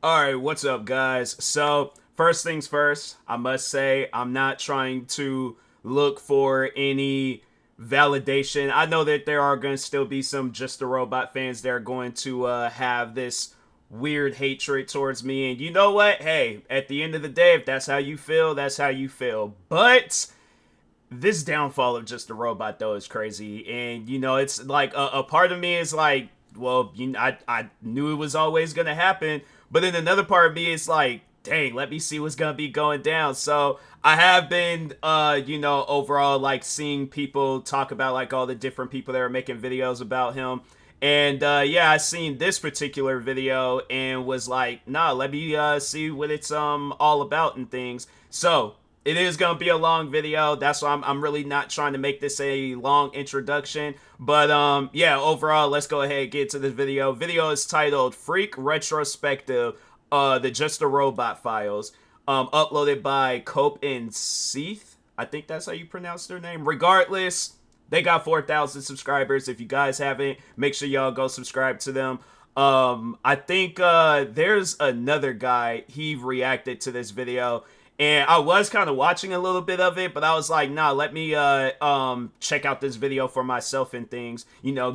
Alright, what's up, guys? So, first things first, I must say, I'm not trying to look for any validation. I know that there are going to still be some Just a Robot fans that are going to have this weird hatred towards me. And you know what? Hey, at the end of the day, if that's how you feel, that's how you feel. But this downfall of Just a Robot, though, is crazy. And, it's like a part of me is like, well, I knew it was always going to happen. But then another part of me is like, dang, let me see what's going to be going down. So I have been, overall, like, seeing people talk about, like, all the different people that are making videos about him. And, I seen this particular video and was like, nah, let me see what it's all about and things. So it is going to be a long video. That's why I'm really not trying to make this a long introduction. But, overall, let's go ahead and get to this video. Video is titled Freak Retrospective, the Just a Robot files, uploaded by Cope and Seath. I think that's how you pronounce their name. Regardless, they got 4,000 subscribers. If you guys haven't, make sure y'all go subscribe to them. I think there's another guy, he reacted to this video. And I was kind of watching a little bit of it, but I was like, nah, let me check out this video for myself and things,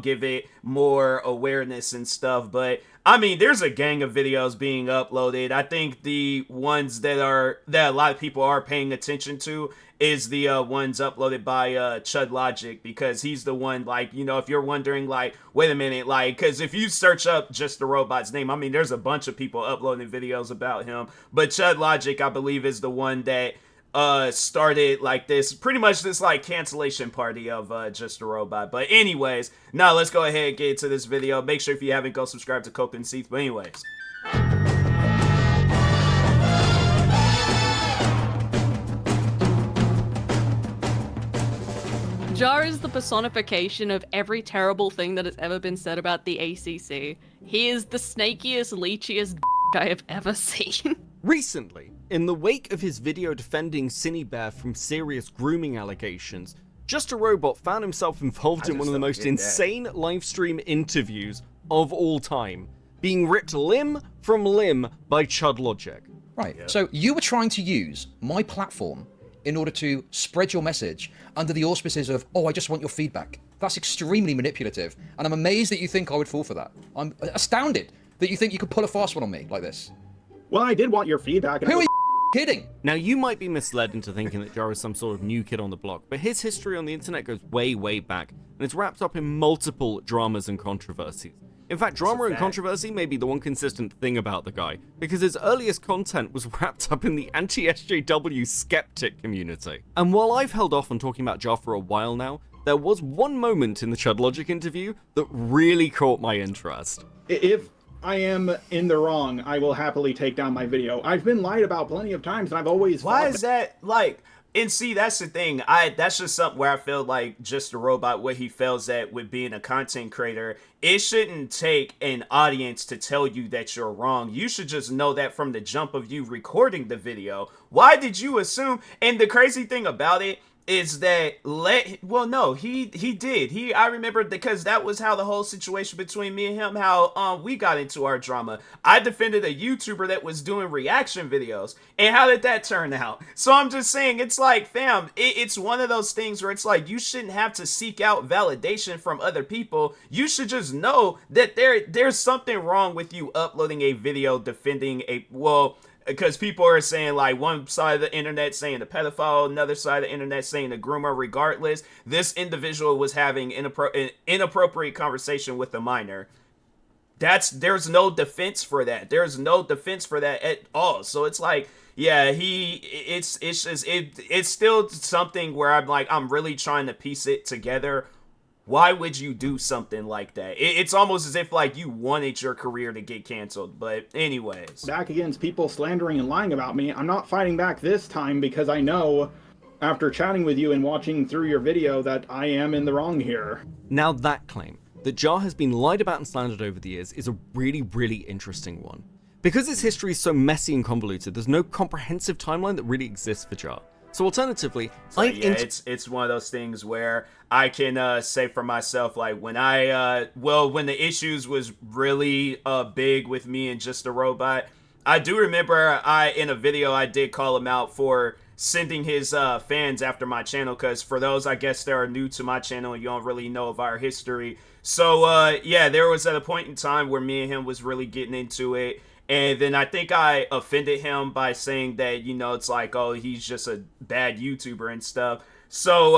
give it more awareness and stuff. But I mean, there's a gang of videos being uploaded. I think the ones that a lot of people are paying attention to is the ones uploaded by Chud Logic, because he's the one, like, if you're wondering, like, wait a minute, like, because if you search up Just the Robot's name, I mean, there's a bunch of people uploading videos about him, but Chud Logic, I believe, is the one that started, like, pretty much this, like, cancellation party of Just a Robot. But anyways, now let's go ahead and get into this video. Make sure if you haven't, go subscribe to Cope and Seath. But anyways, Jar is the personification of every terrible thing that has ever been said about the ACC. He is the snakiest, leechiest I have ever seen. Recently, in the wake of his video defending Cinebear from serious grooming allegations, Just a Robot found himself involved in one of the most insane livestream interviews of all time, being ripped limb from limb by Chud Logic. Right, so you were trying to use my platform in order to spread your message under the auspices of, oh, I just want your feedback. That's extremely manipulative, and I'm amazed that you think I would fall for that. I'm astounded that you think you could pull a fast one on me like this. Well, I did want your feedback. Who are you kidding? Now, you might be misled into thinking that Jar is some sort of new kid on the block, but his history on the internet goes way, way back, and it's wrapped up in multiple dramas and controversies. In fact, drama and controversy may be the one consistent thing about the guy, because his earliest content was wrapped up in the anti-SJW skeptic community. And while I've held off on talking about Jar for a while now, there was one moment in the Chud Logic interview that really caught my interest. If I am in the wrong, I will happily take down my video. I've been lied about plenty of times, and I've always why is that, like... And see, that's the thing. That's just something where I feel like Just a Robot, what he fails at with being a content creator, it shouldn't take an audience to tell you that you're wrong. You should just know that from the jump of you recording the video. Why did you assume? And the crazy thing about it is that he did. I remember, because that was how the whole situation between me and him, how we got into our drama. I defended a YouTuber that was doing reaction videos, and how did that turn out? So I'm just saying, it's like, fam, it's one of those things where it's like, you shouldn't have to seek out validation from other people. You should just know that there's something wrong with you uploading a video defending because people are saying, like, one side of the internet saying the pedophile, another side of the internet saying the groomer. Regardless, this individual was having an inappropriate conversation with a minor. There's no defense for that. There's no defense for that at all. So it's like, yeah, it's still something where I'm like, I'm really trying to piece it together. Why would you do something like that? It's almost as if, like, you wanted your career to get canceled. But anyways. Back against people slandering and lying about me. I'm not fighting back this time, because I know, after chatting with you and watching through your video, that I am in the wrong here. Now, that claim, that Jar has been lied about and slandered over the years, is a really, really interesting one. Because his history is so messy and convoluted, there's no comprehensive timeline that really exists for Jar. So alternatively, it's one of those things where I can say for myself, like, when when the issues was really big with me and Just a Robot, I do remember in a video I did call him out for sending his fans after my channel, because for those, I guess, that are new to my channel and you don't really know of our history. So yeah, there was at a point in time where me and him was really getting into it. And then I think I offended him by saying that, you know, it's like, oh, he's just a bad YouTuber and stuff. So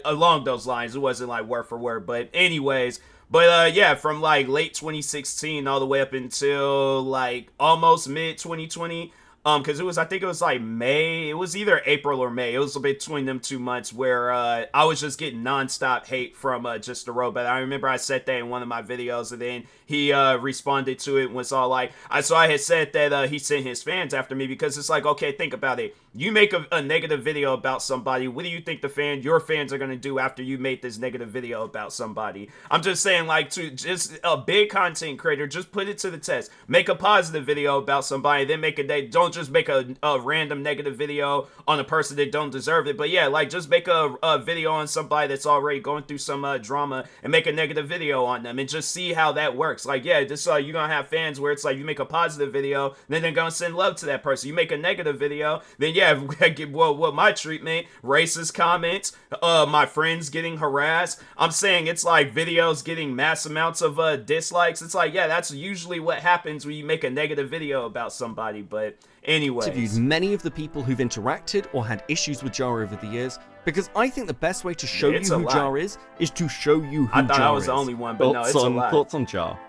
along those lines, it wasn't like word for word. But anyways, yeah, from like late 2016 all the way up until like almost mid 2020. Because I think it was like May. It was either April or May. It was between them 2 months where I was just getting nonstop hate from Just a Robot. I remember I said that in one of my videos, and then he responded to it and was all like, I had said that he sent his fans after me, because it's like, okay, think about it. You make a negative video about somebody. What do you think your fans are going to do after you made this negative video about somebody? I'm just saying, like, to just a big content creator, just put it to the test. Make a positive video about somebody, then don't just make a random negative video on a person that don't deserve it. But yeah, like, just make a video on somebody that's already going through some drama and make a negative video on them and just see how that works. Like, yeah, this you're gonna have fans where it's like you make a positive video, then they're gonna send love to that person. You make a negative video, then yeah, what my treatment, racist comments, my friends getting harassed. I'm saying it's like videos getting mass amounts of dislikes. It's like, yeah, that's usually what happens when you make a negative video about somebody. But anyways, interviewed many of the people who've interacted or had issues with Jar over the years, because I think the best way to show you who Jar is to show you who Jar is. I thought I was the only one, but no, it's a lot. Thoughts on Jar?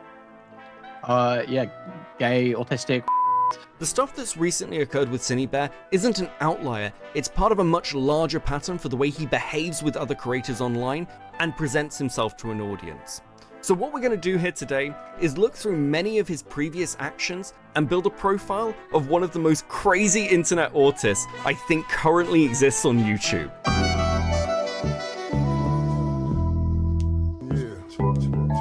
Yeah, gay, autistic. The stuff that's recently occurred with Cinebear isn't an outlier, it's part of a much larger pattern for the way he behaves with other creators online and presents himself to an audience. So what we're going to do here today is look through many of his previous actions and build a profile of one of the most crazy internet autists I think currently exists on YouTube.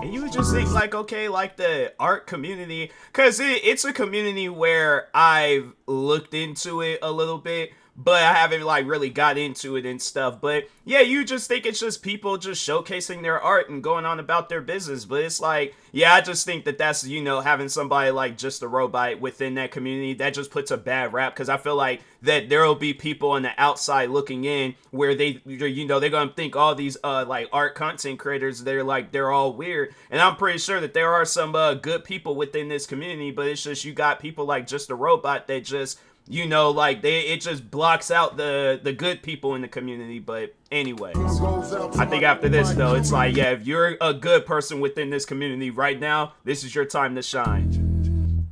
And you would just think like, okay, like the art community, because it's a community where I've looked into it a little bit, but I haven't like really got into it and stuff. But yeah, you just think it's just people just showcasing their art and going on about their business. But it's like, yeah, I just think that that's, you know, having somebody like Just a Robot within that community, that just puts a bad rap. Because I feel like that there will be people on the outside looking in where they, you know, they're going to think all these like art content creators, they're all weird. And I'm pretty sure that there are some good people within this community, but it's just, you got people like Just a Robot that just, you know, like it just blocks out the good people in the community. But anyways, I think after this though, it's like, yeah, if you're a good person within this community right now, this is your time to shine.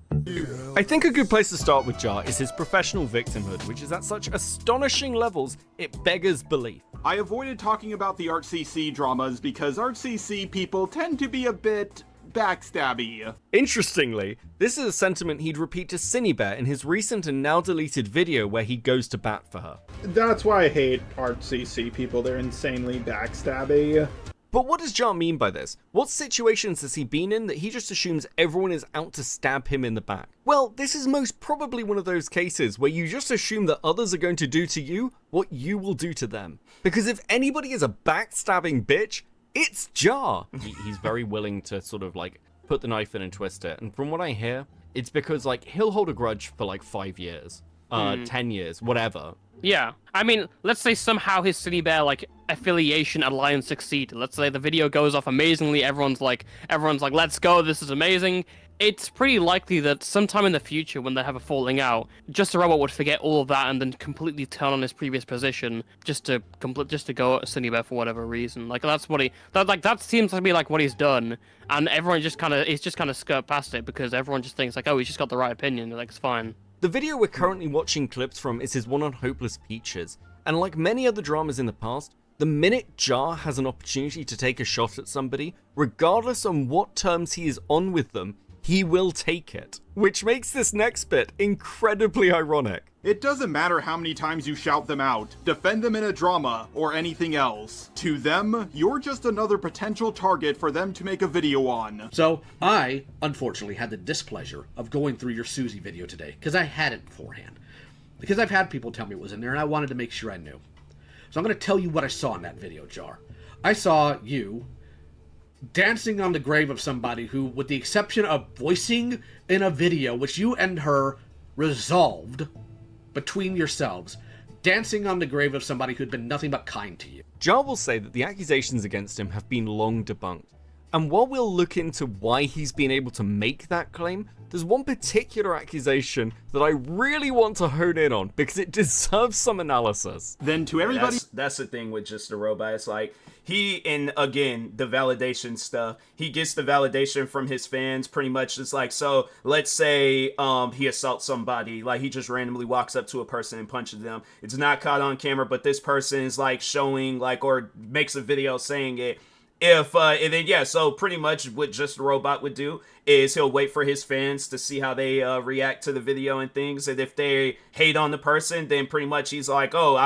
I think a good place to start with Jar is his professional victimhood, which is at such astonishing levels it beggars belief. I avoided talking about the ArtCC dramas because ArtCC people tend to be a bit backstabby. Interestingly, this is a sentiment he'd repeat to Cinebear in his recent and now deleted video where he goes to bat for her. That's why I hate ArtCC people. They're insanely backstabby. But what does Jar mean by this? What situations has he been in that he just assumes everyone is out to stab him in the back? Well, this is most probably one of those cases where you just assume that others are going to do to you what you will do to them. Because if anybody is a backstabbing bitch, it's Jar. He's very willing to sort of like put the knife in and twist it. And from what I hear, it's because like he'll hold a grudge for like 5 years, 10 years, whatever. Yeah, I mean, let's say somehow his Cinebear like affiliation alliance succeeded. Let's say the video goes off amazingly. Everyone's like, let's go. This is amazing. It's pretty likely that sometime in the future, when they have a falling out, Just a Robot would forget all of that and then completely turn on his previous position just to go at Cinebear for whatever reason. Like that seems to be like what he's done, and everyone just kind of skirt past it because everyone just thinks like, oh, he's just got the right opinion. Like it's fine. The video we're currently watching clips from is his one on Hopeless Peaches, and like many other dramas in the past, the minute Jar has an opportunity to take a shot at somebody, regardless on what terms he is on with them, he will take it. Which makes this next bit incredibly ironic. It doesn't matter how many times you shout them out, defend them in a drama, or anything else. To them, you're just another potential target for them to make a video on. So, I, unfortunately, had the displeasure of going through your Susie video today, because I had it beforehand. Because I've had people tell me it was in there, and I wanted to make sure I knew. So I'm going to tell you what I saw in that video, Jar. I saw you dancing on the grave of somebody who, with the exception of voicing in a video, which you and her resolved between yourselves, dancing on the grave of somebody who'd been nothing but kind to you. Jar will say that the accusations against him have been long debunked. And while we'll look into why he's been able to make that claim, there's one particular accusation that I really want to hone in on because it deserves some analysis. Then to everybody... That's the thing with Just a Robot. It's like, and again, the validation stuff, he gets the validation from his fans pretty much. It's like, so let's say he assaults somebody, like he just randomly walks up to a person and punches them. It's not caught on camera, but this person is like showing like, or makes a video saying it. And then, yeah, so pretty much what Just a Robot would do is he'll wait for his fans to see how they react to the video and things. And if they hate on the person, then pretty much he's like, oh,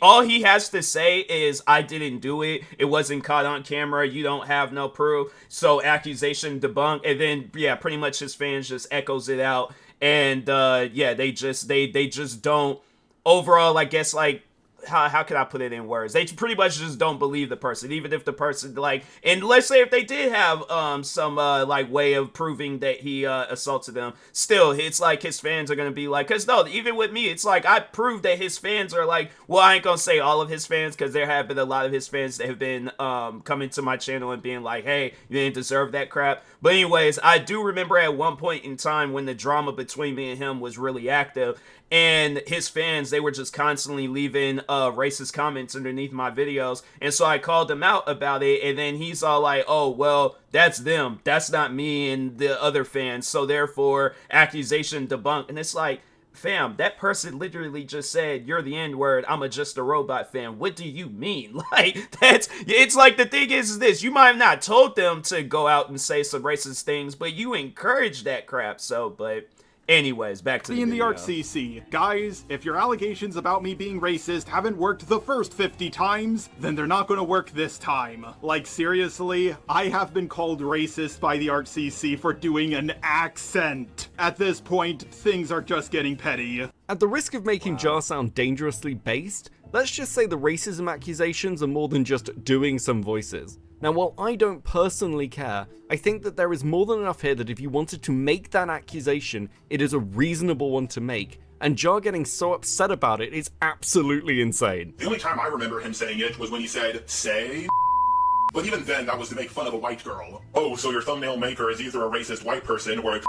all he has to say is, I didn't do it. It wasn't caught on camera. You don't have no proof. So accusation debunked. And then, yeah, pretty much his fans just echoes it out. And, yeah, they just don't overall, I guess, like, how can I put it in words? They pretty much just don't believe the person, even if the person, like, and let's say if they did have some like way of proving that he assaulted them, still it's like his fans are gonna be like, because no, even with me, it's like I proved that his fans are like, well, I ain't gonna say all of his fans, because there have been a lot of his fans that have been coming to my channel and being like, hey, you didn't deserve that crap. But anyways, I do remember at one point in time when the drama between me and him was really active, and his fans, they were just constantly leaving racist comments underneath my videos. And so I called him out about it. And then he's all like, oh, well, that's them. That's not me and the other fans. So therefore, accusation debunked. And it's like, fam, that person literally just said, you're the N-word. I'm a Just a Robot fan. What do you mean? Like, it's like, the thing is this. You might have not told them to go out and say some racist things, but you encouraged that crap. So, but... anyways, back to the in video. the Art CC. Guys, if your allegations about me being racist haven't worked the first 50 times, then they're not gonna work this time. Like, seriously, I have been called racist by the Art CC for doing an accent. At this point, things are just getting petty. At the risk of making Jar sound dangerously based, let's just say the racism accusations are more than just doing some voices. Now, while I don't personally care, I think that there is more than enough here that if you wanted to make that accusation, it is a reasonable one to make, and Jar getting so upset about it is absolutely insane. The only time I remember him saying it was when he said, say. But even then, that was to make fun of a white girl. Oh, so your thumbnail maker is either a racist white person or a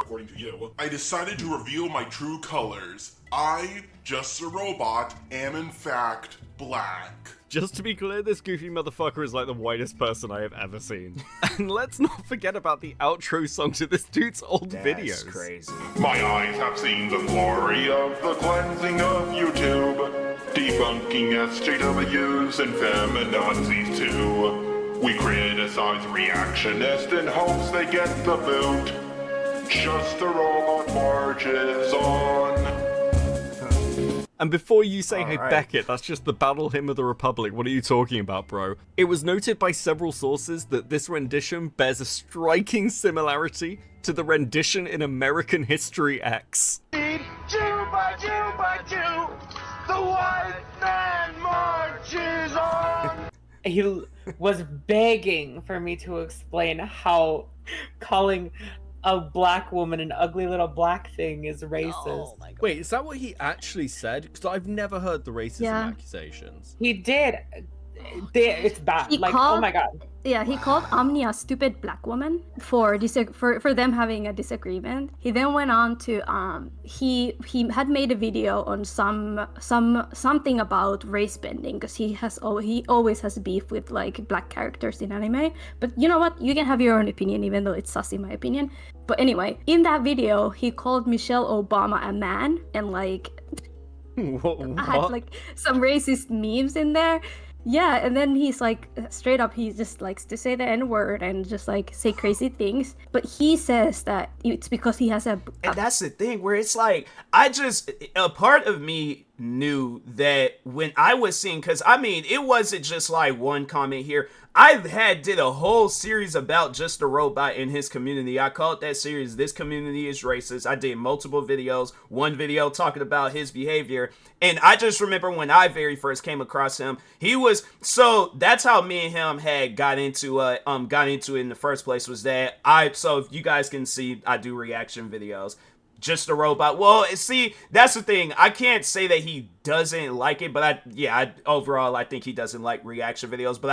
according to you. I decided to reveal my true colors. I, Just a Robot, am in fact black. Just to be clear, this goofy motherfucker is like the whitest person I have ever seen. And let's not forget about the outro song to this dude's old videos. That's crazy. My eyes have seen the glory of the cleansing of YouTube, debunking SJWs and feminazis too. We criticize reactionists in hopes they get the boot. Just a Robot marches on. And before you say, hey Alright. Beckett, that's just the Battle Hymn of the Republic, what are you talking about, bro? It was noted by several sources that this rendition bears a striking similarity to the rendition in American History X. The white man marches on. He was begging for me to explain how calling a black woman an ugly little black thing is racist. Wait, is that what he actually said? Because I've never heard the racism Yeah. accusations. He did. It's bad. He Like, called- oh my god. Yeah, he called Omni a stupid black woman for them having a disagreement. He then went on to he had made a video on something about race bending, because he always has beef with like black characters in anime. But you know what? You can have your own opinion, even though it's sus in my opinion. But anyway, in that video, he called Michelle Obama a man, and like What? I had like some racist memes in there. Yeah, and then he's like, straight up, he just likes to say the N-word and just like say crazy things. But he says that it's because he has And that's the thing where it's like, a part of me knew that when I was seeing, because I mean, it wasn't just like one comment here. I did a whole series about Just a Robot in his community. I called that series This Community is Racist. I did multiple videos, one video talking about his behavior. And I just remember when I very first came across him, so that's how me and him had got into it in the first place, was that so if you guys can see, I do reaction videos. Just a Robot. Well, see, that's the thing. I can't say that he doesn't like it, but overall, I think he doesn't like reaction videos. But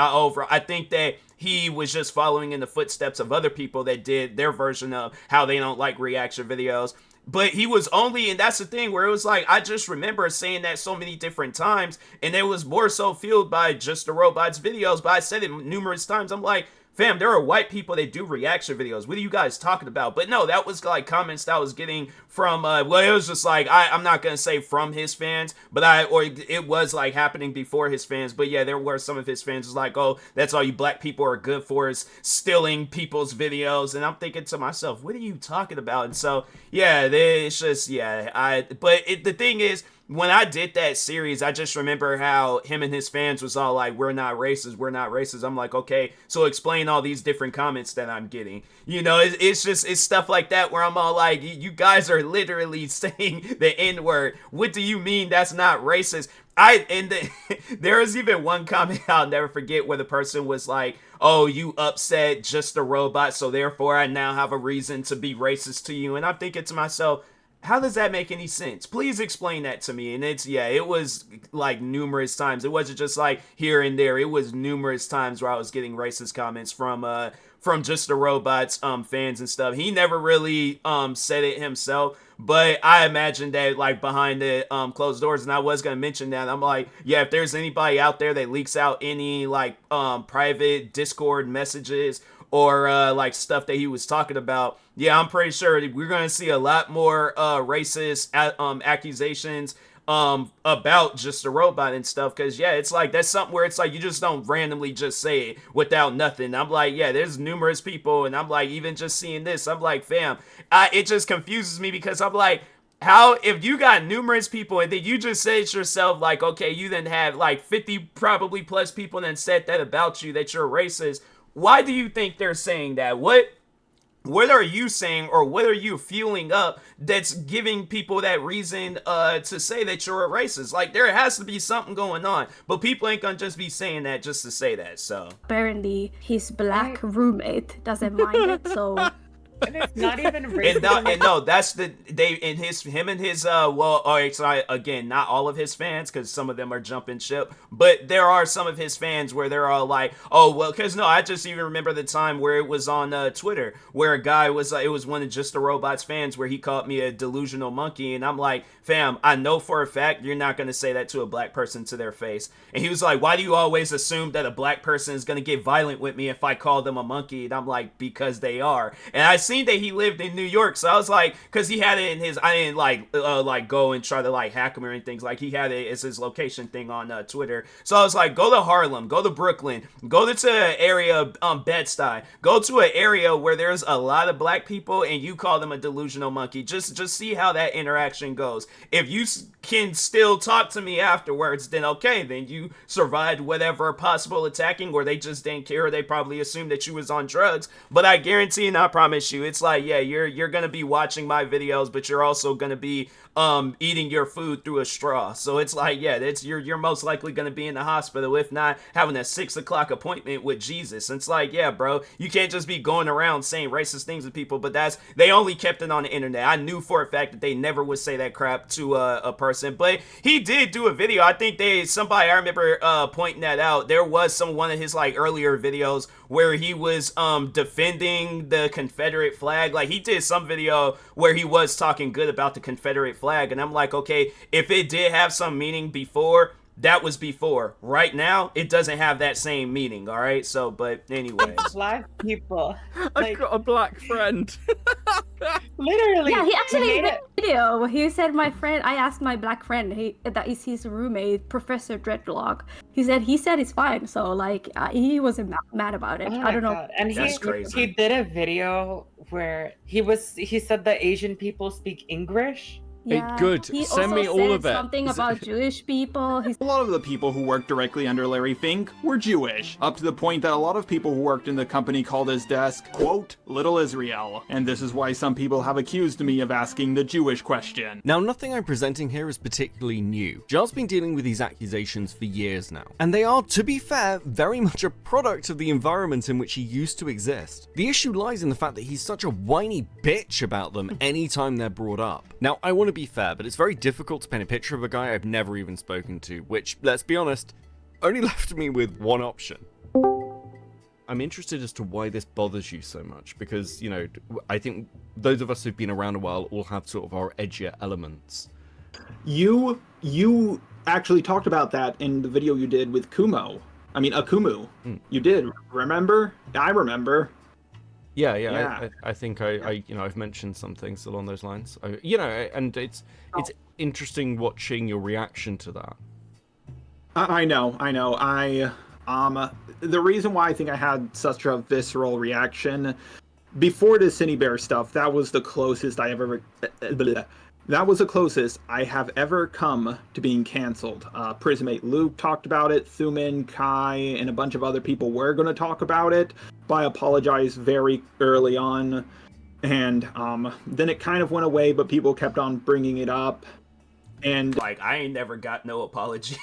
I think that he was just following in the footsteps of other people that did their version of how they don't like reaction videos. But he was only, and that's the thing where it was like, I just remember saying that so many different times, and it was more so fueled by Just a Robot's videos, but I said it numerous times. I'm like, fam, there are white people that do reaction videos. What are you guys talking about? But no, that was like comments that I was getting from, well, it was just like, I'm not going to say from his fans, but it was like happening before his fans. But yeah, there were some of his fans was like, oh, that's all you black people are good for is stealing people's videos. And I'm thinking to myself, what are you talking about? And so, yeah, it's just, the thing is, when I did that series, I just remember how him and his fans was all like, we're not racist. I'm like, okay, so explain all these different comments that I'm getting. You know, it's stuff like that where I'm all like, you guys are literally saying the N-word. What do you mean that's not racist? There was even one comment I'll never forget where the person was like, oh, you upset Just a Robot, so therefore I now have a reason to be racist to you. And I'm thinking to myself, how does that make any sense? Please explain that to me. And it was like numerous times. It wasn't just like here and there. It was numerous times where I was getting racist comments from Just a Robot's fans and stuff. He never really said it himself, but I imagine that like behind the closed doors. And I was gonna mention that. I'm like, yeah, if there's anybody out there that leaks out any like private Discord messages or like stuff that he was talking about, yeah, I'm pretty sure we're gonna see a lot more racist accusations about Just a Robot and stuff, because yeah, it's like that's something where it's like you just don't randomly just say it without nothing. I'm like, yeah, there's numerous people, and I'm like, even just seeing this, I'm like, fam, it just confuses me, because I'm like, how, if you got numerous people and then you just say it yourself, like, okay, you then have like 50 probably plus people then said that about you, that you're racist. Why do you think they're saying that? What are you saying, or what are you fueling up that's giving people that reason to say that you're a racist? Like, there has to be something going on, but people ain't gonna just be saying that just to say that. So apparently his black roommate doesn't mind it, so And it's not even racist. And no, that's him and his well, all right, so again, not all of his fans, because some of them are jumping ship, but there are some of his fans where they're all like, oh well, because no, I just even remember the time where it was on Twitter where a guy was it was one of Just a Robot's fans where he called me a delusional monkey, and I'm like, fam, I know for a fact you're not gonna say that to a black person to their face. And he was like, why do you always assume that a black person is gonna get violent with me if I call them a monkey? And I'm like, because they are. And I seen that he lived in New York, so I was like, because he had it in his, I didn't like go and try to like hack him or anything, like he had it as his location thing on Twitter. So I was like, go to Harlem, go to Brooklyn, go to an area Bed-Stuy, go to an area where there's a lot of black people and you call them a delusional monkey. Just see how that interaction goes. If you can still talk to me afterwards, then okay, then you survived whatever possible attacking, or they just didn't care, or they probably assumed that you was on drugs. But I guarantee and I promise you, it's like, yeah, you're gonna be watching my videos, but you're also gonna be eating your food through a straw. So it's like, yeah, you're most likely gonna be in the hospital, if not having a 6 o'clock appointment with Jesus. And it's like, yeah, bro, you can't just be going around saying racist things to people. But they only kept it on the internet. I knew for a fact that they never would say that crap to a person. But he did do a video. I think somebody, I remember pointing that out. There was one of his like earlier videos where he was defending the Confederate flag. Like, he did some video where he was talking good about the Confederate flag, and I'm like, okay, if it did have some meaning before, that was before. Right now, it doesn't have that same meaning, all right? So, but anyways. Black people. I've got a black friend. Literally. Yeah, he actually made a video. He said, I asked my black friend, that is his roommate, Professor Dreadlock. He said it's fine. So, like, he wasn't mad about it. Oh I don't know. God. And that's crazy. He did a video where he said that Asian people speak English. Yeah. good. He Send also me all said of it. something about Jewish people. A lot of the people who worked directly under Larry Fink were Jewish, up to the point that a lot of people who worked in the company called his desk, quote, Little Israel. And this is why some people have accused me of asking the Jewish question. Now, nothing I'm presenting here is particularly new. Jar's been dealing with these accusations for years now, and they are, to be fair, very much a product of the environment in which he used to exist. The issue lies in the fact that he's such a whiny bitch about them anytime they're brought up. Now, I want to be fair, but it's very difficult to paint a picture of a guy I've never even spoken to, which, let's be honest, only left me with one option. I'm interested as to why this bothers you so much, because, you know, I think those of us who've been around a while all have sort of our edgier elements. You actually talked about that in the video you did with Akumu. You did, remember? I remember. Yeah. I think I've mentioned some things along those lines. And it's interesting watching your reaction to that. I know. The reason why I think I had such a visceral reaction before the Cine Bear stuff, that was the closest I have ever come to being canceled. Prismate Luke talked about it, Thuman, Kai, and a bunch of other people were going to talk about it, but I apologized very early on, and then it kind of went away, but people kept on bringing it up. And like, I ain't never got no apology,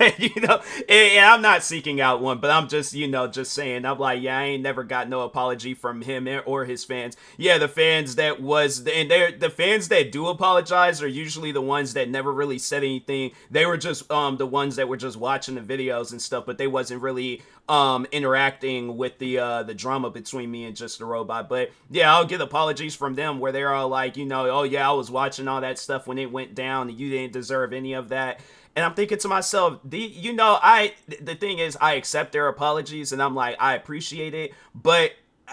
and I'm not seeking out one, but I'm just, just saying, I'm like, yeah, I ain't never got no apology from him or his fans. Yeah, the fans that the fans that do apologize are usually the ones that never really said anything. They were just the ones that were just watching the videos and stuff, but they wasn't really interacting with the drama between me and Just a Robot. But yeah, I'll get apologies from them where they're all like, oh yeah, I was watching all that stuff when it went down and you didn't deserve any of that. And I'm thinking to myself, the thing is, I accept their apologies and I'm like, I appreciate it, but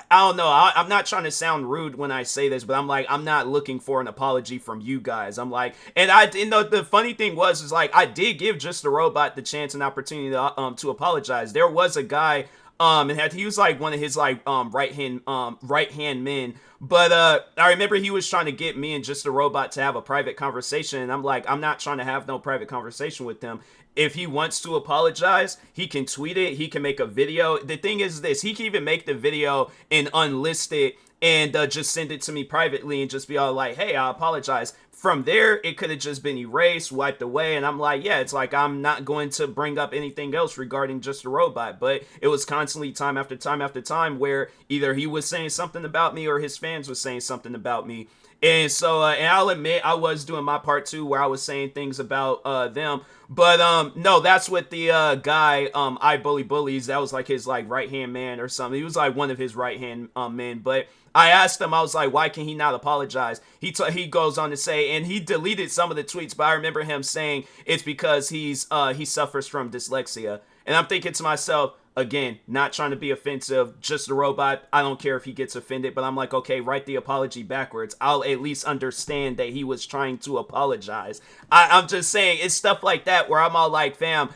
I don't know. I'm not trying to sound rude when I say this, but I'm like, I'm not looking for an apology from you guys. I'm like, and the funny thing is like, I did give Just a Robot the chance and opportunity to apologize. There was a guy, and he was like one of his like right hand men. But I remember he was trying to get me and Just a Robot to have a private conversation, and I'm like, I'm not trying to have no private conversation with him. If he wants to apologize, he can tweet it, he can make a video. The thing is this, he can even make the video and unlist it and just send it to me privately and just be all like, hey, I apologize. From there, it could have just been erased, wiped away, and I'm like, yeah, it's like I'm not going to bring up anything else regarding Just a Robot, but it was constantly time after time after time where either he was saying something about me or his fans was saying something about me. And so, and I'll admit, I was doing my part too, where I was saying things about them. But no, that's what the guy, I Bully Bullies, that was like his like right hand man or something. He was like one of his right hand men. But I asked him, I was like, why can he not apologize? He goes on to say, and he deleted some of the tweets, but I remember him saying it's because he suffers from dyslexia. And I'm thinking to myself, again, not trying to be offensive, Just a Robot, I don't care if he gets offended, but I'm like, okay, write the apology backwards. I'll at least understand that he was trying to apologize. I'm just saying, it's stuff like that where I'm all like, fam,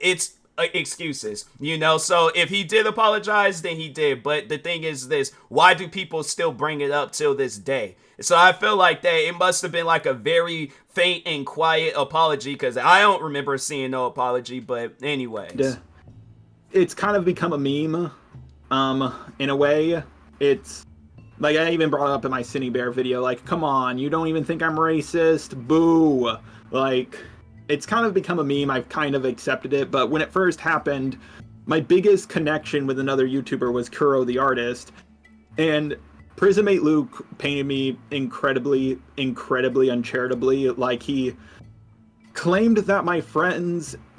it's excuses, so if he did apologize, then he did. But the thing is this, why do people still bring it up till this day? So I feel like that it must have been like a very faint and quiet apology, because I don't remember seeing no apology. But anyways. Yeah. It's kind of become a meme, in a way. It's like, I even brought it up in my Cine Bear video, like, come on, you don't even think I'm racist? Boo! Like, it's kind of become a meme. I've kind of accepted it, but when it first happened, my biggest connection with another YouTuber was Kuro the Artist, and Prismate Luke painted me incredibly uncharitably. Like, he claimed that my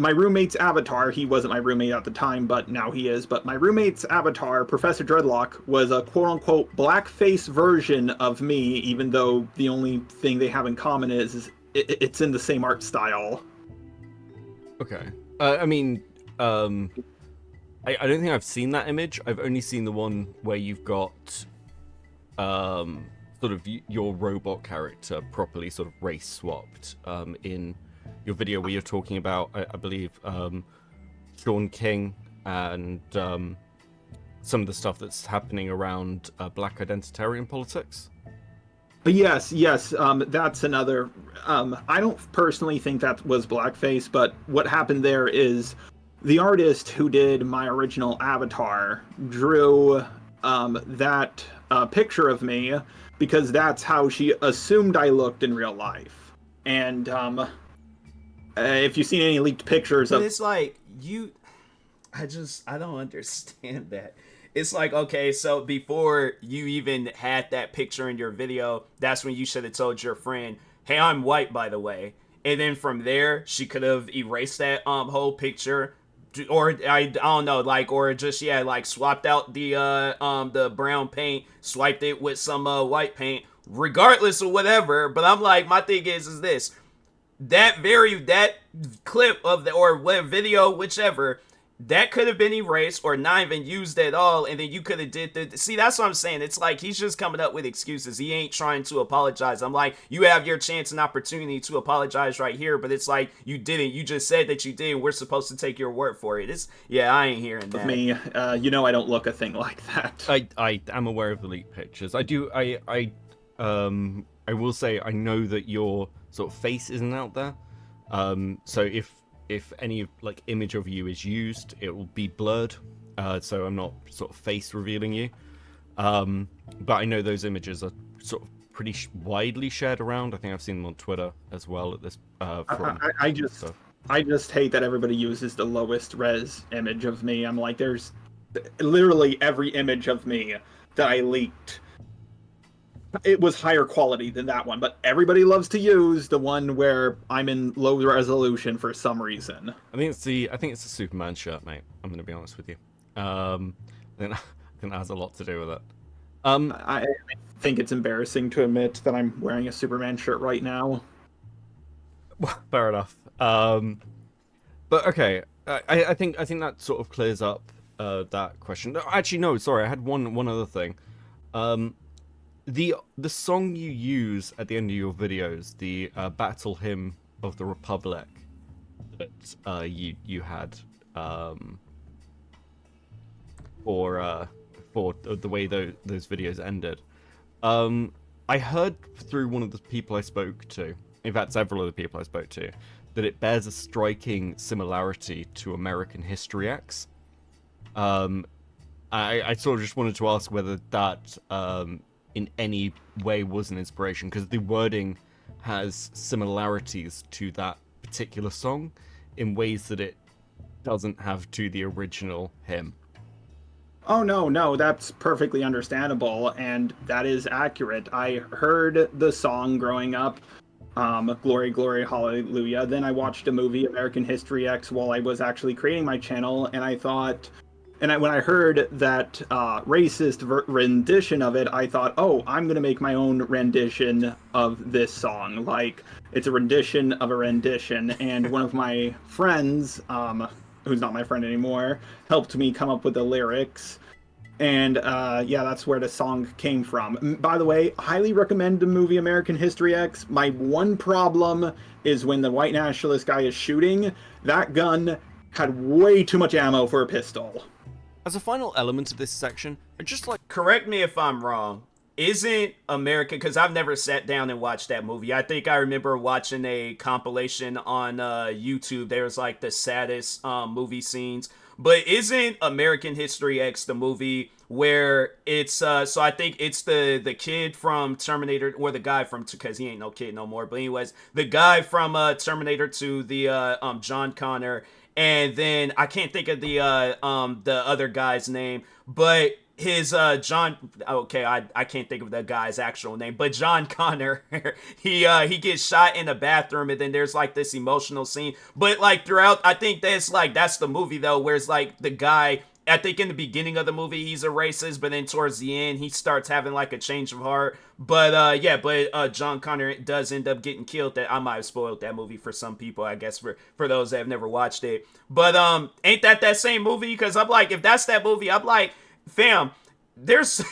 roommate's avatar, he wasn't my roommate at the time, but now he is, but my roommate's avatar, Professor Dreadlock, was a quote-unquote blackface version of me, even though the only thing they have in common is it's in the same art style. Okay. I don't think I've seen that image. I've only seen the one where you've got sort of your robot character properly sort of race swapped in your video where you're talking about, I believe, Sean King and some of the stuff that's happening around black identitarian politics. Yes. That's another. I don't personally think that was blackface, but what happened there is the artist who did my original avatar drew that picture of me because that's how she assumed I looked in real life. And if you've seen any leaked pictures But of, it's like I don't understand that. It's like, okay, so before you even had that picture in your video, that's when you should have told your friend, hey, I'm white, by the way. And then from there, she could have erased that whole picture, or I don't know, like, or just like swapped out the brown paint, swiped it with some white paint, regardless of whatever. But I'm like, my thing is this: that clip of the or video, whichever, that could have been erased or not even used at all, and then you could have did the see. That's what I'm saying. It's like he's just coming up with excuses. He ain't trying to apologize. I'm like, you have your chance and opportunity to apologize right here, but it's like you didn't. You just said that you did. We're supposed to take your word for it. It's I ain't hearing that. me, I don't look a thing like that. I am aware of the leaked pictures. I will say I know that your sort of face isn't out there. So if any like image of you is used, it will be blurred. So I'm not sort of face revealing you. But I know those images are sort of pretty widely shared around. I think I've seen them on Twitter as well at this. I just hate that everybody uses the lowest res image of me. I'm like, there's literally every image of me that I leaked. It was higher quality than that one, but everybody loves to use the one where I'm in low resolution for some reason. I think it's the Superman shirt, mate. I'm gonna be honest with you. I think that has a lot to do with it. I think it's embarrassing to admit that I'm wearing a Superman shirt right now. Fair enough. But okay, I think that sort of clears up that question. No, actually, no, sorry, I had one other thing. The song you use at the end of your videos, the Battle Hymn of the Republic that you had for the way those videos ended. I heard through one of the people I spoke to, in fact several of the people I spoke to, that it bears a striking similarity to American History X. I sort of just wanted to ask whether that in any way was an inspiration, because the wording has similarities to that particular song in ways that it doesn't have to the original hymn. Oh, no, that's perfectly understandable, and that is accurate. I heard the song growing up, Glory, Glory, Hallelujah. Then I watched a movie, American History X, while I was actually creating my channel, and I thought... when I heard that racist rendition of it, I thought, oh, I'm going to make my own rendition of this song. Like, it's a rendition of a rendition. And one of my friends, who's not my friend anymore, helped me come up with the lyrics. And, that's where the song came from. By the way, highly recommend the movie American History X. My one problem is when the white nationalist guy is shooting, that gun had way too much ammo for a pistol. As a final element of this section, I'd just like... Correct me if I'm wrong. Isn't American... Because I've never sat down and watched that movie. I think I remember watching a compilation on YouTube. There's like the saddest movie scenes. But isn't American History X the movie where it's... so I think it's the kid from Terminator... Or the guy from... Because he ain't no kid no more. But anyways, the guy from Terminator 2, the John Connor... And then I can't think of the other guy's name, but his John. Okay, I can't think of the guy's actual name, but John Connor. he gets shot in the bathroom, and then there's like this emotional scene. But like throughout, I think that's the movie though, where it's like the guy. I think in the beginning of the movie he's a racist, but then towards the end he starts having like a change of heart. But John Connor does end up getting killed. That I might have spoiled that movie for some people, I guess, for those that have never watched it. But ain't that same movie? Because I'm like, if that's that movie, I'm like, fam, there's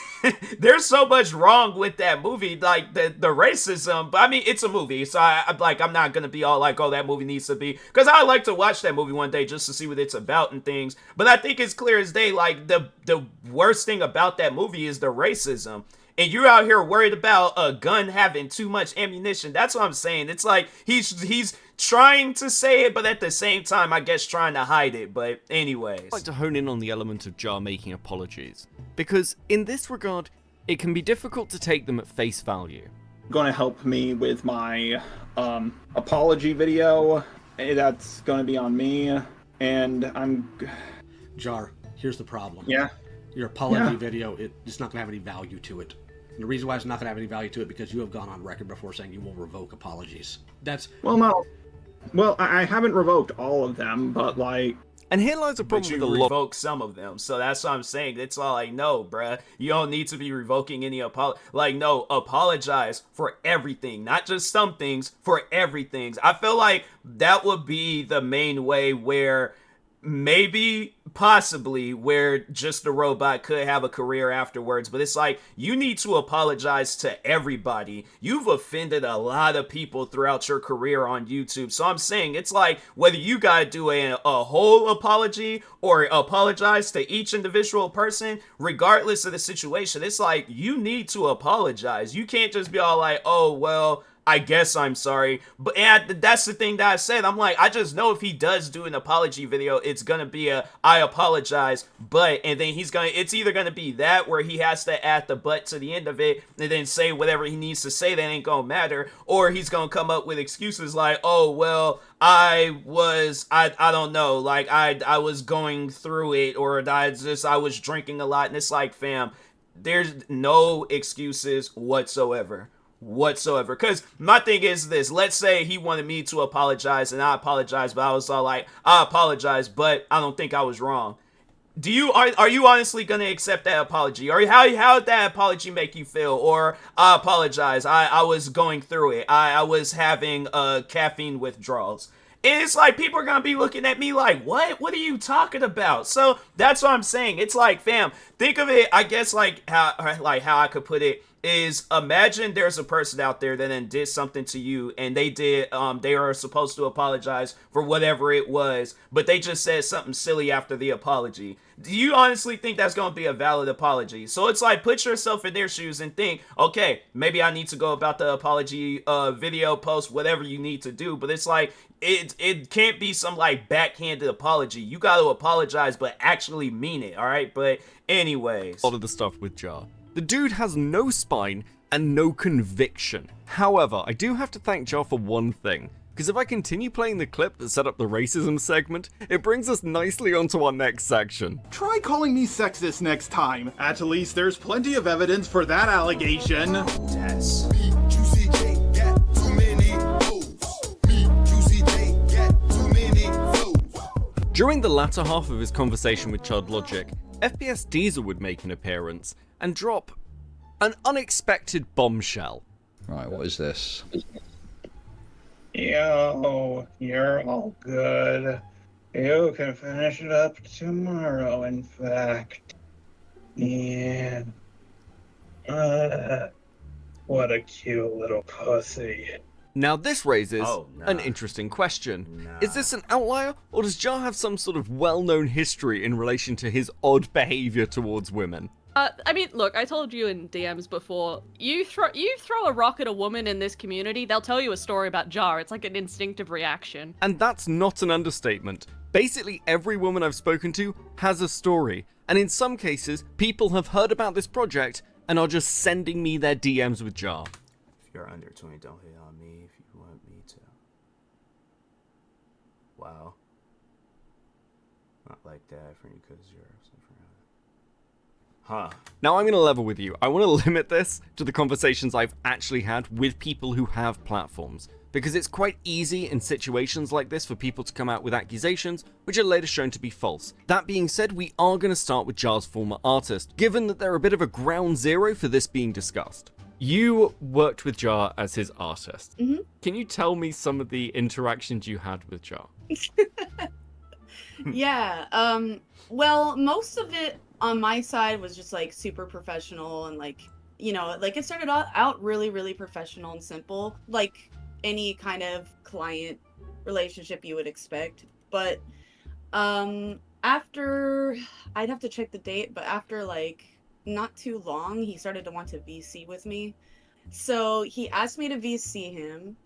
so much wrong with that movie, like the racism. But I mean, it's a movie, so I'm not gonna be all like, oh, that movie needs to be, because I like to watch that movie one day just to see what it's about and things. But I think it's clear as day, like the worst thing about that movie is the racism. and you're out here worried about a gun having too much ammunition. That's what I'm saying. It's like he's trying to say it, but at the same time, I guess trying to hide it. But anyways, I'd like to hone in on the element of Jar making apologies, because in this regard, it can be difficult to take them at face value. Going to help me with my apology video. That's going to be on me, and I'm... Jar, here's the problem. Yeah? Your apology video, it's not going to have any value to it. And the reason why it's not going to have any value to it, because you have gone on record before saying you will revoke apologies. That's... Well, no. Well, I haven't revoked all of them, but, like... And here lies a but problem you with a lot. revoke some of them, so that's what I'm saying. It's all like, no, bruh, you don't need to be revoking any no, apologize for everything, not just some things, for everything. I feel like that would be the main way where possibly where Just a Robot could have a career afterwards, but it's like, you need to apologize to everybody. You've offended a lot of people throughout your career on YouTube, so I'm saying it's like, whether you gotta do a whole apology or apologize to each individual person, regardless of the situation, it's like, you need to apologize. You can't just be all like, oh, well, I guess I'm sorry. But that's the thing that I said. I'm like, I just know if he does do an apology video, it's gonna be I apologize, but, and then it's either gonna be that where he has to add the but to the end of it and then say whatever he needs to say that ain't gonna matter, or he's gonna come up with excuses like, oh, well, I don't know, like, I was going through it, or I was drinking a lot, and it's like, fam, there's no excuses whatsoever, because my thing is this: let's say he wanted me to apologize and I apologize, but I was all like, I apologize, but I don't think I was wrong. Are you honestly gonna accept that apology? Or how did that apology make you feel? Or I apologize, I was going through it, I was having caffeine withdrawals. And it's like, people are gonna be looking at me like, what are you talking about? So that's what I'm saying. It's like, fam, think of it, I guess, like how I could put it is, imagine there's a person out there that then did something to you, and they are supposed to apologize for whatever it was, but they just said something silly after the apology. Do you honestly think that's going to be a valid apology? So it's like, put yourself in their shoes and think, okay, maybe I need to go about the apology video, post, whatever you need to do, but it's like, it can't be some like backhanded apology. You got to apologize, but actually mean it, all right? But anyways, A lot of the stuff with Jar. The dude has no spine and no conviction. However, I do have to thank Jar for one thing, because if I continue playing the clip that set up the racism segment, it brings us nicely onto our next section. Try calling me sexist next time. At least there's plenty of evidence for that allegation. yes. During the latter half of his conversation with Chud Logic, FPS Diesel would make an appearance and drop an unexpected bombshell. Right, what is this? Yo, you're all good. You can finish it up tomorrow, in fact. Yeah. What a cute little pussy. Now this raises an interesting question. Is this an outlier, or does Jar have some sort of well-known history in relation to his odd behavior towards women? I mean, look, I told you in DMs before, you throw a rock at a woman in this community, they'll tell you a story about Jar. It's like an instinctive reaction. And that's not an understatement. Basically every woman I've spoken to has a story, and in some cases, people have heard about this project and are just sending me their DMs with Jar. If you're under 20, don't hit on me if you want me to. Wow. Not like that, for you, because you're... Huh. Now I'm going to level with you. I want to limit this to the conversations I've actually had with people who have platforms, because it's quite easy in situations like this for people to come out with accusations which are later shown to be false. That being said, we are going to start with Jar's former artist, given that they're a bit of a ground zero for this being discussed. You worked with Jar as his artist. Mm-hmm. Can you tell me some of the interactions you had with Jar? Yeah, well, most of it on my side was just like super professional and like, you know, like it started out really, really professional and simple, like any kind of client relationship you would expect. But after, I'd have to check the date, but after like not too long, he started to want to VC with me. So he asked me to VC him.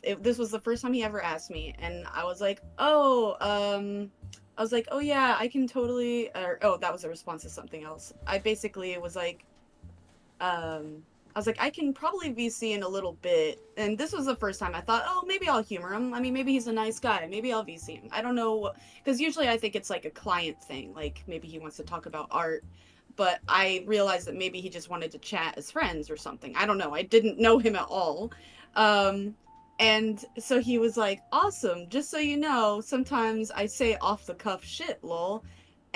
If this was the first time he ever asked me, and I was like, oh, oh yeah, I can totally. Or oh, that was a response to something else. I basically was like, I was like, I can probably VC in a little bit. And this was the first time I thought, oh, maybe I'll humor him. I mean, maybe he's a nice guy. Maybe I'll VC him. I don't know. Because usually I think it's like a client thing. Like maybe he wants to talk about art. But I realized that maybe he just wanted to chat as friends or something. I don't know. I didn't know him at all. And so he was like, awesome. Just so you know, sometimes I say off the cuff shit, lol.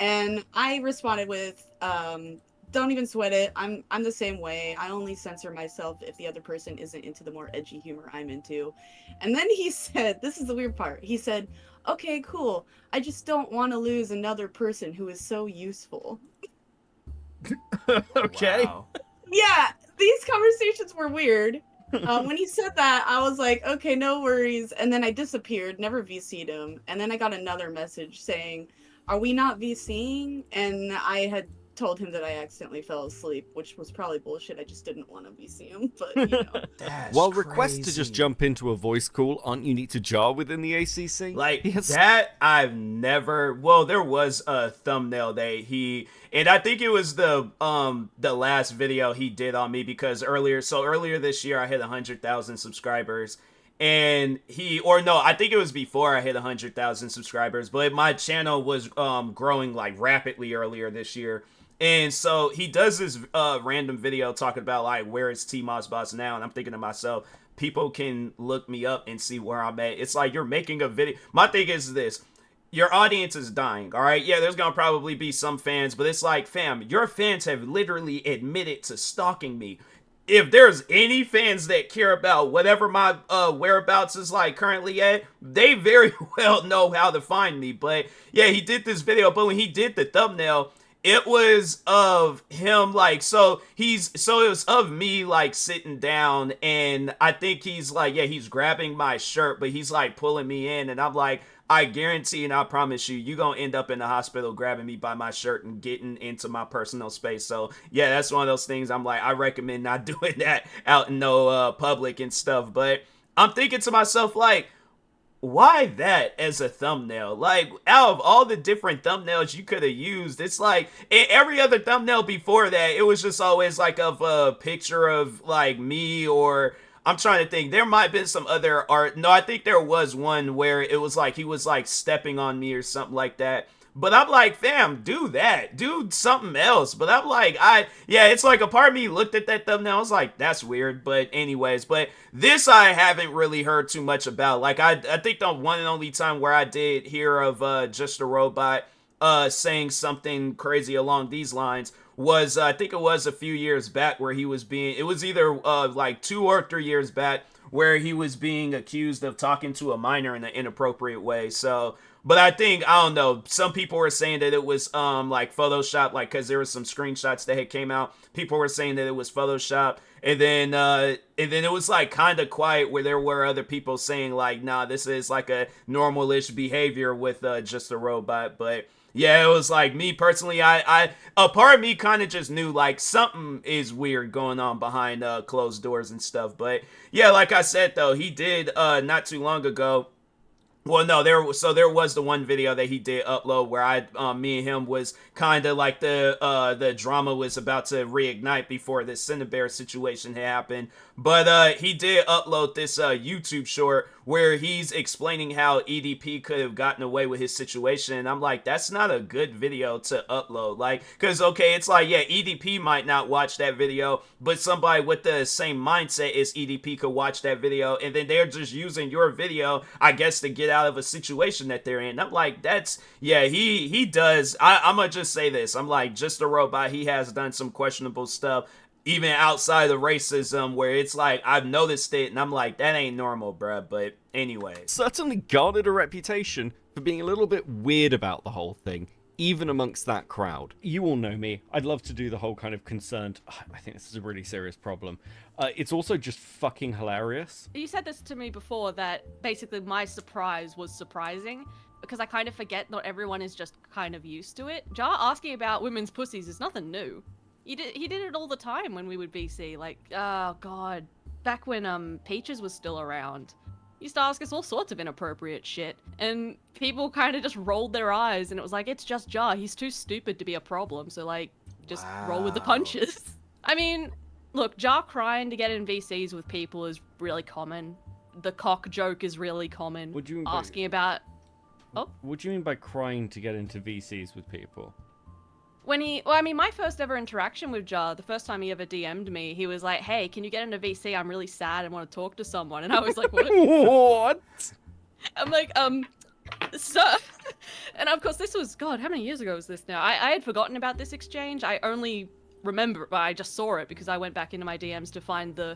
And I responded with, don't even sweat it. I'm the same way. I only censor myself if the other person isn't into the more edgy humor I'm into. And then he said, this is the weird part. He said, okay, cool. I just don't want to lose another person who is so useful. Okay. Wow. Yeah, these conversations were weird. When he said that, I was like, okay, no worries. And then I disappeared, never VC'd him. And then I got another message saying, are we not VCing? And I had told him that I accidentally fell asleep, which was probably bullshit. I just didn't want to VC him, but you know. That's While requests to just crazy. jump into a voice call aren't unique to Jar within the ACC, Like he has that, I've never. Well, there was a thumbnail that he, and I think it was the last video he did on me because earlier this year I hit 100,000 subscribers, and I think it was before I hit 100,000 subscribers, but my channel was growing like rapidly earlier this year. And so he does this random video talking about like where is TMossBoss now, and I'm thinking to myself, people can look me up and see where I'm at. It's like you're making a video. My thing is this: your audience is dying. All right, yeah, there's gonna probably be some fans, but it's like, fam, your fans have literally admitted to stalking me. If there's any fans that care about whatever my whereabouts is like currently at, they very well know how to find me. But yeah, he did this video, but when he did the thumbnail, it was of him like, so it was of me like sitting down, and I think he's like, yeah, he's grabbing my shirt, but he's like pulling me in, and I'm like, I guarantee and I promise you gonna end up in the hospital grabbing me by my shirt and getting into my personal space. So yeah, that's one of those things I'm like, I recommend not doing that out in no public and stuff. But I'm thinking to myself, like, why that as a thumbnail? Like, out of all the different thumbnails you could have used, it's like every other thumbnail before that, it was just always like of a picture of like me, or I'm trying to think, there might have been some other art. No, I think there was one where it was like he was like stepping on me or something like that. But I'm like, fam, do that. Do something else. But I'm like, it's like a part of me looked at that thumbnail. I was like, that's weird. But anyways, but this I haven't really heard too much about. Like, I think the one and only time where I did hear of Just a Robot saying something crazy along these lines was, I think it was a few years back where he was it was either like 2 or 3 years back where he was being accused of talking to a minor in an inappropriate way. So, but I think, I don't know, some people were saying that it was like Photoshop, like, because there was some screenshots that had came out. People were saying that it was Photoshop, and then it was like kind of quiet where there were other people saying like, nah, this is like a normal-ish behavior with Just a Robot. But yeah, it was like, me personally, a part of me kind of just knew like something is weird going on behind closed doors and stuff. But yeah, like I said though, he did not too long ago. Well, no, there was the one video that he did upload where me and him was kind of like the drama was about to reignite before this Cinebear situation had happened. But he did upload this YouTube short where he's explaining how EDP could have gotten away with his situation. And I'm like, that's not a good video to upload. Like, because, okay, it's like, yeah, EDP might not watch that video, but somebody with the same mindset as EDP could watch that video, and then they're just using your video, I guess, to get out of a situation that they're in. I'm like, he does. I'm going to just say this. I'm like, Just a Robot, he has done some questionable stuff, even outside of racism, where it's like, I've noticed it, and I'm like, that ain't normal, bruh. But anyway. Certainly garnered a reputation for being a little bit weird about the whole thing, even amongst that crowd. You all know me. I'd love to do the whole kind of concerned, I think this is a really serious problem. It's also just fucking hilarious. You said this to me before, that basically my surprise was surprising, because I kind of forget not everyone is just kind of used to it. Jar asking about women's pussies is nothing new. He did it all the time when we would VC. Like, oh god, back when Peaches was still around, he used to ask us all sorts of inappropriate shit, and people kind of just rolled their eyes, and it was like, it's just Jar. He's too stupid to be a problem, so like, just roll with the punches. I mean, look, Jar crying to get in VCs with people is really common. The cock joke is really common. What do you mean asking about? Oh, what do you mean by crying to get into VCs with people? When well, I mean, my first ever interaction with Jar, the first time he ever DM'd me, he was like, hey, can you get into VC? I'm really sad and want to talk to someone. And I was like, what? What? I'm like, sir. And of course, this was, God, how many years ago was this now? I had forgotten about this exchange. I only remember, I just saw it because I went back into my DMs to find the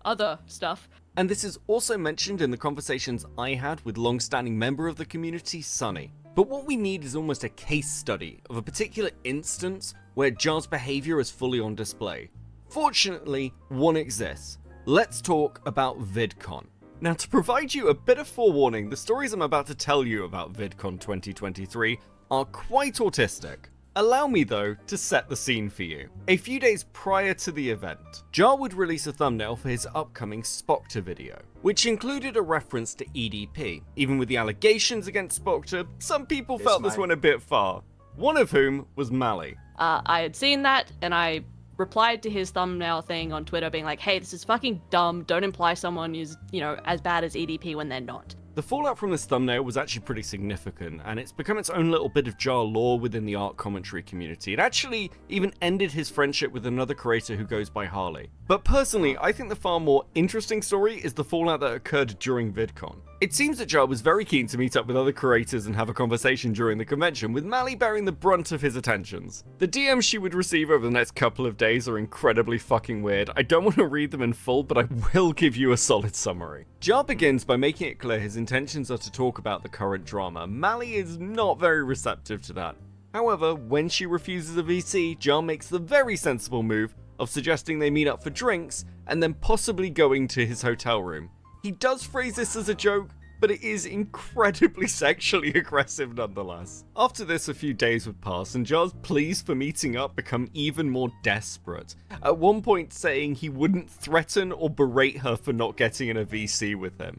other stuff. And this is also mentioned in the conversations I had with long-standing member of the community, Sunny. But what we need is almost a case study of a particular instance where Jar's behavior is fully on display. Fortunately, one exists. Let's talk about VidCon. Now, to provide you a bit of forewarning, the stories I'm about to tell you about VidCon 2023 are quite autistic. Allow me, though, to set the scene for you. A few days prior to the event, Jar would release a thumbnail for his upcoming Spoctor video, which included a reference to EDP. Even with the allegations against Spoctor, some people felt this went a bit far. One of whom was Mally. I had seen that, and I replied to his thumbnail thing on Twitter being like, hey, this is fucking dumb, don't imply someone is, you know, as bad as EDP when they're not. The fallout from this thumbnail was actually pretty significant, and it's become its own little bit of Jar lore within the art commentary community. It actually even ended his friendship with another creator who goes by Harley. But personally, I think the far more interesting story is the fallout that occurred during VidCon. It seems that Jar was very keen to meet up with other creators and have a conversation during the convention, with Mally bearing the brunt of his attentions. The DMs she would receive over the next couple of days are incredibly fucking weird. I don't want to read them in full, but I will give you a solid summary. Jar begins by making it clear his intentions are to talk about the current drama. Mally is not very receptive to that. However, when she refuses a VC, Jar makes the very sensible move of suggesting they meet up for drinks and then possibly going to his hotel room. He does phrase this as a joke, but it is incredibly sexually aggressive nonetheless. After this, a few days would pass, and Jar's pleas for meeting up become even more desperate, at one point saying he wouldn't threaten or berate her for not getting in a VC with him.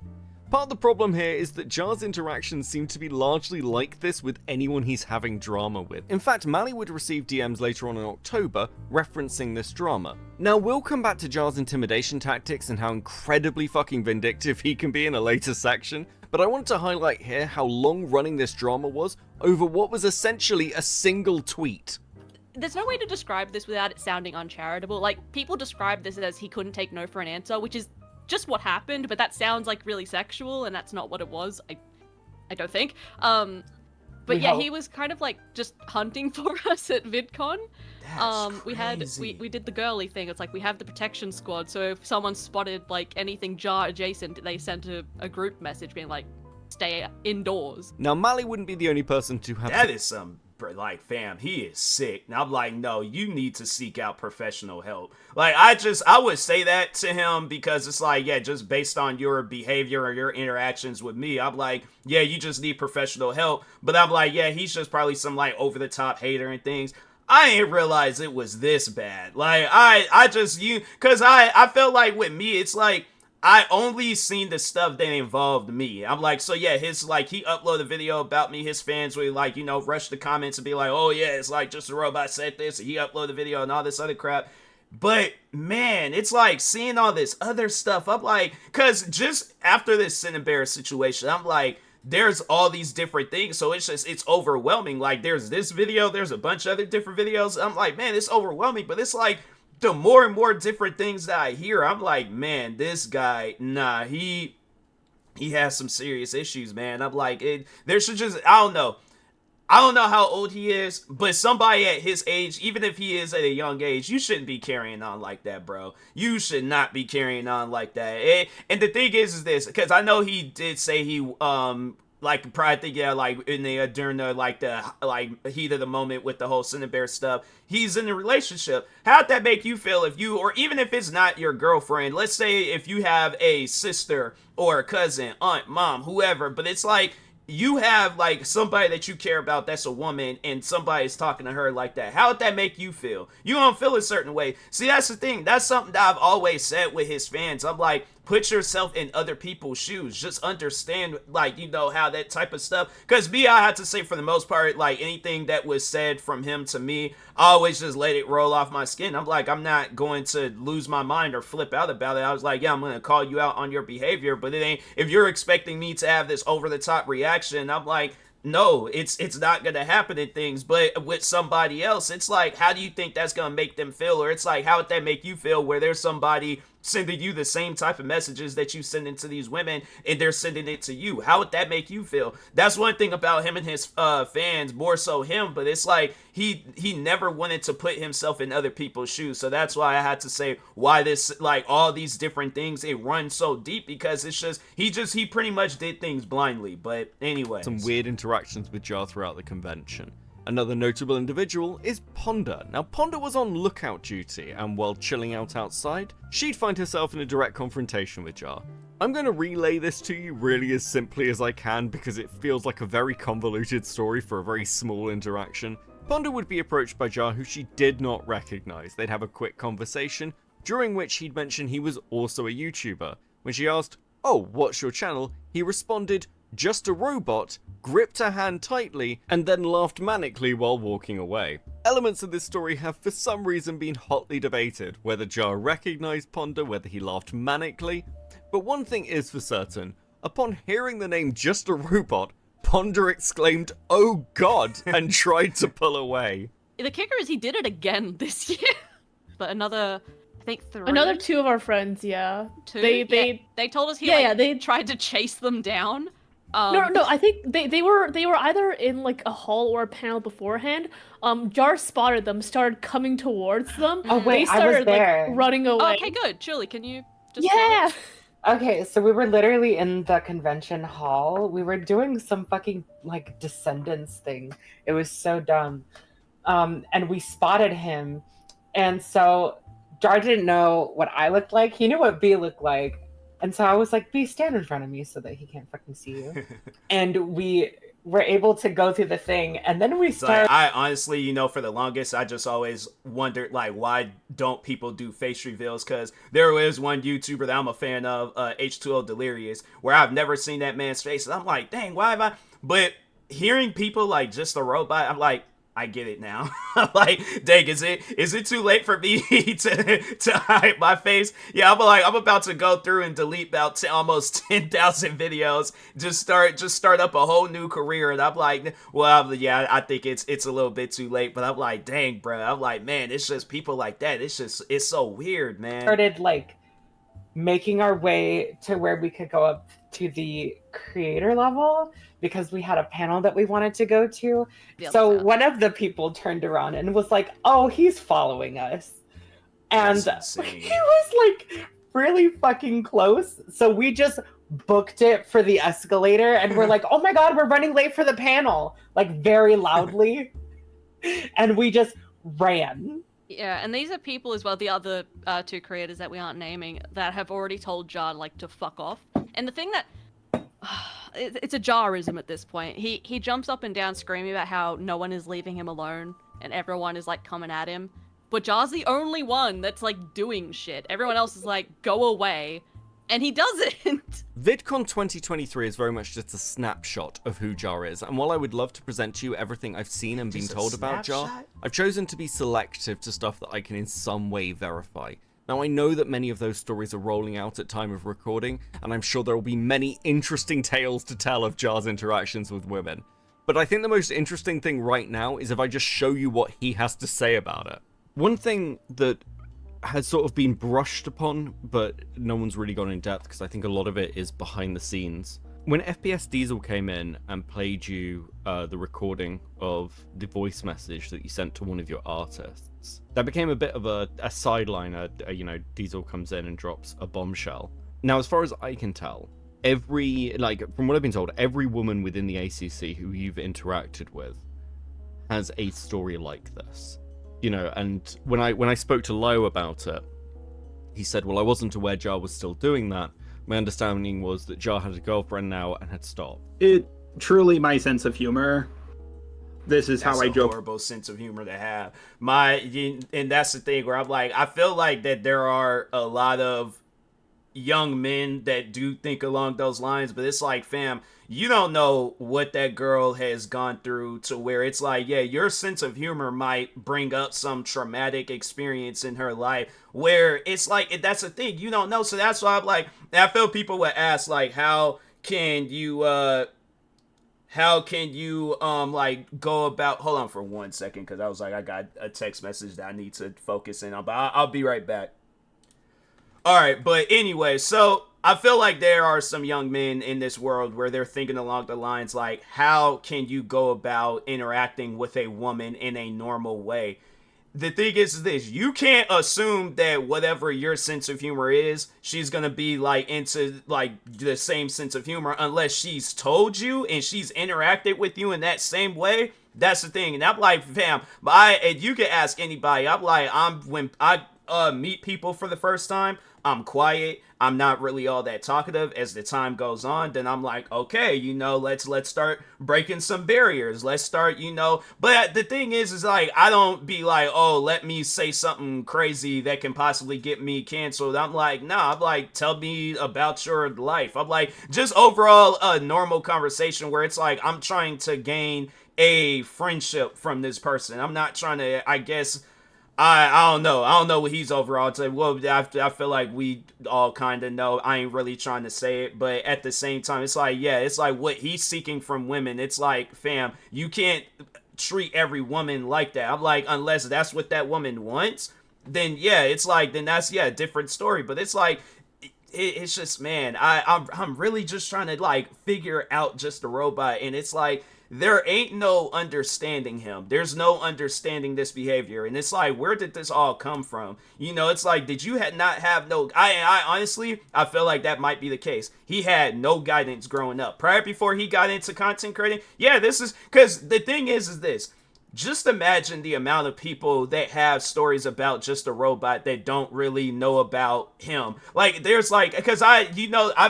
Part of the problem here is that Jar's interactions seem to be largely like this with anyone he's having drama with. In fact, Mally would receive DMs later on in October referencing this drama. Now, we'll come back to Jar's intimidation tactics and how incredibly fucking vindictive he can be in a later section, but I wanted to highlight here how long-running this drama was over what was essentially a single tweet. There's no way to describe this without it sounding uncharitable. Like, people describe this as he couldn't take no for an answer, which is just what happened, but that sounds like really sexual, and that's not what it was. I don't think. But yeah, he was kind of like just hunting for us at VidCon. We did the girly thing. It's like we have the protection squad, so if someone spotted like anything Jar adjacent, they sent a group message being like, stay indoors. Now, Mally wouldn't be the only person to have... That is some... Like, fam, he is sick. And I'm like, no, you need to seek out professional help. Like, I would say that to him because it's like, yeah, just based on your behavior or your interactions with me, I'm like, yeah, you just need professional help. But I'm like, yeah, he's just probably some, like, over-the-top hater and things. I didn't realize it was this bad. Like, because I felt like with me, it's like, I only seen the stuff that involved me. I'm like, so yeah, he uploaded a video about me. His fans would like, rush the comments and be like, oh yeah, it's like just a robot said this. And he uploaded a video and all this other crap. But man, it's like seeing all this other stuff. I'm like, cause just after this Cinnamon situation, I'm like, there's all these different things. So it's overwhelming. Like there's this video, there's a bunch of other different videos. I'm like, man, it's overwhelming, but it's like, the more and more different things that I hear, I'm like, man, this guy, nah, he has some serious issues, man. I'm like, there should just, I don't know how old he is, but somebody at his age, even if he is at a young age, you shouldn't be carrying on like that, bro. You should not be carrying on like that. And the thing is this, because I know he did say he, like probably yeah, like in the during the heat of the moment with the whole Cinnamon stuff, he's in a relationship. How'd that make you feel if you, or even if it's not your girlfriend, let's say if you have a sister or a cousin, aunt, mom, whoever, but it's like you have like somebody that you care about that's a woman and somebody's talking to her like that. How would that make you feel? You don't feel a certain way. See, that's the thing. That's something that I've always said with his fans. I'm like, put yourself in other people's shoes. Just understand, like, you know, how that type of stuff. Because me, I have to say, for the most part, like, anything that was said from him to me, I always just let it roll off my skin. I'm like, I'm not going to lose my mind or flip out about it. I was like, yeah, I'm going to call you out on your behavior, but it ain't, if you're expecting me to have this over-the-top reaction, I'm like, no, it's not gonna happen in things. But with somebody else, it's like, how do you think that's gonna make them feel? Or it's like, how would that make you feel where there's somebody sending you the same type of messages that you sending to these women and they're sending it to you? How would that make you feel? That's one thing about him and his fans, more so him, but it's like he never wanted to put himself in other people's shoes. So that's why I had to say why this, like, all these different things, it runs so deep, because it's just he pretty much did things blindly. But anyway, some weird interactions with Jar throughout the convention. Another notable individual is Ponder. Now, Ponder was on lookout duty, and while chilling out outside, she'd find herself in a direct confrontation with Jar. I'm going to relay this to you really as simply as I can, because it feels like a very convoluted story for a very small interaction. Ponder would be approached by Jar, who she did not recognize. They'd have a quick conversation, during which he'd mention he was also a YouTuber. When she asked, "Oh, what's your channel?" he responded, "Just a robot," gripped her hand tightly, and then laughed manically while walking away. Elements of this story have for some reason been hotly debated, whether Jar recognized Ponder, whether he laughed manically, but one thing is for certain: upon hearing the name Just a Robot, Ponder exclaimed, "Oh God," and tried to pull away. The kicker is he did it again this year. But another, I think 3. Another 2 of our friends, yeah. 2? They told us he they tried to chase them down. No, I think they were either in like a hall or a panel beforehand. Jar spotted them, started coming towards them. Oh wait, they started I was there. like running away. Okay, good. Julie, can you just Yeah. Okay, so we were literally in the convention hall. We were doing some fucking like Descendants thing. It was so dumb. And we spotted him. And so Jar didn't know what I looked like. He knew what B looked like. And so I was like, B, stand in front of me so that he can't fucking see you. And we were able to go through the thing. And then we started... So I honestly, you know, for the longest, I just always wondered, like, why don't people do face reveals? Because there was one YouTuber that I'm a fan of, H2O Delirious, where I've never seen that man's face. And I'm like, dang, why have I... But hearing people like Just a Robot, I'm like, I get it now. Like, dang, is it too late for me to hide my face? Yeah, I'm about to go through and delete about almost 10,000 videos. Just start up a whole new career. And I'm like, well, yeah, I think it's a little bit too late. But I'm like, dang, bro. I'm like, man, it's just people like that. It's so weird, man. Started like making our way to where we could go up to the creator level, because we had a panel that we wanted to go to. So one of the people turned around and was like, "Oh, he's following us." And he was like really fucking close. So we just booked it for the escalator and we're like, "Oh my God, we're running late for the panel," like very loudly. And we just ran. Yeah, and these are people as well, the other 2 creators that we aren't naming, that have already told Jar, like, to fuck off. And the thing that... it's a Jarism at this point. He jumps up and down screaming about how no one is leaving him alone and everyone is like coming at him. But Jar's the only one that's like doing shit. Everyone else is like, go away. And he doesn't. VidCon 2023 is very much just a snapshot of who Jar is, and while I would love to present to you everything I've seen and been told about Jar, I've chosen to be selective to stuff that I can in some way verify. Now, I know that many of those stories are rolling out at time of recording, and I'm sure there will be many interesting tales to tell of Jar's interactions with women. But I think the most interesting thing right now is if I just show you what he has to say about it. One thing that has sort of been brushed upon, but no one's really gone in depth, because I think a lot of it is behind the scenes. When FPS Diesel came in and played you the recording of the voice message that you sent to one of your artists, that became a bit of a sideline. You know, Diesel comes in and drops a bombshell. Now, as far as I can tell, from what I've been told, every woman within the ACC who you've interacted with has a story like this. You know, and when I spoke to Lo about it, he said, well, I wasn't aware Jar was still doing that. My understanding was that Jar had a girlfriend now and had stopped. truly my sense of humor. This is That's how I a joke. horrible sense of humor to have. And that's the thing where I'm like, I feel like that there are a lot of young men that do think along those lines, but it's like, fam, you don't know what that girl has gone through to where it's like, yeah, your sense of humor might bring up some traumatic experience in her life where it's like, that's the thing, you don't know. So that's why I'm like, I feel people would ask, like, how can you like go about, hold on for 1 second, because I was like, I got a text message that I need to focus in on, but I'll be right back. All right, but anyway, so I feel like there are some young men in this world where they're thinking along the lines like, how can you go about interacting with a woman in a normal way? The thing is this, you can't assume that whatever your sense of humor is, she's gonna be like into like the same sense of humor unless she's told you and she's interacted with you in that same way. That's the thing. And I'm like, fam, and you can ask anybody. I'm like, when I meet people for the first time, I'm quiet. I'm not really all that talkative. As the time goes on, then I'm like, okay, let's start breaking some barriers. Let's start, but the thing is like, I don't be like, oh, let me say something crazy that can possibly get me canceled. I'm like, nah, I'm like, tell me about your life. I'm like, just overall a normal conversation where it's like, I'm trying to gain a friendship from this person. I'm not trying to, I guess, I don't know. I don't know what he's overall saying. Well, I feel like we all kind of know. I ain't really trying to say it, but at the same time, it's like, yeah, it's like what he's seeking from women. It's like, fam, you can't treat every woman like that. I'm like, unless that's what that woman wants, then yeah, it's like, then that's, yeah, a different story. But it's like, it's just, man, I'm really just trying to like figure out just a robot, and it's like, there ain't no understanding him. There's no understanding this behavior. And it's like, where did this all come from? It's like, did you not have no... I honestly, I feel like that might be the case. He had no guidance growing up. Prior, before he got into content creating, yeah, this is... Because the thing is this. Just imagine the amount of people that have stories about just a robot that don't really know about him. Like, there's like... Because I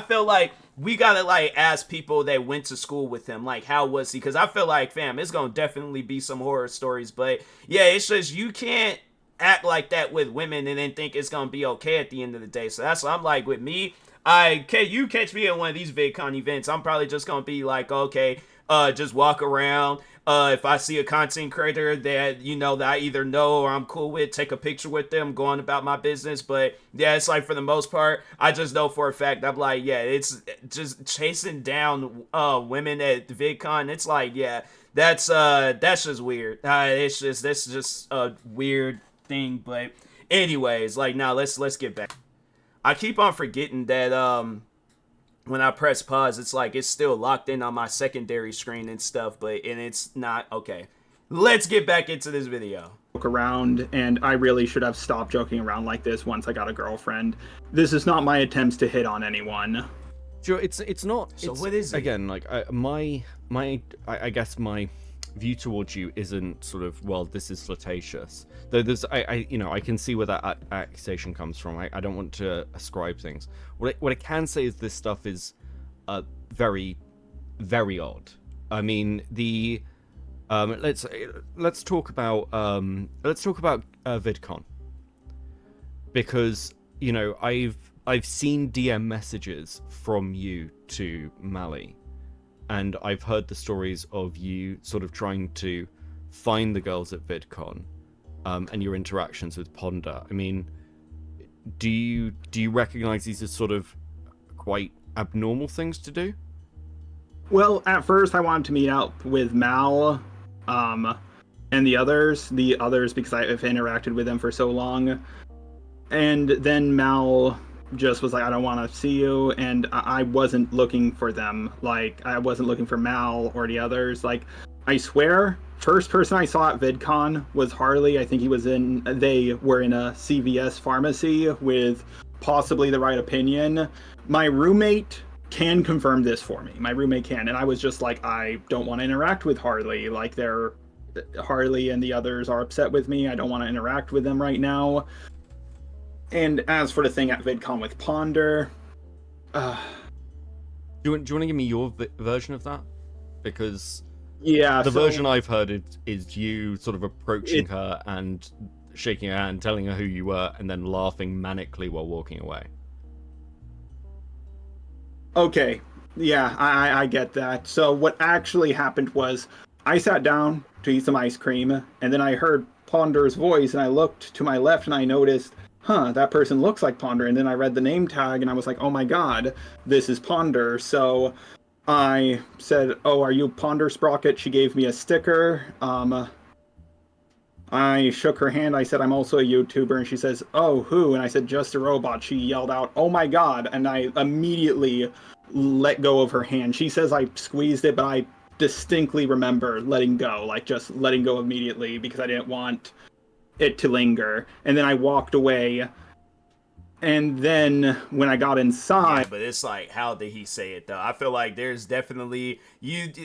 feel like we gotta like ask people that went to school with him, like, how was he? Because I feel like, fam, it's gonna definitely be some horror stories, but yeah, it's just, you can't act like that with women and then think it's gonna be okay at the end of the day. So that's what I'm like, with me, you catch me at one of these VidCon events, I'm probably just gonna be like, okay, just walk around. If I see a content creator that, that I either know or I'm cool with, take a picture with them, go on about my business. But yeah, it's like, for the most part, I just know for a fact, I'm like, yeah, it's just chasing down women at VidCon. It's like, yeah, that's just weird. That's just a weird thing. But anyways, like, now let's get back. I keep on forgetting that when I press pause, it's like it's still locked in on my secondary screen and stuff, and it's not. Okay, let's get back into this video. Around, and I really should have stopped joking around like this once I got a girlfriend. This is not my attempts to hit on anyone. Sure, it's not. So what is it? Again, like I guess my view towards you isn't sort of, well, this is flirtatious. Though there's, I can see where that accusation comes from. I don't want to ascribe things. What I can say is this stuff is very, very odd. I mean, the let's talk about VidCon, because I've seen DM messages from you to Mally, and I've heard the stories of you sort of trying to find the girls at VidCon, and your interactions with Ponder. I mean, do you recognize these as sort of quite abnormal things to do? Well, at first I wanted to meet up with Mal, and the others because I've interacted with them for so long. And then Mal just was like, I don't want to see you, and I wasn't looking for them. Like, I wasn't looking for Mal or the others. Like, I swear, first person I saw at VidCon was Harley. I think they were in a CVS pharmacy with possibly the right opinion. My roommate can confirm this for me. My roommate can, and I was just like, I don't want to interact with Harley. Like, Harley and the others are upset with me. I don't want to interact with them right now. And as for the thing at VidCon with Ponder, do you want to give me your version of that? Because yeah, the so- version I've heard is you sort of approaching her and shaking her hand, telling her who you were, and then laughing manically while walking away. Okay, yeah, I get that. So what actually happened was I sat down to eat some ice cream, and then I heard Ponder's voice, and I looked to my left, and I noticed, that person looks like Ponder. And then I read the name tag, and I was like, oh my god, this is Ponder. So I said, oh, are you Ponder Sprocket? She gave me a sticker. I shook her hand. I said, I'm also a YouTuber. And she says, oh, who? And I said, just a robot. She yelled out, oh my god. And I immediately let go of her hand. She says I squeezed it, but I distinctly remember letting go, like just letting go immediately because I didn't want it to linger. And then I walked away. And then when I got inside, yeah, but it's like, how did he say it though? I feel like there's definitely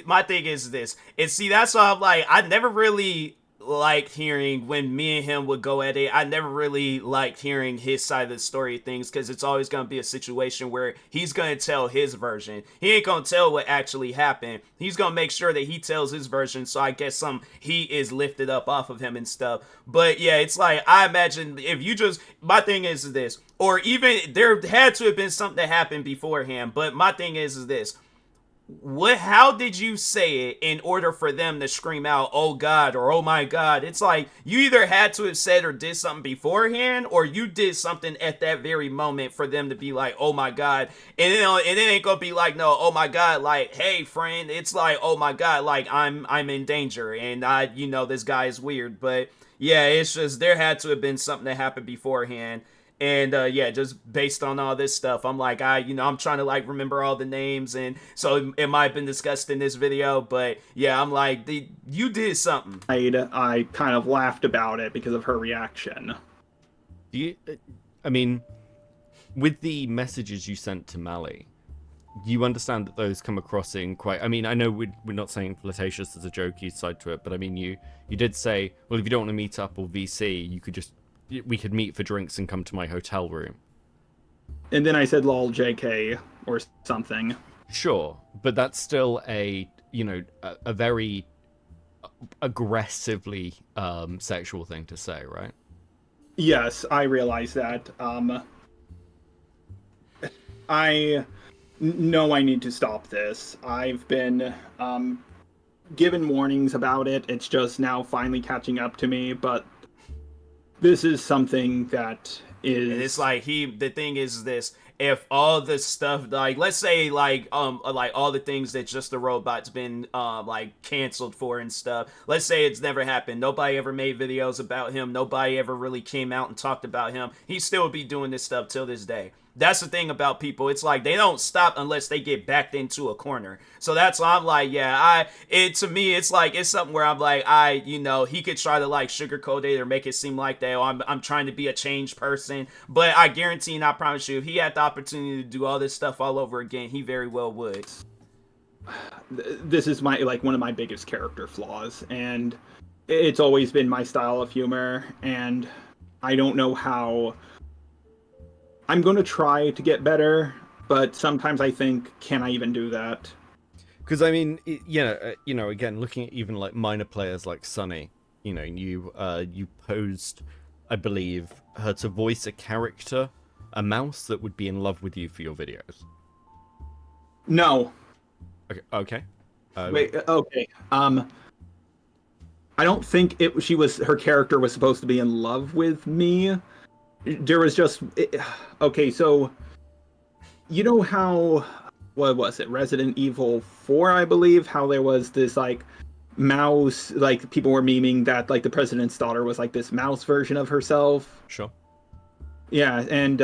my thing is this. And see, that's why I'm like, I never really liked hearing when me and him would go at it. I never really liked hearing his side of the story of things, because it's always going to be a situation where he's going to tell his version. He ain't going to tell what actually happened. He's going to make sure that he tells his version, so I guess some heat is lifted up off of him and stuff. But yeah, it's like, I imagine if you just, my thing is this, or even there had to have been something that happened beforehand, but my thing is this. How did you say it in order for them to scream out, oh god, or oh my god? It's like, you either had to have said or did something beforehand, or you did something at that very moment for them to be like, oh my god. And it ain't gonna be like, no, oh my god, like, hey friend. It's like, oh my god, like, I'm in danger, and this guy is weird. But yeah, it's just, there had to have been something that happened beforehand. And yeah, just based on all this stuff, I'm like, I'm trying to like remember all the names, and so it might have been discussed in this video, but yeah, I'm like, you did something. I kind of laughed about it because of her reaction. I mean, with the messages you sent to Mally, you understand that those come across in quite, I mean, I know we're not saying flirtatious as a jokey side to it, but I mean, you did say, well, if you don't want to meet up or VC, we could meet for drinks and come to my hotel room. And then I said lol JK or something. Sure, but that's still a very aggressively sexual thing to say, right? Yes, I realize that. I know I need to stop this. I've been given warnings about it. It's just now finally catching up to me, but this is something that is... And it's like, the thing is this, if all the stuff, like, let's say, like all the things that Just the Robot's been, like, canceled for and stuff, let's say it's never happened, nobody ever made videos about him, nobody ever really came out and talked about him, he'd still be doing this stuff till this day. That's the thing about people. It's like, they don't stop unless they get backed into a corner. So that's why I'm like, yeah, to me, it's like, it's something where I'm like, he could try to like sugarcoat it or make it seem like that, I'm trying to be a changed person. But I guarantee and I promise you, if he had the opportunity to do all this stuff all over again, he very well would. This is one of my biggest character flaws, and it's always been my style of humor, and I don't know how... I'm going to try to get better, but sometimes I think, can I even do that? Because, I mean, again, looking at even, like, minor players like Sunny, you posed, I believe, her to voice a character, a mouse that would be in love with you for your videos. No. Okay. Wait, okay. I don't think her character was supposed to be in love with me. There was just... Okay, so... You know how... What was it? Resident Evil 4, I believe? How there was this, like, mouse... Like, people were memeing that, like, the president's daughter was, like, this mouse version of herself. Sure. Yeah, and,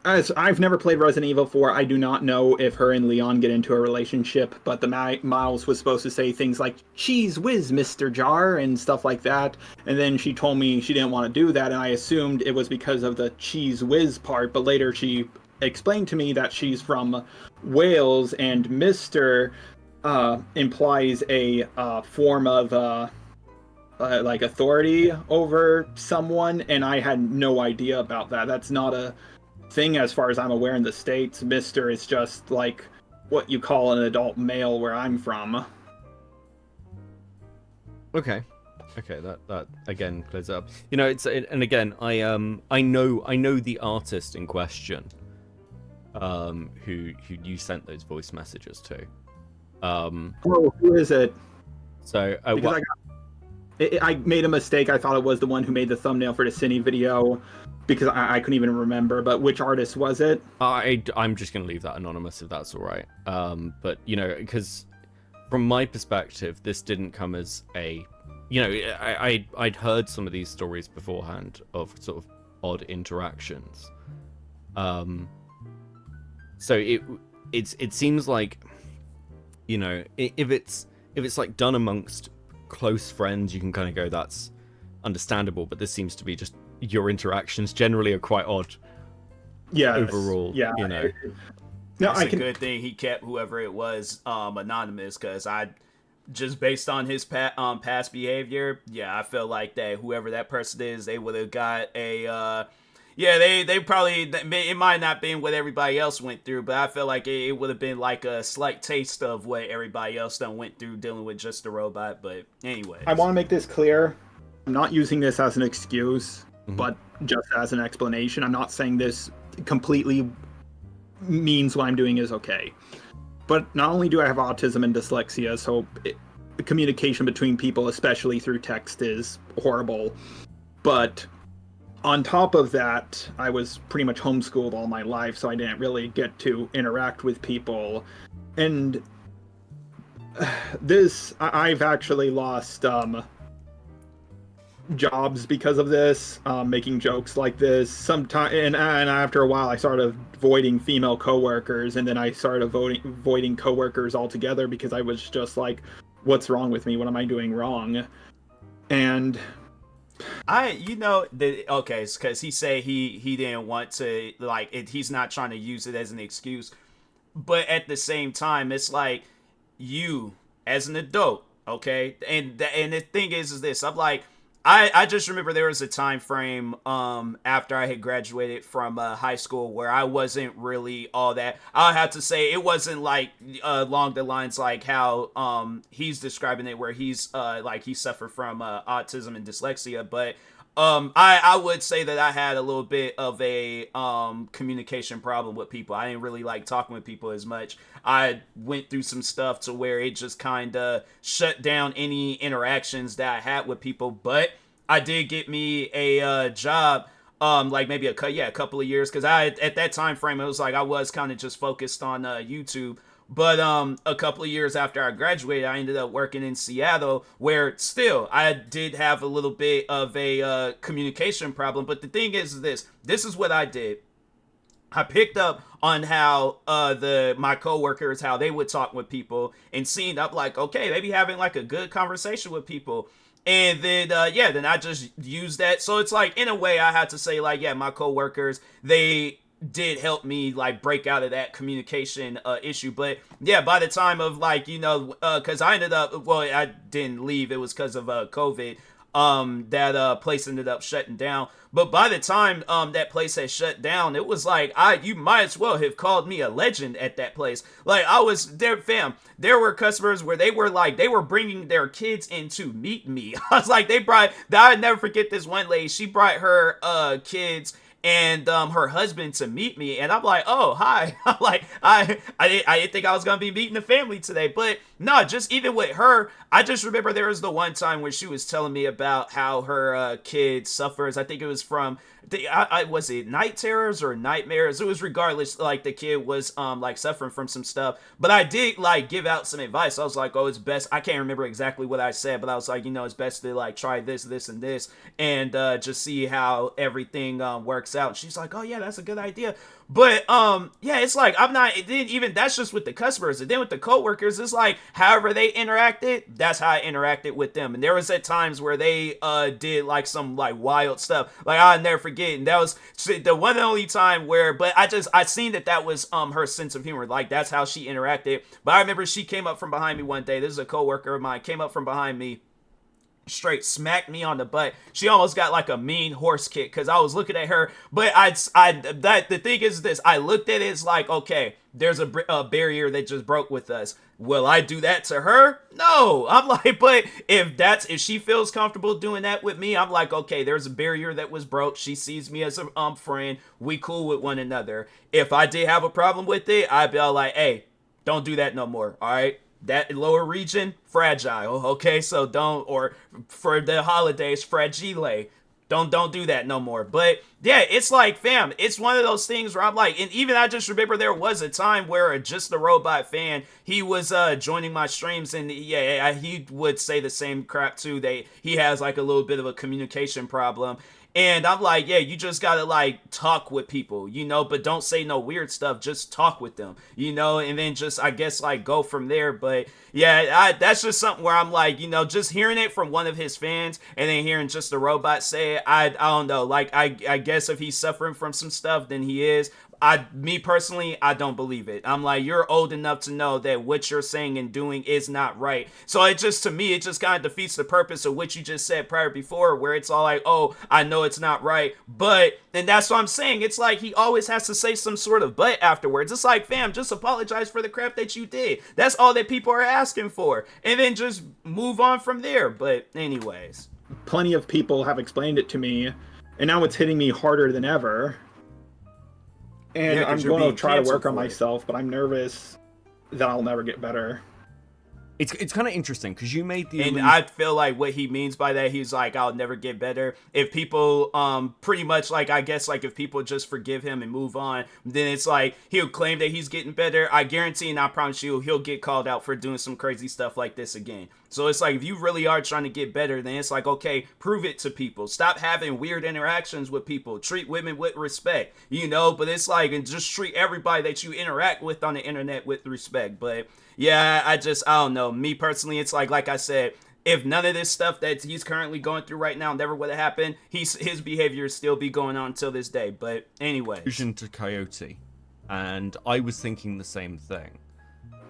I've never played Resident Evil 4. I do not know if her and Leon get into a relationship, but the mouse was supposed to say things like, "Cheese whiz, Mr. Jar," and stuff like that. And then she told me she didn't want to do that, and I assumed it was because of the cheese whiz part, but later she explained to me that she's from Wales, and Mr. Implies a form of like authority over someone, and I had no idea about that. That's not a thing as far as I'm aware in the States. Mr. is just like what you call an adult male where I'm from. Okay, that again clears up. You know, and again, I know the artist in question, who you sent those voice messages to. Oh, who is it? So because I made a mistake. I thought it was the one who made the thumbnail for the Cine video, because I couldn't even remember. But which artist was it? I'm just gonna leave that anonymous if that's all right. But you know, because from my perspective, this didn't come as a, you know, I'd heard some of these stories beforehand of sort of odd interactions. So it seems like, you know, if it's like done amongst close friends, you can kind of go, that's understandable. But this seems to be just your interactions generally are quite odd. Yeah. Overall, yeah. You know. No, it's a good thing he kept whoever it was anonymous, because I just based on his past behavior, yeah, I feel like that whoever that person is, they would have got a they probably, it might not been what everybody else went through, but I feel like it would have been like a slight taste of what everybody else done went through dealing with just a robot. But anyway, I want to make this clear. I'm not using this as an excuse, but just as an explanation. I'm not saying this completely means what I'm doing is okay. But not only do I have autism and dyslexia, so communication between people, especially through text, is horrible. But on top of that, I was pretty much homeschooled all my life, so I didn't really get to interact with people. And I've actually lost jobs because of this, making jokes like this. Sometime and after a while, I started avoiding female coworkers, and then I started avoiding coworkers altogether, because I was just like, "What's wrong with me? What am I doing wrong?" And okay, because he said he didn't want to, like, he's not trying to use it as an excuse, but at the same time, it's like, you as an adult, okay, and the thing is this, I'm like, I just remember there was a time frame after I had graduated from high school where I wasn't really all that. I'll have to say it wasn't like along the lines like how he's describing it, where he's like he suffered from autism and dyslexia, but I would say that I had a little bit of a communication problem with people. I didn't really like talking with people as much. I went through some stuff to where it just kind of shut down any interactions that I had with people. But I did get me a job, like maybe a couple of years, because at that time frame, it was like I was kind of just focused on YouTube. But a couple of years after I graduated, I ended up working in Seattle, where still I did have a little bit of a communication problem. But the thing is this is what I did. I picked up on how my coworkers, how they would talk with people, and seeing up like, okay, they be having like a good conversation with people. And then, then I just used that. So it's like, in a way, I had to say, like, yeah, my coworkers, they did help me like break out of that communication issue. But yeah, by the time of like, you know, because I ended up, well, I didn't leave, it was because of COVID. That place ended up shutting down. But by the time that place had shut down, it was like, you might as well have called me a legend at that place. Like, I was there, fam. There were customers where they were bringing their kids in to meet me. I was like, I'd never forget this one lady. She brought her kids and her husband to meet me, and I'm like, oh, hi. I'm like, I didn't think I was gonna be meeting the family today. But no, just even with her, I just remember there was the one time where she was telling me about how her kid suffers. I think it was from was it night terrors or nightmares? It was regardless, like the kid was like suffering from some stuff. But I did like give out some advice. I was like, oh, it's best. I can't remember exactly what I said, but I was like, you know, it's best to like try this, and this, and just see how everything works out. She's like, oh yeah, that's a good idea. But yeah, it's like that's just with the customers, and then with the coworkers, it's like however they interacted, that's how I interacted with them. And there was at times where they did like some like wild stuff, like I'll never forget, and that was the one and only time where, but I seen that was her sense of humor, like that's how she interacted. But I remember she came up from behind me one day. This is a coworker of mine, came up from behind me, straight smacked me on the butt. She almost got like a mean horse kick because I was looking at her. But the thing is this, I looked at it as like, okay, there's a barrier that just broke with us. Will I do that to her? No. I'm like, but if she feels comfortable doing that with me, I'm like, okay, there's a barrier that was broke. She sees me as a friend. We cool with one another. If I did have a problem with it, I'd be all like, hey, don't do that no more. All right. That lower region, fragile. Okay. So don't, or for the holidays, fragile. Don't do that no more. But yeah, it's like, fam, it's one of those things where I'm like, and even I just remember there was a time where Just the Robot fan, he was joining my streams, and yeah, he would say the same crap too. He has like a little bit of a communication problem. And I'm like, yeah, you just gotta like talk with people, but don't say no weird stuff. Just talk with them, and then just, I guess, like go from there. But yeah, that's just something where I'm like, just hearing it from one of his fans and then hearing Just the Robot say it, I don't know. Like, I guess if he's suffering from some stuff, then he is. Me personally, I don't believe it. I'm like, you're old enough to know that what you're saying and doing is not right. So to me, it just kind of defeats the purpose of what you just said prior before, where it's all like, oh, I know it's not right, but, and that's what I'm saying. It's like he always has to say some sort of but afterwards. It's like, fam, just apologize for the crap that you did. That's all that people are asking for. And then just move on from there. But anyways. Plenty of people have explained it to me, and now it's hitting me harder than ever. And I'm going to try to work on myself, but I'm nervous that I'll never get better. It's kind of interesting because you made the and I feel like what he means by that, he's like, I'll never get better. If people pretty much, like, I guess, like, if people just forgive him and move on, then it's like he'll claim that he's getting better. I guarantee and I promise you he'll get called out for doing some crazy stuff like this again. So it's like, if you really are trying to get better, then it's like, okay, prove it to people. Stop having weird interactions with people. Treat women with respect, but it's like, and just treat everybody that you interact with on the internet with respect. But yeah, I don't know. Me personally, it's like I said, if none of this stuff that he's currently going through right now never would have happened, his behavior would still be going on till this day. But anyway. Fusion to Coyote. And I was thinking the same thing.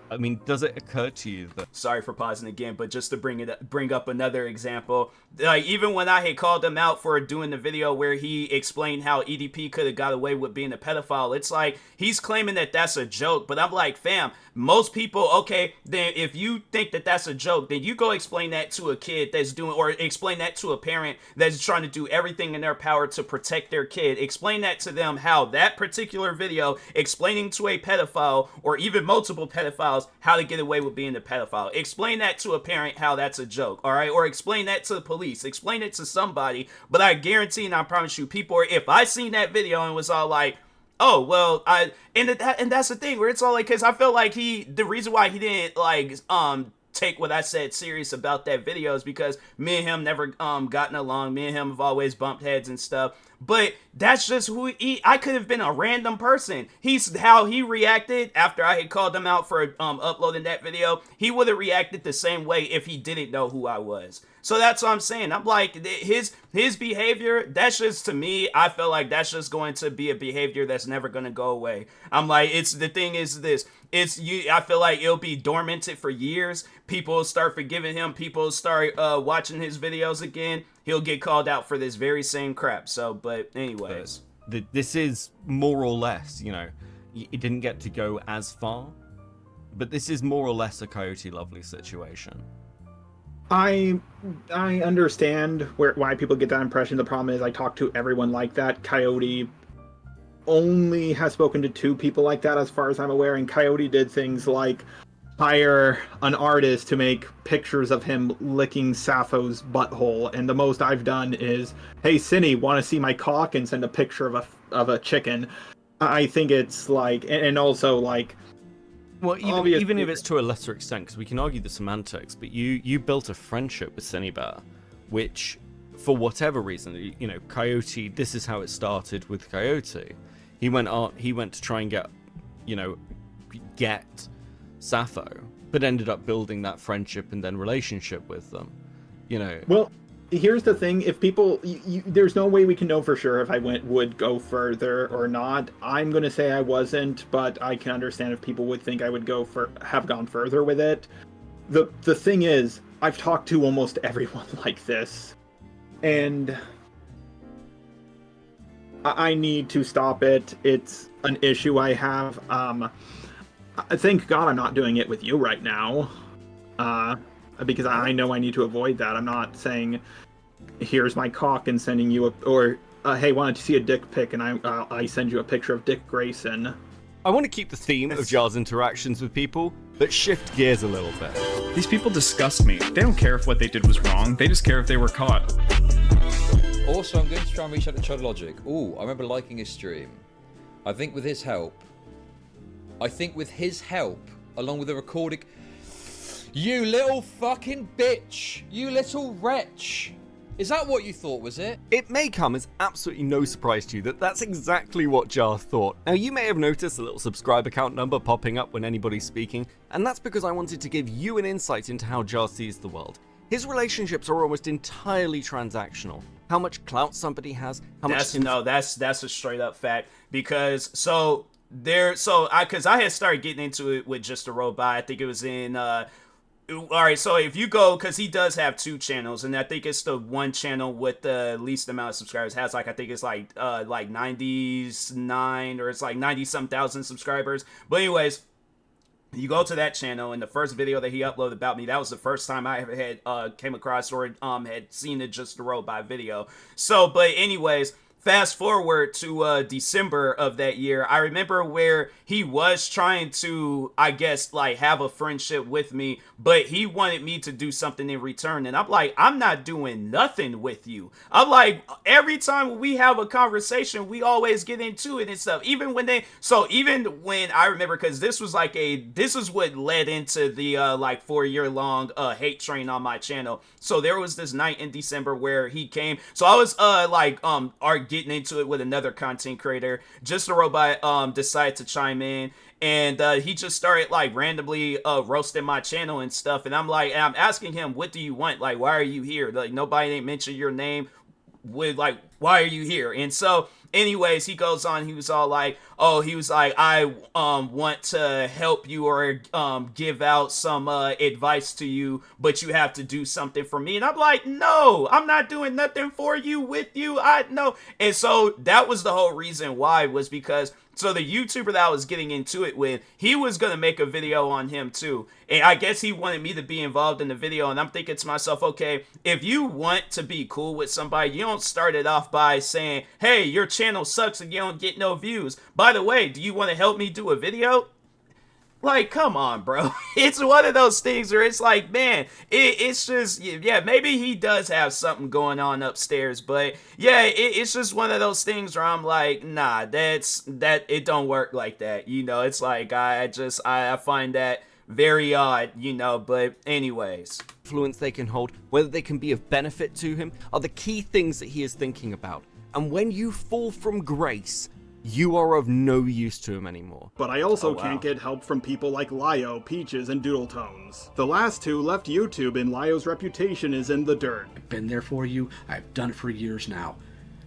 I mean, does it occur to you that... Sorry for pausing again, but just to bring up another example, like, even when I had called him out for doing the video where he explained how EDP could have got away with being a pedophile, it's like, he's claiming that that's a joke, but I'm like, fam, most people, okay, then if you think that that's a joke, then you go explain that to a kid that's doing, or explain that to a parent that's trying to do everything in their power to protect their kid. Explain that to them, how that particular video explaining to a pedophile, or even multiple pedophiles, how to get away with being a pedophile. Explain that to a parent how that's a joke, all right? Or explain that to the police. Explain it to somebody. But I guarantee and I promise you, people, if I seen that video and was all like, oh, well, and that's the thing where it's all like, because I felt like the reason why he didn't, like, take what I said serious about that video is because me and him never gotten along. Me and him have always bumped heads and stuff. But that's just who I could have been a random person. How he reacted after I had called him out for uploading that video. He would have reacted the same way if he didn't know who I was. So that's what I'm saying. I'm like, his behavior, that's just, to me, I feel like that's just going to be a behavior that's never going to go away. I'm like, the thing is this. I feel like it'll be dormanted for years. People will start forgiving him. People will start watching his videos again. He'll get called out for this very same crap. So, but anyways. This is more or less, it didn't get to go as far, but this is more or less a Coyote Lovely situation. I understand why people get that impression. The problem is I talk to everyone like that. Coyote only has spoken to 2 people like that as far as I'm aware, and Coyote did things like hire an artist to make pictures of him licking Sappho's butthole, and the most I've done is, hey Cinny, want to see my cock, and send a picture of a chicken. I think it's like, and also like, well, even if it's to a lesser extent, because we can argue the semantics, but you built a friendship with Cinebear, which, for whatever reason, Coyote, this is how it started with Coyote. He went to try and get Sappho, but ended up building that friendship and then relationship with them. Well, here's the thing: if people, there's no way we can know for sure if I would go further or not. I'm gonna say I wasn't, but I can understand if people would think I would have gone further with it. The thing is, I've talked to almost everyone like this, and I need to stop it. It's an issue I have. Thank God I'm not doing it with you right now. Because I know I need to avoid that. I'm not saying, here's my cock and sending you hey, wanted to see a dick pic and I send you a picture of Dick Grayson. I want to keep the theme of Jar's interactions with people, but shift gears a little bit. These people disgust me. They don't care if what they did was wrong, they just care if they were caught. Also, I'm going to try and reach out to Chud Logic. Ooh, I remember liking his stream. I think with his help, along with the recording... You little fucking bitch! You little wretch! Is that what you thought, was it? It may come as absolutely no surprise to you that that's exactly what Jar thought. Now, you may have noticed a little subscriber count number popping up when anybody's speaking, and that's because I wanted to give you an insight into how Jar sees the world. His relationships are almost entirely transactional. How much clout somebody has, how much... That's a straight up fact, because because I had started getting into it with Just a Robot. I think it was in alright, so if you go, because he does have 2 channels, and I think it's the one channel with the least amount of subscribers. Has I think it's like 99 or it's like 90-some thousand subscribers. But anyways, you go to that channel, and the first video that he uploaded about me, that was the first time I ever had came across or had seen it Just a Robot video. So, but anyways, fast forward to December of that year, I remember where he was trying to, I guess, like, have a friendship with me, but he wanted me to do something in return, and I'm like, I'm not doing nothing with you. I'm like, every time we have a conversation, we always get into it and stuff. Even when I remember, because this was what led into the like 4-year-long hate train on my channel. So there was this night in December where he came. So I was getting into it with another content creator. Just a Robot decided to chime in, and he just started like randomly roasting my channel and stuff. And I'm asking him, what do you want? Like, why are you here? Like, nobody didn't mention your name. Why are you here? And so anyways, he goes on, he was like, I want to help you or give out some advice to you, but you have to do something for me. And I'm like, no, I'm not doing nothing for you, with you, I know. And so that was the whole reason why, was because so the YouTuber that I was getting into it with, he was going to make a video on him too. And I guess he wanted me to be involved in the video. And I'm thinking to myself, okay, if you want to be cool with somebody, you don't start it off by saying, hey, your channel sucks and you don't get no views. By the way, do you want to help me do a video? Like, come on, bro. It's one of those things where it's like, man, it's just, yeah, maybe he does have something going on upstairs, but yeah, it's just one of those things where I'm like, nah, it don't work like that. You know, it's like, I find that very odd, you know, but anyways. Influence they can hold, whether they can be of benefit to him, are the key things that he is thinking about. And when you fall from grace, you are of no use to him anymore. But I also can't get help from people like Lio, Peaches, and Doodle Tones. The last 2 left YouTube, and Lio's reputation is in the dirt. I've been there for you. I've done it for years now.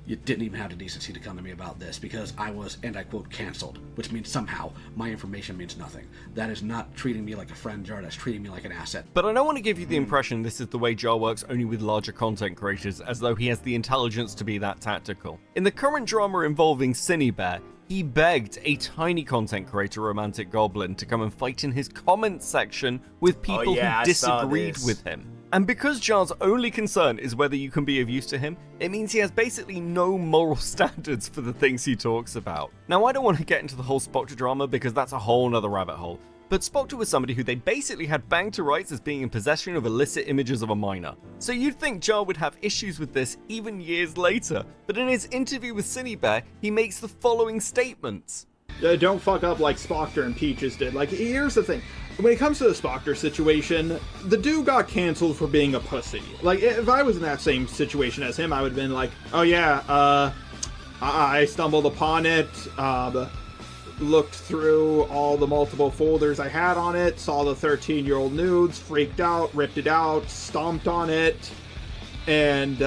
You didn't even have the decency to come to me about this because I was, and I quote, canceled, which means somehow my information means nothing. That is not treating me like a friend, Jar. That's treating me like an asset. But I don't want to give you the impression this is the way Jar works only with larger content creators, as though he has the intelligence to be that tactical. In the current drama involving Cinebear, he begged a tiny content creator, Romantic Goblin, to come and fight in his comments section with people who disagreed with him. And because Jar's only concern is whether you can be of use to him, it means he has basically no moral standards for the things he talks about. Now, I don't want to get into the whole Spoctor drama because that's a whole nother rabbit hole, but Spoctor was somebody who they basically had banged to rights as being in possession of illicit images of a minor. So you'd think Jar would have issues with this even years later, but in his interview with Cinebear, he makes the following statements. Don't fuck up like Spoctor and Peaches did. Like, here's the thing. When it comes to the Spoctor situation, the dude got canceled for being a pussy. Like, if I was in that same situation as him, I would have been like, oh yeah, I stumbled upon it, looked through all the multiple folders I had on it, saw the 13-year-old nudes, freaked out, ripped it out, stomped on it, and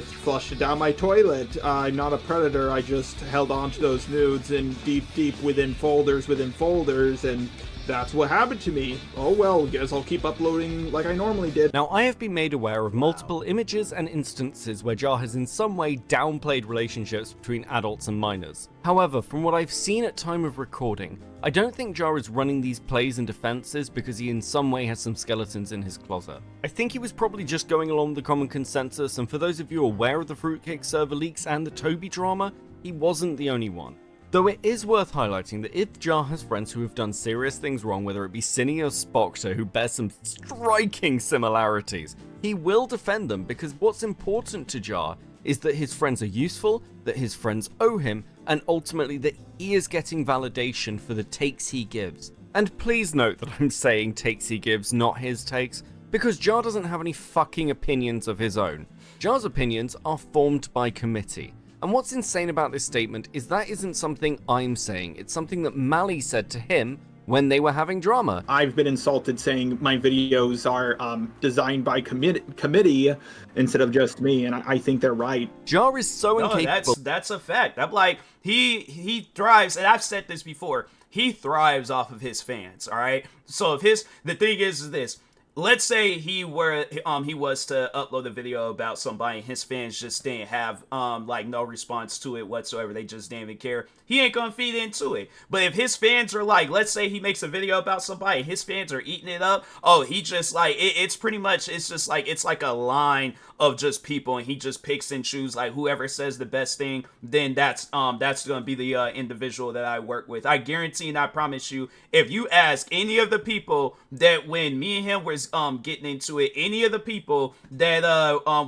flushed it down my toilet. I'm not a predator, I just held on to those nudes in deep within folders, and that's what happened to me. Oh well, guess I'll keep uploading like I normally did. Now, I have been made aware of multiple images and instances where Jar has in some way downplayed relationships between adults and minors. However, from what I've seen at time of recording, I don't think Jar is running these plays and defenses because he in some way has some skeletons in his closet. I think he was probably just going along with the common consensus, and for those of you aware of the Fruitcake server leaks and the Toby drama, he wasn't the only one. Though it is worth highlighting that if Jar has friends who have done serious things wrong, whether it be Cinny or Spockter, who bear some striking similarities, he will defend them because what's important to Jar is that his friends are useful, that his friends owe him, and ultimately that he is getting validation for the takes he gives. And please note that I'm saying takes he gives, not his takes, because Jar doesn't have any fucking opinions of his own. Jar's opinions are formed by committee. And what's insane about this statement is that isn't something I'm saying, it's something that Mally said to him when they were having drama. I've been insulted saying my videos are designed by committee instead of just me, and I think they're right. Jar is so incapable. That's a fact. I'm like, he thrives, and I've said this before, he thrives off of his fans, alright? So if the thing is this, let's say he was to upload a video about somebody and his fans just didn't have like no response to it whatsoever, they just didn't even care, he ain't gonna feed into it. But if his fans are like, let's say he makes a video about somebody and his fans are eating it up, oh, he just like it's pretty much, it's just like, it's like a line of just people, and he just picks and chooses like whoever says the best thing, then that's gonna be the individual that I work with. I guarantee and I promise you, if you ask any of the people that when me and him was getting into it, any of the people that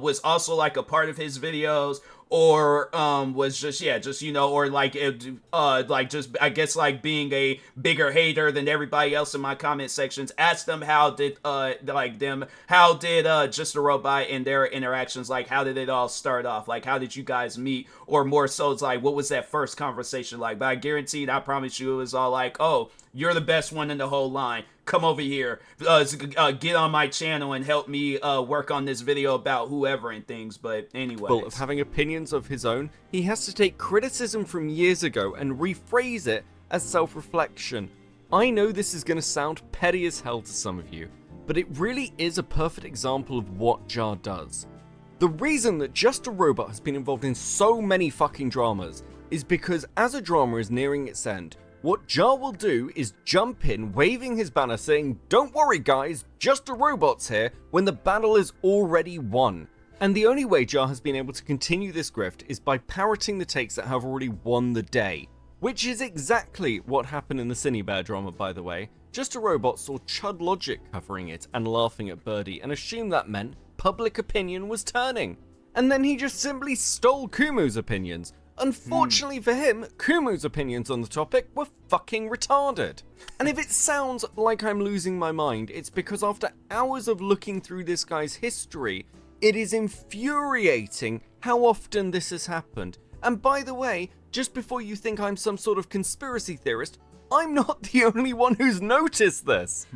was also like a part of his videos, or was just or like just I guess like being a bigger hater than everybody else in my comment sections, ask them how did Just a Robot and their interactions, like how did it all start off, like how did you guys meet, or more so it's like what was that first conversation like. But I guarantee and I promise you it was all like, oh, you're the best one in the whole line, come over here, get on my channel and help me work on this video about whoever and things. But anyway, of having opinions of his own, he has to take criticism from years ago and rephrase it as self-reflection. I know this is going to sound petty as hell to some of you, but it really is a perfect example of what Jar does. The reason that Just a Robot has been involved in so many fucking dramas is because as a drama is nearing its end, what Jar will do is jump in, waving his banner saying, "Don't worry guys, Just a Robot's here," when the battle is already won. And the only way Jar has been able to continue this grift is by parroting the takes that have already won the day. Which is exactly what happened in the Cinebear drama, by the way. Just a Robot saw Chud Logic covering it and laughing at Birdie and assumed that meant public opinion was turning. And then he just simply stole Kumu's opinions. Unfortunately for him, Kumu's opinions on the topic were fucking retarded. And if it sounds like I'm losing my mind, it's because after hours of looking through this guy's history, it is infuriating how often this has happened. And by the way, just before you think I'm some sort of conspiracy theorist, I'm not the only one who's noticed this.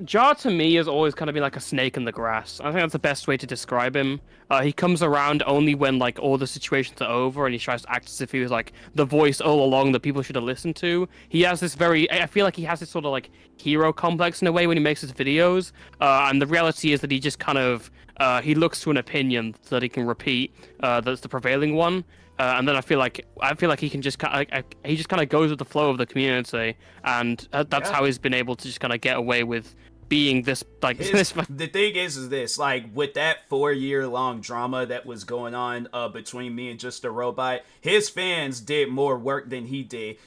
Jar to me has always kind of been like a snake in the grass. I think that's the best way to describe him. He comes around only when like all the situations are over, and he tries to act as if he was like the voice all along that people should have listened to. He has this I feel like he has this sort of like hero complex in a way when he makes his videos. And the reality is that he just kind of he looks to an opinion that he can repeat that's the prevailing one. And then I feel like he can just kind of goes with the flow of the community, and that's how he's been able to just kind of get away with being this like the thing is this, like with that 4-year-long drama that was going on between me and Just a Robot, his fans did more work than he did.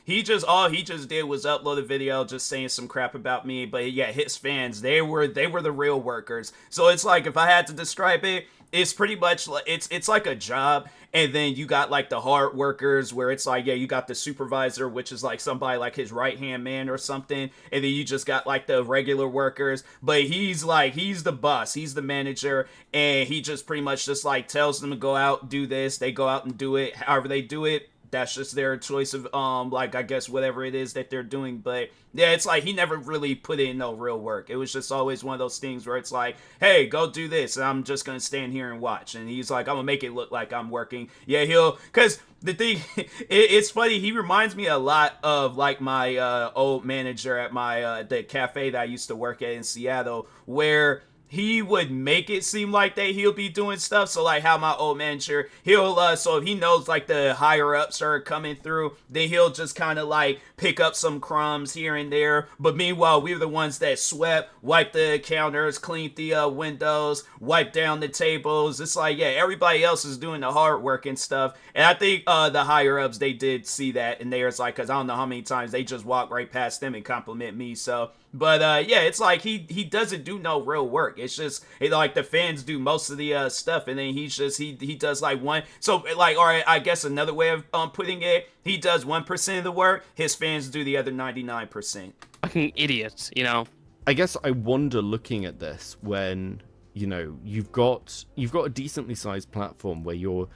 All he just did was upload a video just saying some crap about me, but yeah, his fans, they were the real workers. So it's like, if I had to describe it, it's pretty much like it's like a job, and then you got like the hard workers where it's like, yeah, you got the supervisor, which is like somebody like his right hand man or something, and then you just got like the regular workers, but he's the boss, he's the manager, and he just pretty much just like tells them to go out, do this, they go out and do it, however they do it, that's just their choice of like I guess whatever it is that they're doing. But yeah, it's like he never really put in no real work. It was just always one of those things where it's like, hey, go do this, and I'm just gonna stand here and watch. And he's like, I'm gonna make it look like I'm working. Yeah, because the thing, it's funny. He reminds me a lot of like my old manager at my the cafe that I used to work at in Seattle, where he would make it seem like that he'll be doing stuff. So like how my old manager, he'll so if he knows like the higher ups are coming through, then he'll just kind of like pick up some crumbs here and there. But meanwhile, we were the ones that swept, wiped the counters, cleaned the windows, wiped down the tables. It's like, yeah, everybody else is doing the hard work and stuff. And I think the higher ups, they did see that, and there's like, because I don't know how many times they just walk right past them and compliment me. So but yeah, it's like he doesn't do no real work. It's just like the fans do most of the stuff, and then he's just he does like one. So like, all right, I guess another way of putting it, he does 1% of the work. His fans do the other 99%. Fucking idiots, you know. I guess I wonder, looking at this, when you've got a decently sized platform where your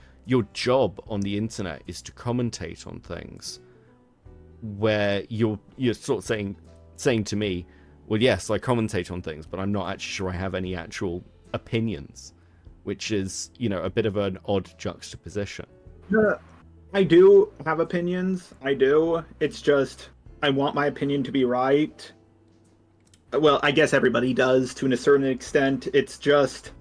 job on the internet is to commentate on things, where you're sort of saying to me, well, yes, I commentate on things, but I'm not actually sure I have any actual opinions, which is, a bit of an odd juxtaposition. I do have opinions. I do. It's just, I want my opinion to be right. Well, I guess everybody does to a certain extent. It's just...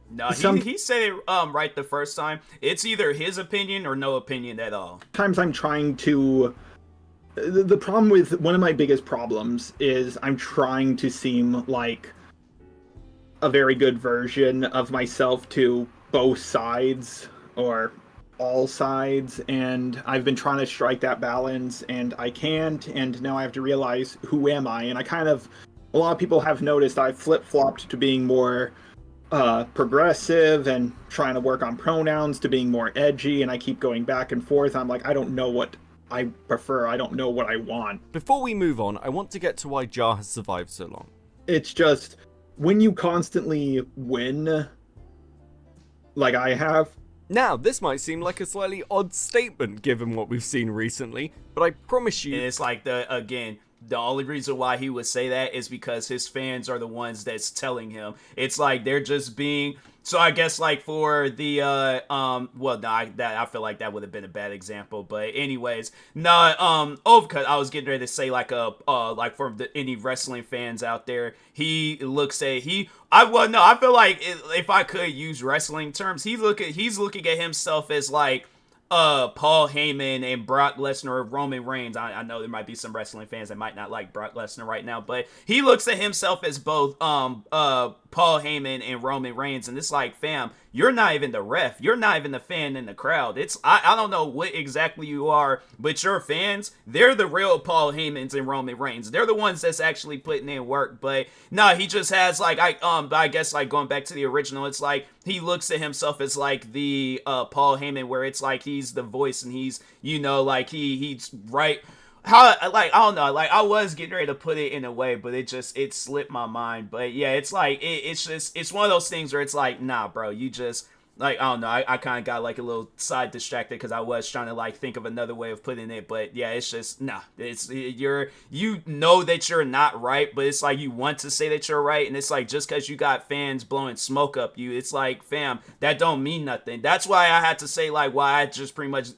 No, he said it right the first time. It's either his opinion or no opinion at all. Sometimes I'm trying to... The problem with one of my biggest problems is I'm trying to seem like a very good version of myself to both sides or all sides, and I've been trying to strike that balance, and I can't, and now I have to realize who am I. And a lot of people have noticed I've flip-flopped to being more progressive and trying to work on pronouns to being more edgy, and I keep going back and forth. I'm like, I don't know what I prefer. I don't know what I want. Before we move on, I want to get to why Jar has survived so long. It's just, when you constantly win, like I have... Now, this might seem like a slightly odd statement given what we've seen recently, but I promise you... And it's like, the only reason why he would say that is because his fans are the ones that's telling him. It's like they're just being... So I guess like for the well, no, I feel like that would have been a bad example, but anyways, no, because I was getting ready to say like like for any wrestling fans out there, he looks at I feel like if I could use wrestling terms, he's looking at himself as like Paul Heyman and Brock Lesnar or Roman Reigns. I know there might be some wrestling fans that might not like Brock Lesnar right now, but he looks at himself as both Paul Heyman and Roman Reigns, and it's like, fam, you're not even the ref. You're not even the fan in the crowd. I don't know what exactly you are, but your fans, they're the real Paul Heymans and Roman Reigns. They're the ones that's actually putting in work. But no, he just has like I guess like going back to the original, it's like he looks at himself as like the Paul Heyman, where it's like he's the voice and he's like he's right. How, like, I don't know, like, I was getting ready to put it in a way, but it slipped my mind. But yeah, it's like, it's one of those things where it's like, nah, bro, you just, like, I don't know, I kind of got like a little side distracted because I was trying to like think of another way of putting it. But yeah, it's just, nah, you know that you're not right, but it's like you want to say that you're right. And it's like, just because you got fans blowing smoke up you, it's like, fam, that don't mean nothing. That's why I had to say like why I just pretty much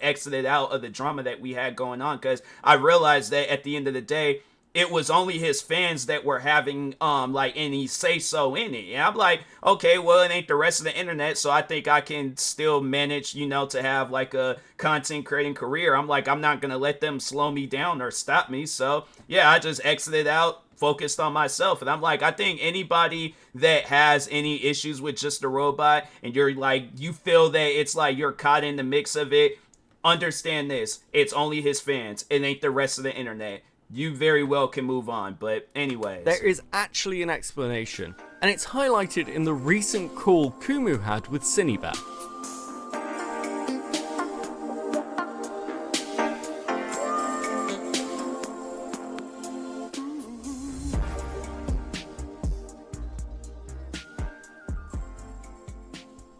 exited out of the drama that we had going on, because I realized that at the end of the day, it was only his fans that were having like any say so in it. And I'm like, okay, well, it ain't the rest of the internet, so I think I can still manage, to have like a content creating career. I'm like, I'm not gonna let them slow me down or stop me. So yeah, I just exited out, focused on myself. And I'm like, I think anybody that has any issues with Just a Robot, and you're like, you feel that it's like you're caught in the mix of it, understand this, it's only his fans, it ain't the rest of the internet. You very well can move on, but anyways. There is actually an explanation, and it's highlighted in the recent call Kumu had with Cinebat.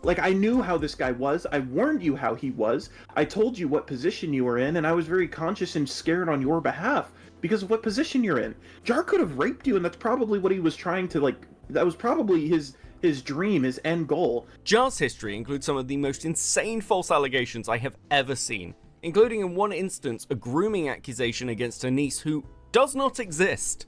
Like, I knew how this guy was. I warned you how he was. I told you what position you were in, and I was very conscious and scared on your behalf because of what position you're in. Jar could have raped you, and that's probably what he was trying to, like, that was probably his dream, his end goal. Jar's history includes some of the most insane false allegations I have ever seen, including in one instance a grooming accusation against her niece who does not exist.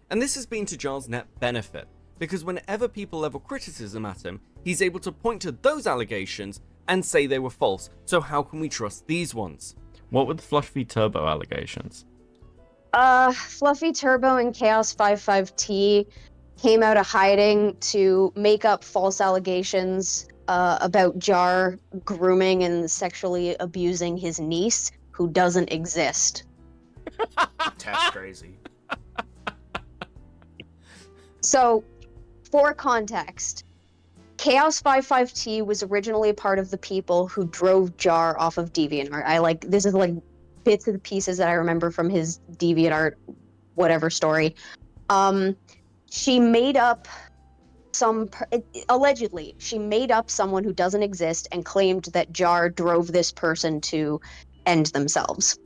And this has been to Jar's net benefit, because whenever people level criticism at him, he's able to point to those allegations and say they were false. So how can we trust these ones? What were the Fluffy Turbo allegations? Fluffy Turbo and Chaos 55T came out of hiding to make up false allegations about Jar grooming and sexually abusing his niece, who doesn't exist. That's crazy. So, for context, Chaos 55T was originally part of the people who drove Jar off of DeviantArt. This is like bits of the pieces that I remember from his DeviantArt whatever story. She made up allegedly, she made up someone who doesn't exist and claimed that Jar drove this person to end themselves.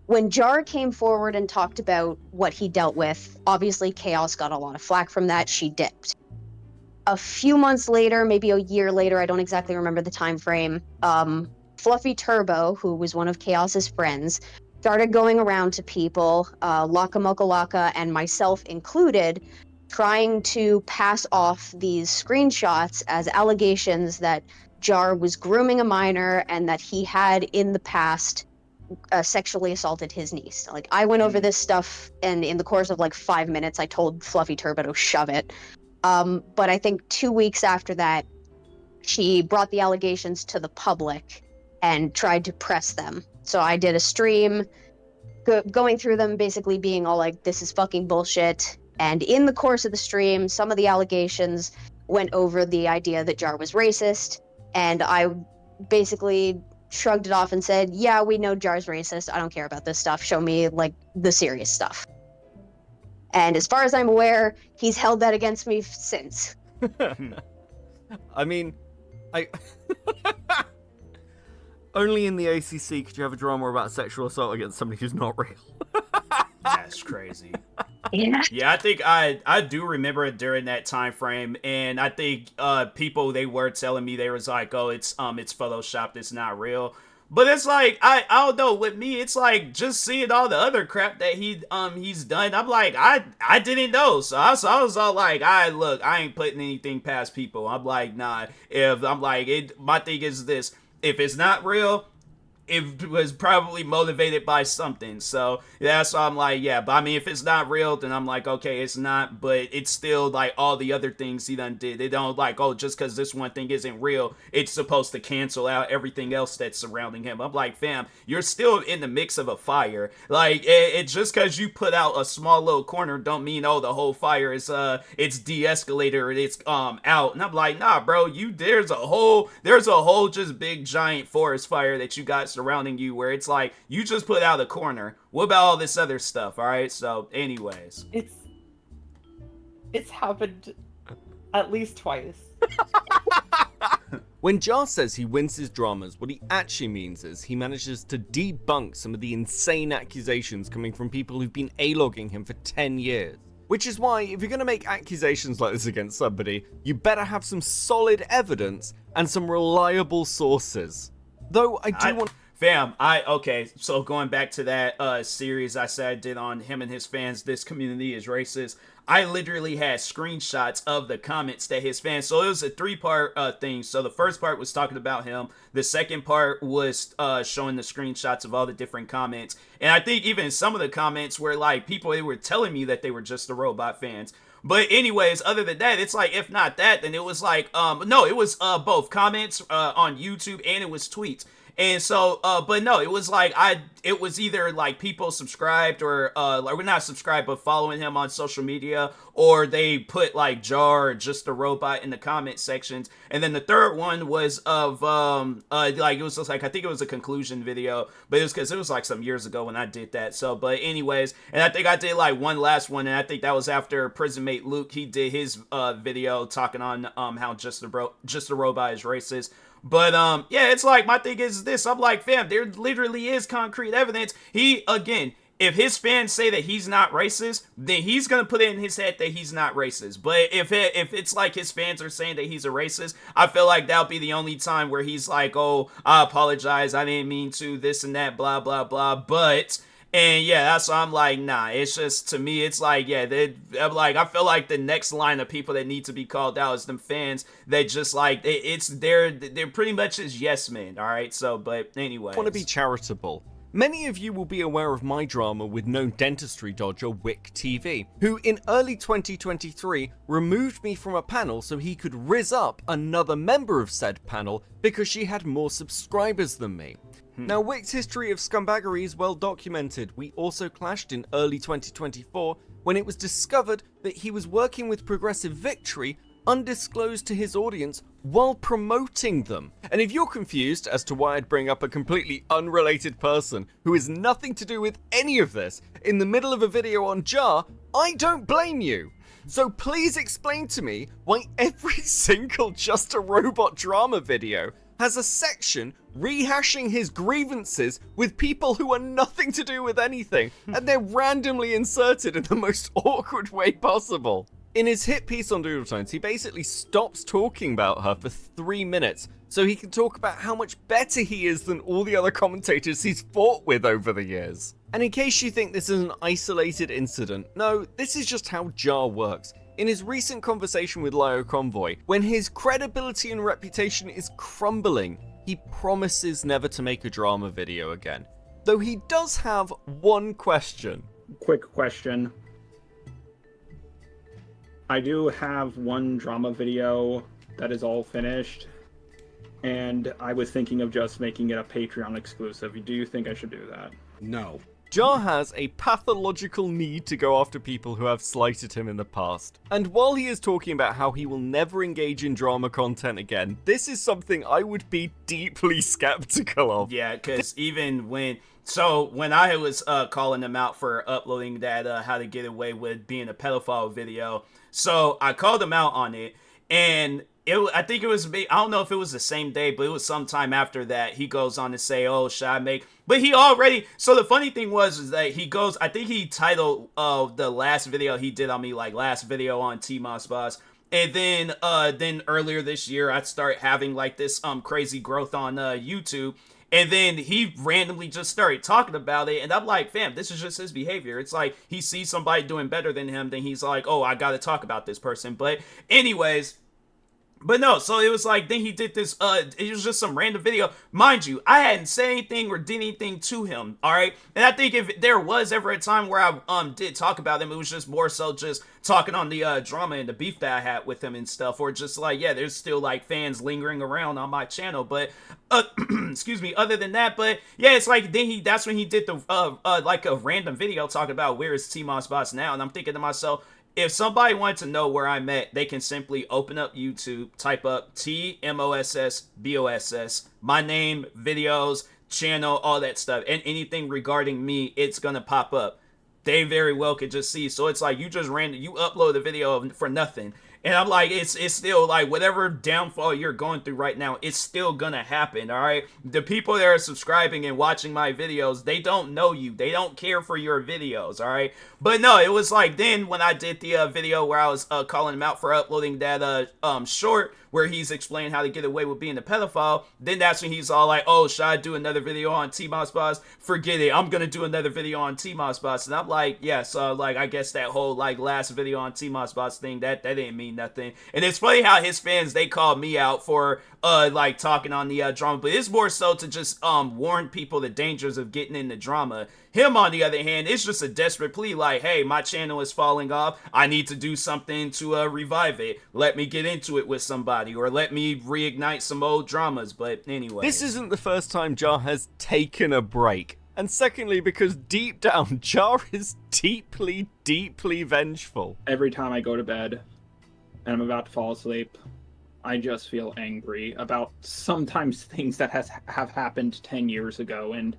When Jar came forward and talked about what he dealt with, obviously Chaos got a lot of flack from that. She dipped. A few months later, maybe a year later, I don't exactly remember the time frame, Fluffy Turbo, who was one of Chaos's friends, started going around to people, Laka Moka Laka and myself included, trying to pass off these screenshots as allegations that Jar was grooming a minor and that he had in the past sexually assaulted his niece. Like, I went over this stuff, and in the course of like 5 minutes, I told Fluffy Turbo to shove it. But I think 2 weeks after that, she brought the allegations to the public and tried to press them. So I did a stream going through them, basically being all like, this is fucking bullshit. And in the course of the stream, some of the allegations went over the idea that Jar was racist. And I basically shrugged it off and said, yeah, we know Jar's racist. I don't care about this stuff. Show me, like, the serious stuff. And as far as I'm aware, he's held that against me since. I mean, only in the ACC could you have a drama about sexual assault against somebody who's not real. That's crazy. Yeah. Yeah, I think I do remember it during that time frame, and I think people, they were telling me, they was like, oh, it's photoshopped, it's not real. But it's like, I don't know, with me, it's like, just seeing all the other crap that he's done, I'm like, I didn't know. So I was all like, look, I ain't putting anything past people. I'm like, nah, my thing is this, if it's not real, it was probably motivated by something. So that's why I'm like, yeah, but I mean, if it's not real, then I'm like, okay, it's not, but it's still like all the other things he done did. They don't like, oh, just because this one thing isn't real, it's supposed to cancel out everything else that's surrounding him. I'm like, fam, you're still in the mix of a fire. Like, it just because you put out a small little corner don't mean, oh, the whole fire is it's de-escalated or it's out. And I'm like, nah, bro, there's a whole just big giant forest fire that you got surrounding you, where it's like, you just put out a corner. What about all this other stuff? All right, so anyways, it's happened at least twice. When Jar says he wins his dramas, what he actually means is he manages to debunk some of the insane accusations coming from people who've been A-logging him for 10 years. Which is why, if you're going to make accusations like this against somebody, you better have some solid evidence and some reliable sources. Though I do want... Fam, okay, so going back to that series I said I did on him and his fans, this community is racist, I literally had screenshots of the comments that his fans, so it was a 3-part thing. So the first part was talking about him, the second part was showing the screenshots of all the different comments, and I think even some of the comments were like people, they were telling me that they were just the robot fans. But anyways, other than that, it's like, if not that, then it was like, no, it was both comments on YouTube and it was tweets. And so, but no, it was like it was either like people subscribed or like we're not subscribed, but following him on social media, or they put like Jar or Just a Robot in the comment sections. And then the third one was of like it was just like I think it was a conclusion video, but it was because it was like some years ago when I did that. So, but anyways, and I think I did like one last one, and I think that was after Prison Mate Luke. He did his video talking on how Just a Robot is racist. But yeah, it's like my thing is this. I'm like, fam, there literally is concrete evidence. He, again, if his fans say that he's not racist, then he's gonna put it in his head that he's not racist. But if it's like his fans are saying that he's a racist, I feel like that'll be the only time where he's like, oh, I apologize, I didn't mean to, this and that, blah blah blah. But and yeah, that's why I'm like, nah, it's just, to me, it's like, yeah, I'm like, I feel like the next line of people that need to be called out is them fans that just like, they're pretty much as yes men, all right? So, but anyway. I want to be charitable. Many of you will be aware of my drama with known dentistry dodger Wick TV, who in early 2023 removed me from a panel so he could rizz up another member of said panel because she had more subscribers than me. Now, Wick's history of scumbaggery is well documented. We also clashed in early 2024 when it was discovered that he was working with Progressive Victory undisclosed to his audience while promoting them. And if you're confused as to why I'd bring up a completely unrelated person who has nothing to do with any of this in the middle of a video on Jar, I don't blame you. So please explain to me why every single Just a Robot drama video has a section rehashing his grievances with people who are nothing to do with anything, and they're randomly inserted in the most awkward way possible. In his hit piece on Doodle Tones, he basically stops talking about her for 3 minutes so he can talk about how much better he is than all the other commentators he's fought with over the years. And in case you think this is an isolated incident, no, this is just how Jar works. In his recent conversation with Lyo Convoy, when his credibility and reputation is crumbling, he promises never to make a drama video again. Though he does have one question. Quick question. I do have one drama video that is all finished, and I was thinking of just making it a Patreon exclusive. Do you think I should do that? No. Jar has a pathological need to go after people who have slighted him in the past. And while he is talking about how he will never engage in drama content again, this is something I would be deeply skeptical of. Yeah, because even when I was calling him out for uploading that how to get away with being a pedophile video, so I called him out on it, and I think it was, I don't know if it was the same day, but it was sometime after that, he goes on to say, oh, should I make, but he already, so the funny thing was that he goes, I think he titled the last video he did on me, like last video on TMossBoss, and then earlier this year, I start having like this crazy growth on YouTube, and then he randomly just started talking about it, and I'm like, fam, this is just his behavior. It's like, he sees somebody doing better than him, then he's like, oh, I gotta talk about this person, but anyways, but no, so it was like, then he did this, it was just some random video. Mind you, I hadn't said anything or did anything to him, alright? And I think if there was ever a time where I did talk about him, it was just more so just talking on the drama and the beef that I had with him and stuff, or just like, yeah, there's still like fans lingering around on my channel, but, excuse me, other than that, but yeah, it's like, then that's when he did the, like a random video talking about where is TMossBoss now, and I'm thinking to myself, if somebody wanted to know where I'm at, they can simply open up YouTube, type up TMossBoss, my name, videos, channel, all that stuff, and anything regarding me, it's gonna pop up. They very well could just see. So it's like, you just you upload a video for nothing. And I'm like, it's still like, whatever downfall you're going through right now, it's still gonna happen, alright? The people that are subscribing and watching my videos, they don't know you. They don't care for your videos, alright? But no, it was like, then when I did the video where I was calling him out for uploading that short, where he's explaining how to get away with being a pedophile, then that's when he's all like, oh, should I do another video on TMossBoss? Forget it, I'm gonna do another video on TMossBoss. And I'm like, yeah, so like, I guess that whole like last video on TMossBoss thing, that didn't mean mean nothing. And it's funny how his fans, they call me out for like talking on the drama, but it's more so to just warn people the dangers of getting into drama. Him, on the other hand, it's just a desperate plea like, hey, my channel is falling off. I need to do something to revive it. Let me get into it with somebody, or let me reignite some old dramas. But anyway. This isn't the first time Jar has taken a break. And secondly, because deep down, Jar is deeply, deeply vengeful. Every time I go to bed and I'm about to fall asleep, I just feel angry about sometimes things that have happened 10 years ago, and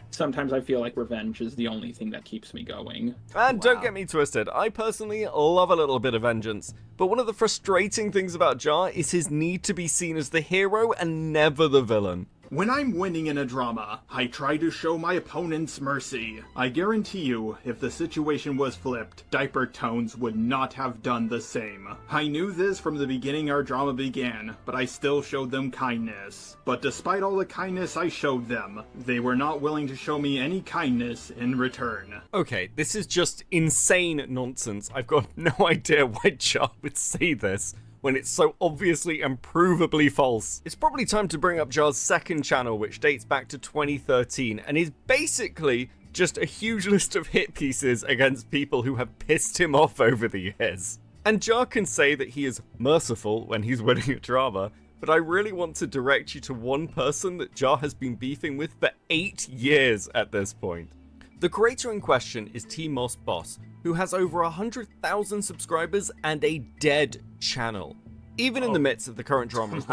sometimes I feel like revenge is the only thing that keeps me going. And don't get me twisted, I personally love a little bit of vengeance, but one of the frustrating things about Jar is his need to be seen as the hero and never the villain. When I'm winning in a drama, I try to show my opponents mercy. I guarantee you, if the situation was flipped, Diaper Tones would not have done the same. I knew this from the beginning our drama began, but I still showed them kindness. But despite all the kindness I showed them, they were not willing to show me any kindness in return. Okay, this is just insane nonsense. I've got no idea why Jar would say this when it's so obviously and provably false. It's probably time to bring up Jar's second channel, which dates back to 2013, and is basically just a huge list of hit pieces against people who have pissed him off over the years. And Jar can say that he is merciful when he's winning a drama, but I really want to direct you to one person that Jar has been beefing with for 8 years at this point. The creator in question is TMossBoss, who has over 100,000 subscribers and a dead channel. Even in the midst of the current drama,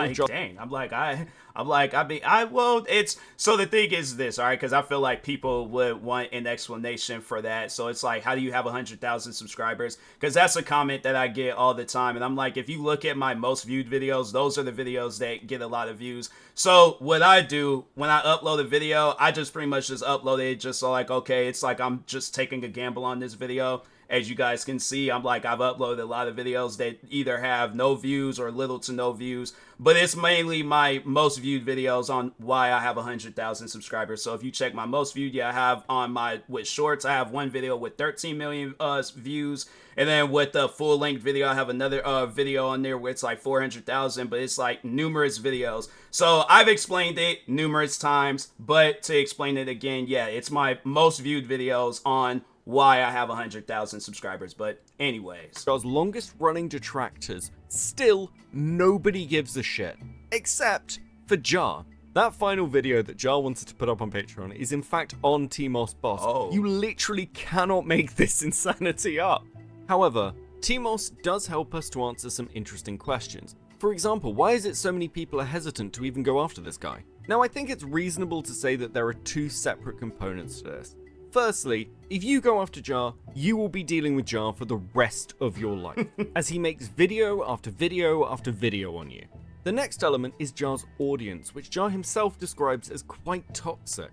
well, it's, so the thing is this, all right, because I feel like people would want an explanation for that. So it's like, how do you have 100,000 subscribers? Because that's a comment that I get all the time. And I'm like, if you look at my most viewed videos, those are the videos that get a lot of views. So what I do when I upload a video, I just pretty much just upload it just so like, okay, it's like I'm just taking a gamble on this video. As you guys can see, I've uploaded a lot of videos that either have no views or little to no views, but it's mainly my most viewed videos on why I have 100,000 subscribers. So if you check my most viewed, I have on with shorts, I have one video with 13 million views, and then with the full length video, I have another video on there where it's like 400,000, but it's like numerous videos. So I've explained it numerous times, but to explain it again, it's my most viewed videos on why I have 100,000 subscribers. But anyways, Jar's longest running detractors, still nobody gives a shit, except for Jar. That final video that Jar wanted to put up on Patreon is in fact on TMossBoss. Oh. You literally cannot make this insanity up. However, TMoss does help us to answer some interesting questions. For example, why is it so many people are hesitant to even go after this guy? Now, I think it's reasonable to say that there are two separate components to this. Firstly, if you go after Jar, you will be dealing with Jar for the rest of your life, as he makes video after video after video on you. The next element is Jar's audience, which Jar himself describes as quite toxic.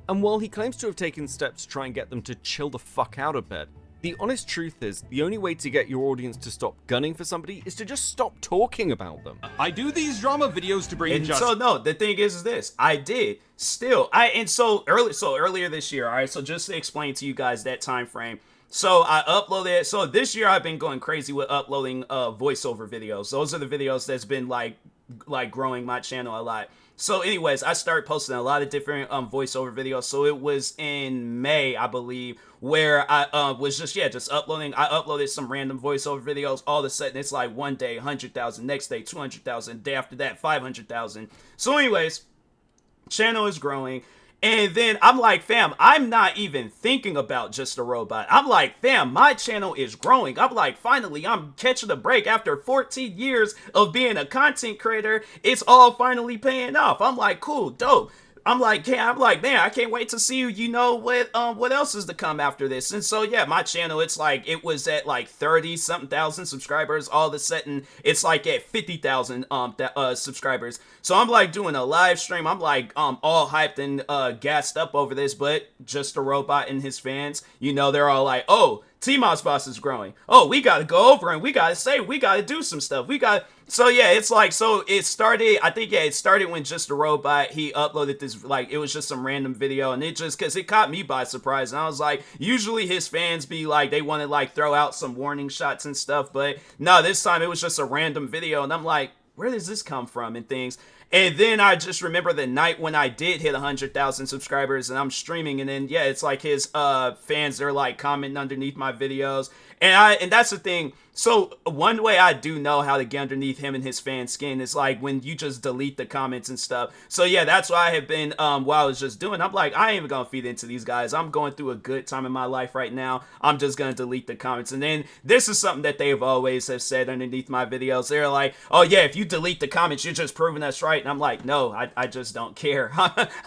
And while he claims to have taken steps to try and get them to chill the fuck out a bit, the honest truth is, the only way to get your audience to stop gunning for somebody is to just stop talking about them. I do these drama videos to bring justice. So no, the thing is this, I did still, earlier this year, all right, so just to explain to you guys that time frame. So I uploaded, so this year I've been going crazy with uploading voiceover videos. Those are the videos that's been like growing my channel a lot. So anyways, I started posting a lot of different voiceover videos. So it was in May, I believe, where I was just uploading. I uploaded some random voiceover videos. All of a sudden, it's like one day 100,000, next day 200,000, day after that 500,000. So anyways, channel is growing. And then I'm like, fam, I'm not even thinking about Just a Robot. I'm like, fam, my channel is growing. I'm like, finally, I'm catching a break after 14 years of being a content creator. It's all finally paying off. I'm like, cool, dope. I'm like, man, I can't wait to see, what else is to come after this. And so, yeah, my channel, it's like, it was at like 30-something thousand subscribers. All of a sudden, it's like at 50,000 subscribers. So I'm like doing a live stream. I'm like all hyped and gassed up over this, but Just a Robot and his fans, they're all like, oh, TMossBoss is growing. Oh, we gotta go over and we gotta do some stuff. So yeah, it's like, so it started, I think, yeah, it started when Just a Robot, he uploaded this, like, it was just some random video, and it just, because it caught me by surprise, and I was like, usually his fans be like, they want to, like, throw out some warning shots and stuff, but no, this time it was just a random video, and I'm like, where does this come from, and things. And then I just remember the night when I did hit 100,000 subscribers and I'm streaming, and then, yeah, it's like his fans, they're like commenting underneath my videos. And that's the thing. So one way I do know how to get underneath him and his fan skin is like when you just delete the comments and stuff. So yeah, that's what I have been, while I was just doing. I'm like, I ain't even gonna feed into these guys. I'm going through a good time in my life right now. I'm just gonna delete the comments. And then this is something that they've always have said underneath my videos. They're like, oh yeah, if you delete the comments, you're just proving us right. And I'm like, no, I just don't care.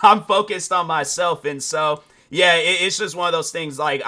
I'm focused on myself. And so yeah, it's just one of those things, like,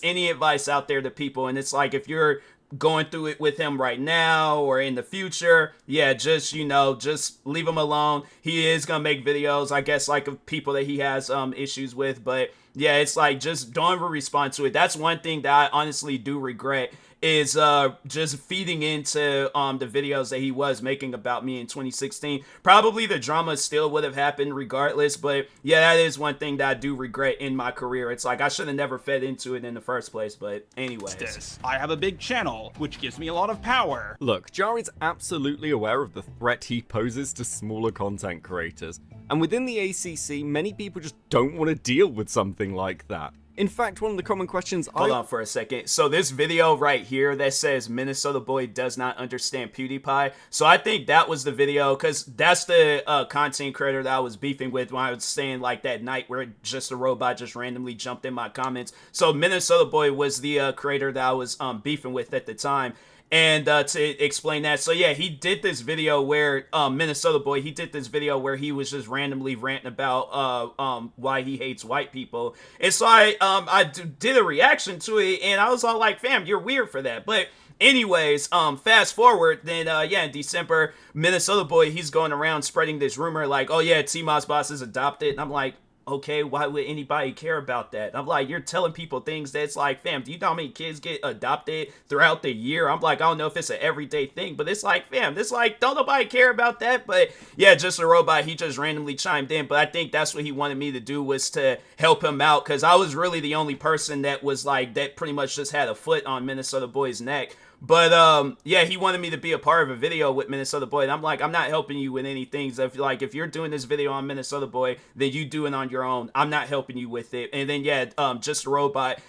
any advice out there to people, and it's like, if you're going through it with him right now or in the future, yeah, just, just leave him alone. He is gonna make videos, I guess, like, of people that he has issues with, but yeah, it's like, just don't ever respond to it. That's one thing that I honestly do regret, is just feeding into the videos that he was making about me in 2016. Probably the drama still would have happened regardless, but yeah, that is one thing that I do regret in my career. It's like, I should have never fed into it in the first place, but anyways. I have a big channel, which gives me a lot of power. Look, Jar is absolutely aware of the threat he poses to smaller content creators, and within the ACC, many people just don't want to deal with something like that. In fact, one of the common questions Hold on for a second. So this video right here that says Minnesota boy does not understand PewDiePie. So I think that was the video, because that's the content creator that I was beefing with when I was saying, like, that night where Just a Robot just randomly jumped in my comments. So Minnesota boy was the creator that I was beefing with at the time. And to explain that, so yeah, he did this video where Minnesota boy, he did this video where he was just randomly ranting about why he hates white people. And so I did a reaction to it, and I was all like, fam, you're weird for that. But anyways, fast forward, then yeah, in December, Minnesota boy, he's going around spreading this rumor like, oh yeah, TMossBoss is adopted. And I'm like, okay, why would anybody care about that? I'm like, you're telling people things that's like, fam, do you know how many kids get adopted throughout the year? I'm like, I don't know if it's an everyday thing, but it's like, fam, it's like, don't nobody care about that. But yeah, Just a Robot, he just randomly chimed in, but I think that's what he wanted me to do, was to help him out, because I was really the only person that was like, that pretty much just had a foot on Minnesota boy's neck. But yeah, he wanted me to be a part of a video with Minnesota boy, and I'm like, I'm not helping you with anything. So if you're doing this video on Minnesota boy, then you do it on your own. I'm not helping you with it. And then yeah, Just a Robot,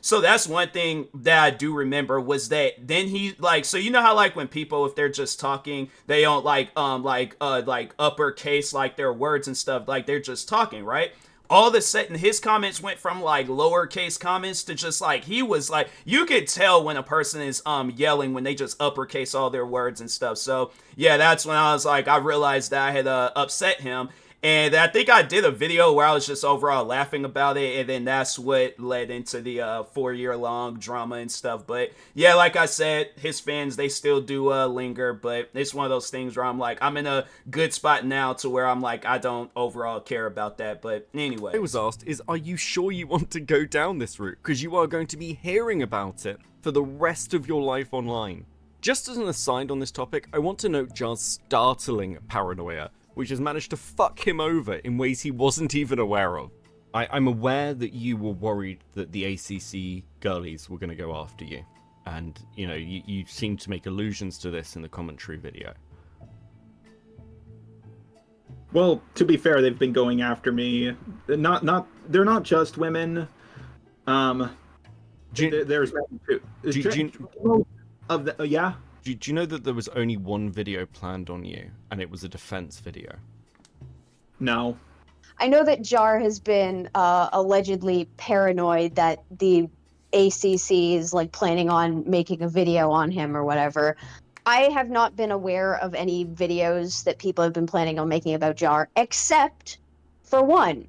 so that's one thing that I do remember, was that then he, like, so you know how, like, when people, if they're just talking, they don't like uppercase like their words and stuff, like they're just talking, right? All of a sudden, his comments went from, like, lowercase comments to just, like, he was, like, you could tell when a person is, yelling when they just uppercase all their words and stuff. So, yeah, that's when I was, like, I realized that I had, upset him. And I think I did a video where I was just overall laughing about it, and then that's what led into the 4-year-long drama and stuff. But yeah, like I said, his fans, they still do linger, but it's one of those things where I'm like, I'm in a good spot now to where I'm like, I don't overall care about that. But anyway. I was asked is, are you sure you want to go down this route? Because you are going to be hearing about it for the rest of your life online. Just as an aside on this topic, I want to note Jar's startling paranoia, which has managed to fuck him over in ways he wasn't even aware of. I'm aware that you were worried that the ACC girlies were going to go after you. And, you know, you seem to make allusions to this in the commentary video. Well, to be fair, they've been going after me. They're not just women. There's yeah. Do you know that there was only one video planned on you, and it was a defense video? No. I know that Jar has been allegedly paranoid that the ACC is, like, planning on making a video on him or whatever. I have not been aware of any videos that people have been planning on making about Jar, except for one.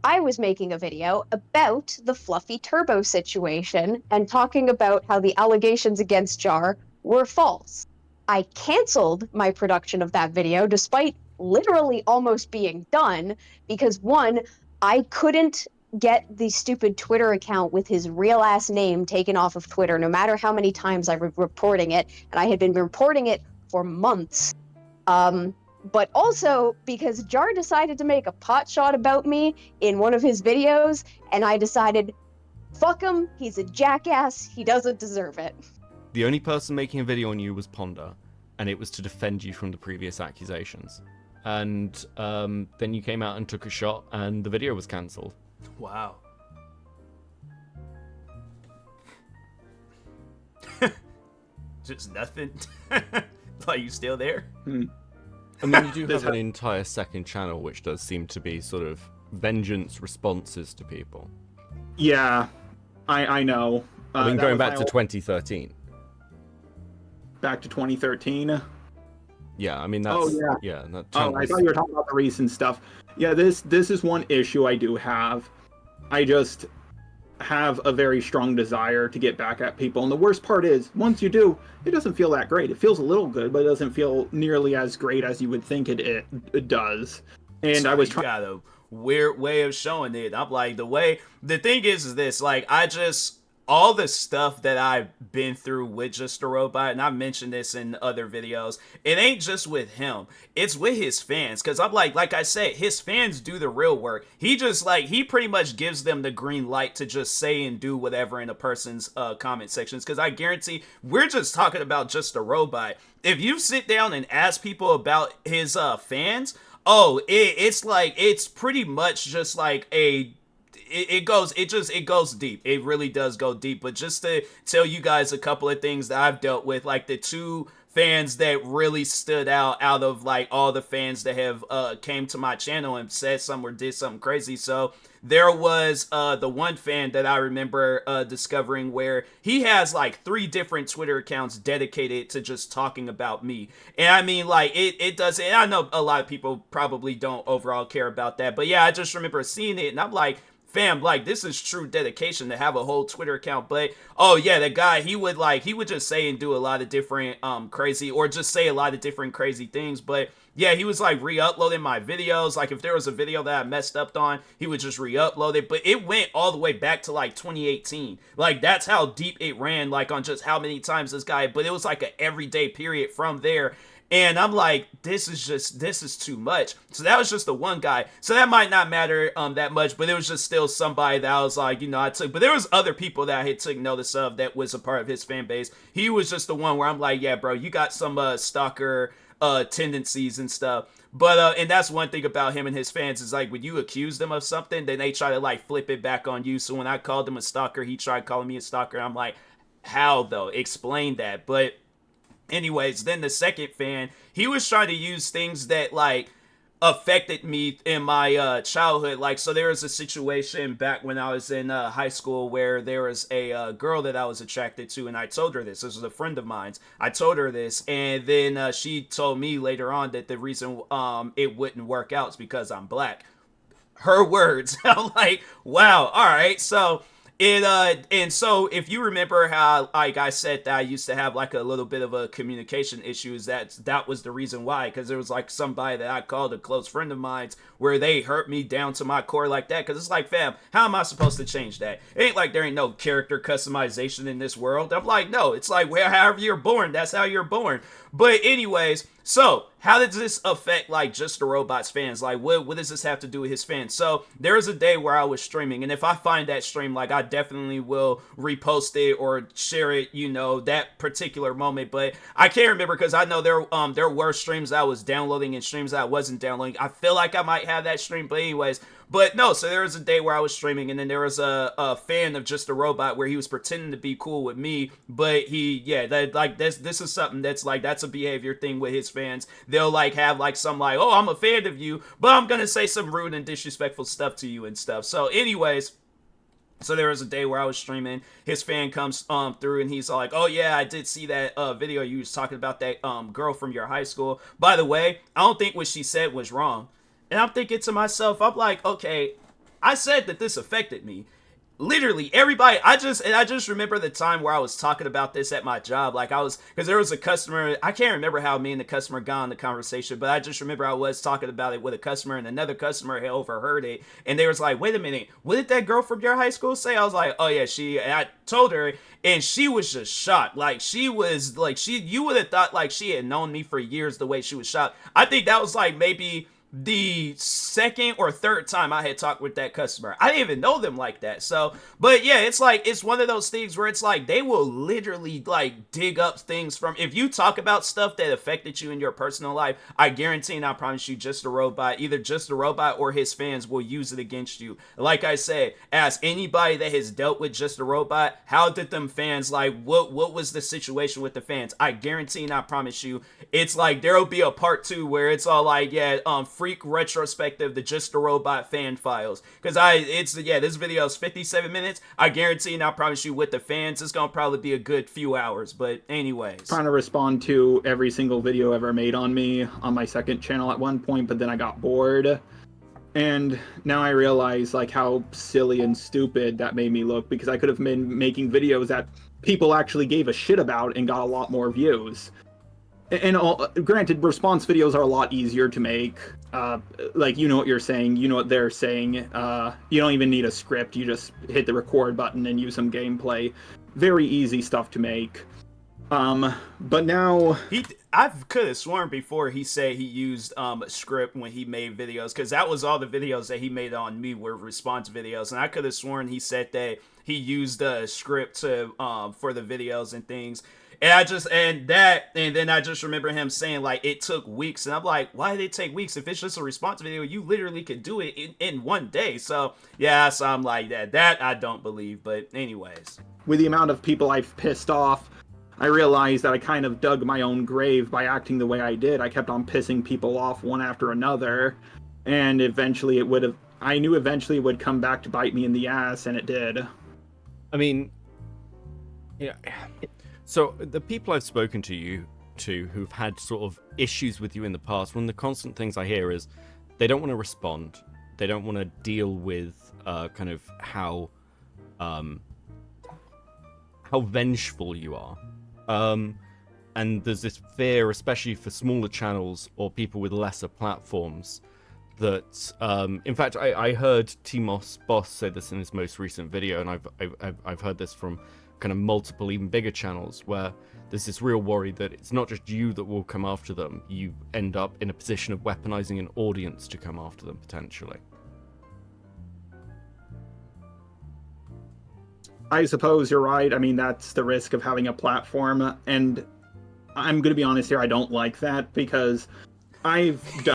I was making a video about the Fluffy Turbo situation and talking about how the allegations against Jar were false. I canceled my production of that video despite literally almost being done because, one, I couldn't get the stupid Twitter account with his real ass name taken off of Twitter, no matter how many times I was reporting it, and I had been reporting it for months. But also because Jar decided to make a pot shot about me in one of his videos, and I decided, fuck him, he's a jackass, he doesn't deserve it. The only person making a video on you was Ponder, and it was to defend you from the previous accusations. And then you came out and took a shot, and the video was cancelled. Wow. Just nothing. Are you still there? I mean, you do have an entire second channel, which does seem to be sort of vengeance responses to people. Yeah, I know. I mean, going back to 2013. Back to 2013? Yeah, I mean, that's... Oh, yeah. Yeah, that I thought you were talking about the recent stuff. Yeah, this is one issue I do have. I just have a very strong desire to get back at people. And the worst part is, once you do, it doesn't feel that great. It feels a little good, but it doesn't feel nearly as great as you would think it does. And so I was trying... got a weird way of showing it. I'm like, the thing is this, like, all the stuff that I've been through with Just a Robot, and I've mentioned this in other videos, it ain't just with him, it's with his fans. Because I'm like I said, his fans do the real work. He just, he pretty much gives them the green light to just say and do whatever in a person's comment sections. Because I guarantee, we're just talking about Just a Robot. If you sit down and ask people about his fans, it's pretty much just like it goes deep. It really does go deep. But just to tell you guys a couple of things that I've dealt with, like the two fans that really stood out of like all the fans that have came to my channel and said something or did something crazy. So there was the one fan that I remember discovering where he has like 3 different Twitter accounts dedicated to just talking about me. And I mean, like, it does, and I know a lot of people probably don't overall care about that, but yeah, I just remember seeing it and I'm like, fam, like, this is true dedication to have a whole Twitter account. But oh yeah, the guy, he would just say and do a lot of different crazy, or just say a lot of different crazy things. But yeah, he was like re-uploading my videos. Like if there was a video that I messed up on, he would just re-upload it. But it went all the way back to like 2018. Like that's how deep it ran, like on just how many times this guy, but it was like an everyday period from there. And I'm like, this is too much. So that was just the one guy. So that might not matter that much, but it was just still somebody that I was like, I took. But there was other people that I had took notice of that was a part of his fan base. He was just the one where I'm like, yeah, bro, you got some stalker tendencies and stuff. But and that's one thing about him and his fans is like when you accuse them of something, then they try to like flip it back on you. So when I called him a stalker, he tried calling me a stalker. I'm like, how though? Explain that. But anyways, then the second fan, he was trying to use things that like affected me in my childhood. Like, so there was a situation back when I was in high school where there was a girl that I was attracted to, and I told her this. This was a friend of mine's. I told her this, and then she told me later on that the reason it wouldn't work out is because I'm black. Her words. I'm like, wow, all right, so and so if you remember how, like I said, that I used to have like a little bit of a communication issues, that was the reason why, because there was like somebody that I called a close friend of mine where they hurt me down to my core like that, because it's like, fam, how am I supposed to change that? It ain't like there ain't no character customization in this world. I'm like, no, it's like, well, however you're born, that's how you're born. But anyways, so how does this affect like Just a Robot's fans? Like what does this have to do with his fans? So there was a day where I was streaming, and if I find that stream, like I definitely will repost it or share it, that particular moment. But I can't remember because I know there were streams that I was downloading and streams that I wasn't downloading. I feel like I might have that stream, but anyways. But no, so there was a day where I was streaming, and then there was a fan of Just a Robot where he was pretending to be cool with me, but this is something that's like, that's a behavior thing with his fans. They'll like have like some like, oh, I'm a fan of you, but I'm gonna say some rude and disrespectful stuff to you and stuff. So anyways, so there was a day where I was streaming, his fan comes through and he's like, oh yeah, I did see that video you was talking about, that girl from your high school. By the way, I don't think what she said was wrong. And I'm thinking to myself, I'm like, okay, I said that this affected me. literally everybody. I just remember the time where I was talking about this at my job. Like because there was a customer. I can't remember how me and the customer got on the conversation, but I just remember I was talking about it with a customer, and another customer had overheard it, and they was like, "Wait a minute, what did that girl from your high school say?" I was like, "Oh yeah, she." And I told her, and she was just shocked. Like she was like you would have thought like she had known me for years. The way she was shocked. I think that was like maybe the second or third time I had talked with that customer. I didn't even know them like that. So, but yeah, it's like, it's one of those things where it's like, they will literally like dig up things from, if you talk about stuff that affected you in your personal life, I guarantee and I promise you, Just a Robot, either Just a Robot or his fans will use it against you. Like I said, ask anybody that has dealt with Just a Robot, how did them fans, like, what was the situation with the fans? I guarantee and I promise you, it's like, there'll be a part 2 where it's all like, yeah, freak retrospective, the Just a Robot fan files, because this video is 57 minutes. I guarantee and I promise you, with the fans, it's gonna probably be a good few hours. But anyways, Trying to respond to every single video ever made on me on my second channel at one point, but then I got bored, and now I realize like how silly and stupid that made me look, because I could have been making videos that people actually gave a shit about and got a lot more views. And granted, response videos are a lot easier to make. Like, you know what you're saying, you know what they're saying. You don't even need a script. You just hit the record button and use some gameplay. Very easy stuff to make. But now I could have sworn before he said he used a script when he made videos, because that was all the videos that he made on me were response videos, and I could have sworn he said that he used a script to for the videos and things. And then I just remember him saying like it took weeks, and I'm like, why did it take weeks? If it's just a response video, you literally could do it in one day. So yeah, so I'm like that I don't believe. But anyways, with the amount of people I've pissed off, I realized that I kind of dug my own grave by acting the way I did. I kept on pissing people off one after another, and eventually I knew eventually it would come back to bite me in the ass, and it did. I mean, yeah. So the people I've spoken to who've had sort of issues with you in the past, one of the constant things I hear is they don't want to respond. They don't want to deal with kind of how vengeful you are. And there's this fear, especially for smaller channels or people with lesser platforms, that in fact I heard TMossBoss say this in his most recent video, and I've heard this from kind of multiple even bigger channels, where there's this real worry that it's not just you that will come after them, you end up in a position of weaponizing an audience to come after them potentially. I suppose you're right. I mean, that's the risk of having a platform, and I'm gonna be honest here, I don't like that, because I've done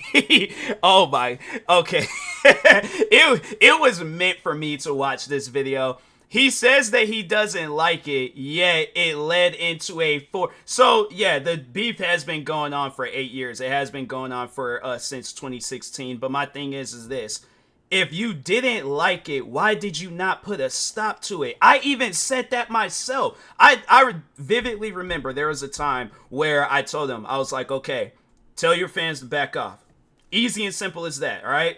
oh my, okay. it was meant for me to watch this video. He says that he doesn't like it, yet it led into so yeah, the beef has been going on for 8 years. It has been going on for since 2016. But my thing is this: if you didn't like it, why did you not put a stop to it? I even said that myself. I vividly remember there was a time where I told him, I was like, okay, tell your fans to back off. Easy and simple as that, all right?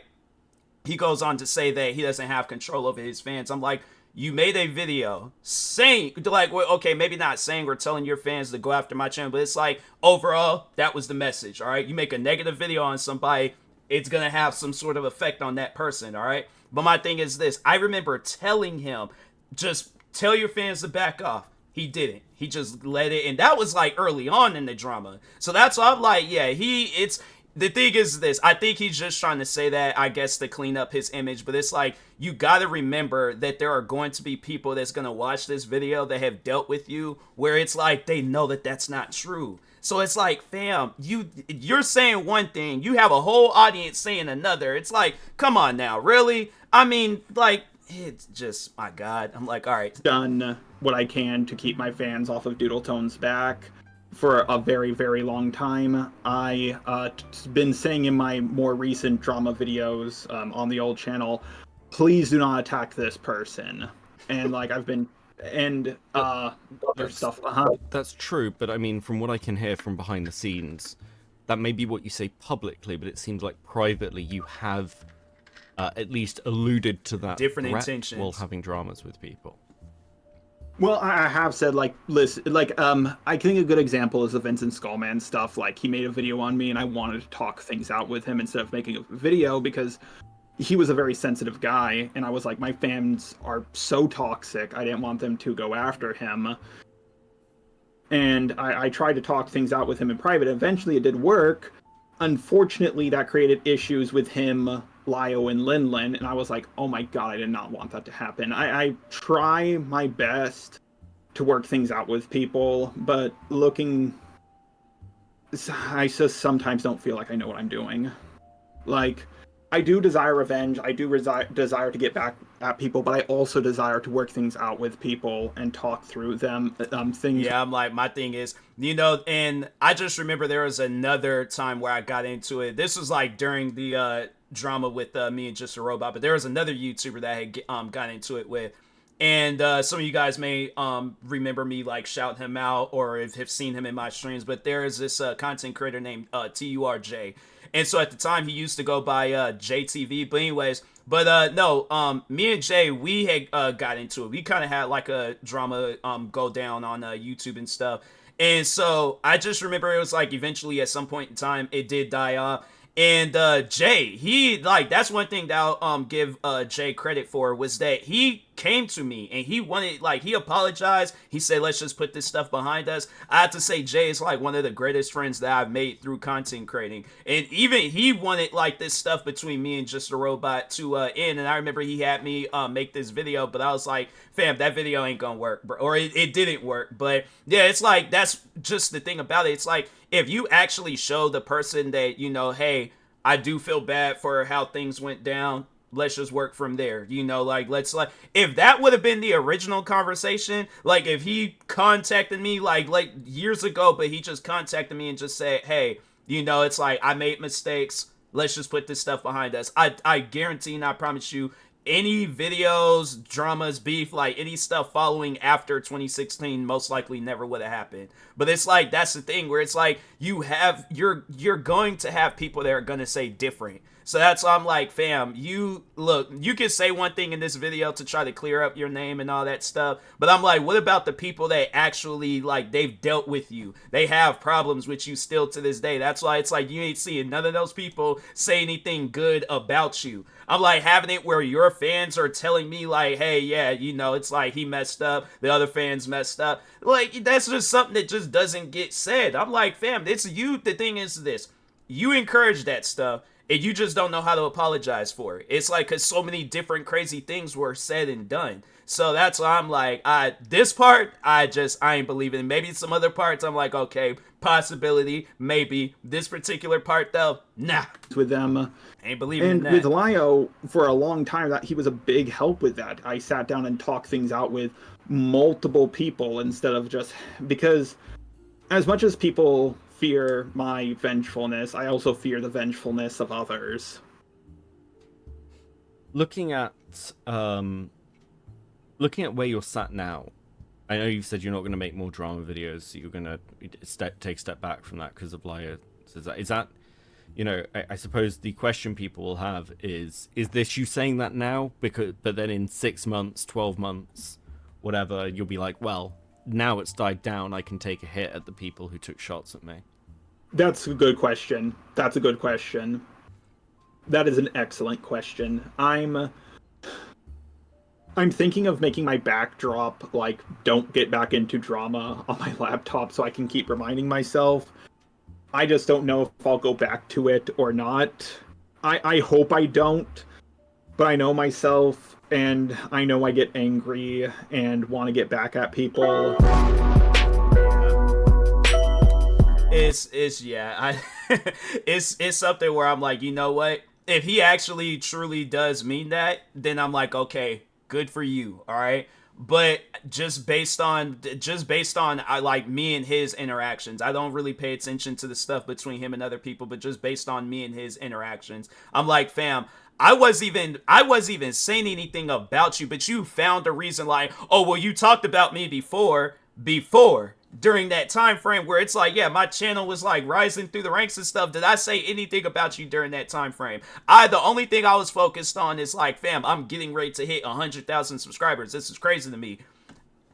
He goes on to say that he doesn't have control over his fans. I'm like, you made a video saying, like, well, okay, maybe not saying or telling your fans to go after my channel, but it's like, overall, that was the message, all right? You make a negative video on somebody, it's going to have some sort of effect on that person, all right? But my thing is this: I remember telling him, just tell your fans to back off. He didn't. He just let it, and that was like early on in the drama. So that's why I'm like, yeah, the thing is this: I think he's just trying to say that, I guess, to clean up his image, but it's like, you gotta remember that there are going to be people that's gonna watch this video that have dealt with you, where it's like, they know that that's not true. So it's like, fam, you're saying one thing, you have a whole audience saying another. It's like, come on now, really? I mean, like, it's just, my God. I'm like, all right. Done what I can to keep my fans off of Doodletone's back for a very, very long time. I been saying in my more recent drama videos on the old channel, please do not attack this person. And like, I've been, and other stuff. That's true, but I mean, from what I can hear from behind the scenes, that may be what you say publicly, but it seems like privately you have at least alluded to that different threat intentions while having dramas with people. Well, I have said, like, listen, like, I think a good example is the Vincent Skullman stuff. Like, he made a video on me, and I wanted to talk things out with him instead of making a video because he was a very sensitive guy, and I was like, my fans are so toxic, I didn't want them to go after him. And I tried to talk things out with him in private. Eventually, it did work. Unfortunately, that created issues with him, Lio, and Linlin, and I was like, oh my god, I did not want that to happen. I try my best to work things out with people, but I just sometimes don't feel like I know what I'm doing. Like, I do desire revenge, I do desire to get back at people, but I also desire to work things out with people and talk through them, things. Yeah, I'm like, my thing is, you know, and I just remember there was another time where I got into it. This was like during the drama with me and Just a Robot, but there was another YouTuber that I had got into it with. And some of you guys may remember me like shouting him out or have seen him in my streams, but there is this content creator named TURJ. And so at the time he used to go by JTV, but anyways, no, me and Jay, we had got into it. We kind of had like a drama go down on YouTube and stuff. And so I just remember it was like eventually at some point in time it did die off. And Jay, he like, that's one thing that I'll give Jay credit for, was that he came to me and he wanted, like, he apologized. He said, let's just put this stuff behind us. I have to say, Jay is like one of the greatest friends that I've made through content creating. And even he wanted like this stuff between me and Just a Robot to end. And I remember he had me make this video, but I was like, fam, that video ain't gonna work, bro. Or it didn't work. But yeah, it's like, that's just the thing about it. It's like, if you actually show the person that, you know, hey, I do feel bad for how things went down, let's just work from there. You know, like, let's, like, if that would have been the original conversation, like, if he contacted me, like years ago, but he just contacted me and just said, hey, you know, it's like, I made mistakes, let's just put this stuff behind us. I guarantee and I promise you, any videos, dramas, beef, like any stuff following after 2016 most likely never would have happened. But it's like, that's the thing where it's like, you're going to have people that are going to say different. So that's why I'm like, fam, you can say one thing in this video to try to clear up your name and all that stuff, but I'm like, what about the people that actually, like, they've dealt with you, they have problems with you still to this day? That's why it's like, you ain't seeing none of those people say anything good about you. I'm like, having it where your fans are telling me like, hey, yeah, you know, it's like he messed up, the other fans messed up, like, that's just something that just doesn't get said. I'm like, fam, it's you. The thing is this, you encourage that stuff and you just don't know how to apologize for it. It's like, because so many different crazy things were said and done. So that's why I'm like, this part, I ain't believing. Maybe some other parts, I'm like, okay, possibility, maybe. This particular part, though, nah. With them. Ain't believing in that. And with Lio, for a long time, that he was a big help with that. I sat down and talked things out with multiple people instead of just... Because as much as people fear my vengefulness, I also fear the vengefulness of others. Looking at where you're sat now, I know you've said you're not going to make more drama videos, so you're going to take a step back from that because of Lio. So is that you know, I suppose the question people will have is this you saying that now? But then in 6 months, 12 months, whatever, you'll be like, well, now it's died down, I can take a hit at the people who took shots at me. That's a good question. That is an excellent question. I'm thinking of making my backdrop, like, don't get back into drama on my laptop so I can keep reminding myself. I just don't know if I'll go back to it or not. I hope I don't, but I know myself, and I know I get angry and want to get back at people. It's something where I'm like, you know what? If he actually truly does mean that, then I'm like, okay, good for you, all right? But just based on I like me and his interactions, I don't really pay attention to the stuff between him and other people, but just based on me and his interactions, I'm like, fam, I wasn't even saying anything about you, but you found a reason, like, oh, well, you talked about me before, during that time frame where it's like, yeah, my channel was like rising through the ranks and stuff. Did I say anything about you during that time frame? The only thing I was focused on is like, fam, I'm getting ready to hit 100,000 subscribers. This is crazy to me.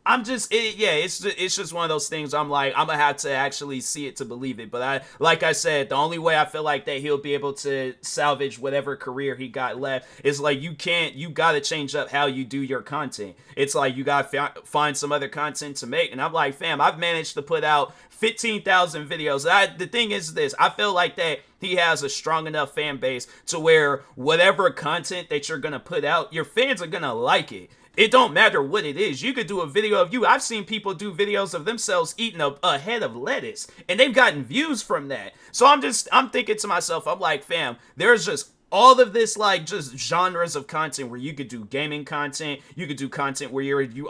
It's just one of those things. I'm like, I'm gonna have to actually see it to believe it. But like I said, the only way I feel like that he'll be able to salvage whatever career he got left is like, you gotta change up how you do your content. It's like, you gotta find some other content to make. And I'm like, fam, I've managed to put out 15,000 videos. The thing is this, I feel like that he has a strong enough fan base to where whatever content that you're gonna put out, your fans are gonna like it. It don't matter what it is. You could do a video of you. I've seen people do videos of themselves eating a head of lettuce, and they've gotten views from that. So I'm thinking to myself, I'm like, fam, there's just all of this, like, just genres of content where you could do gaming content, you could do content where you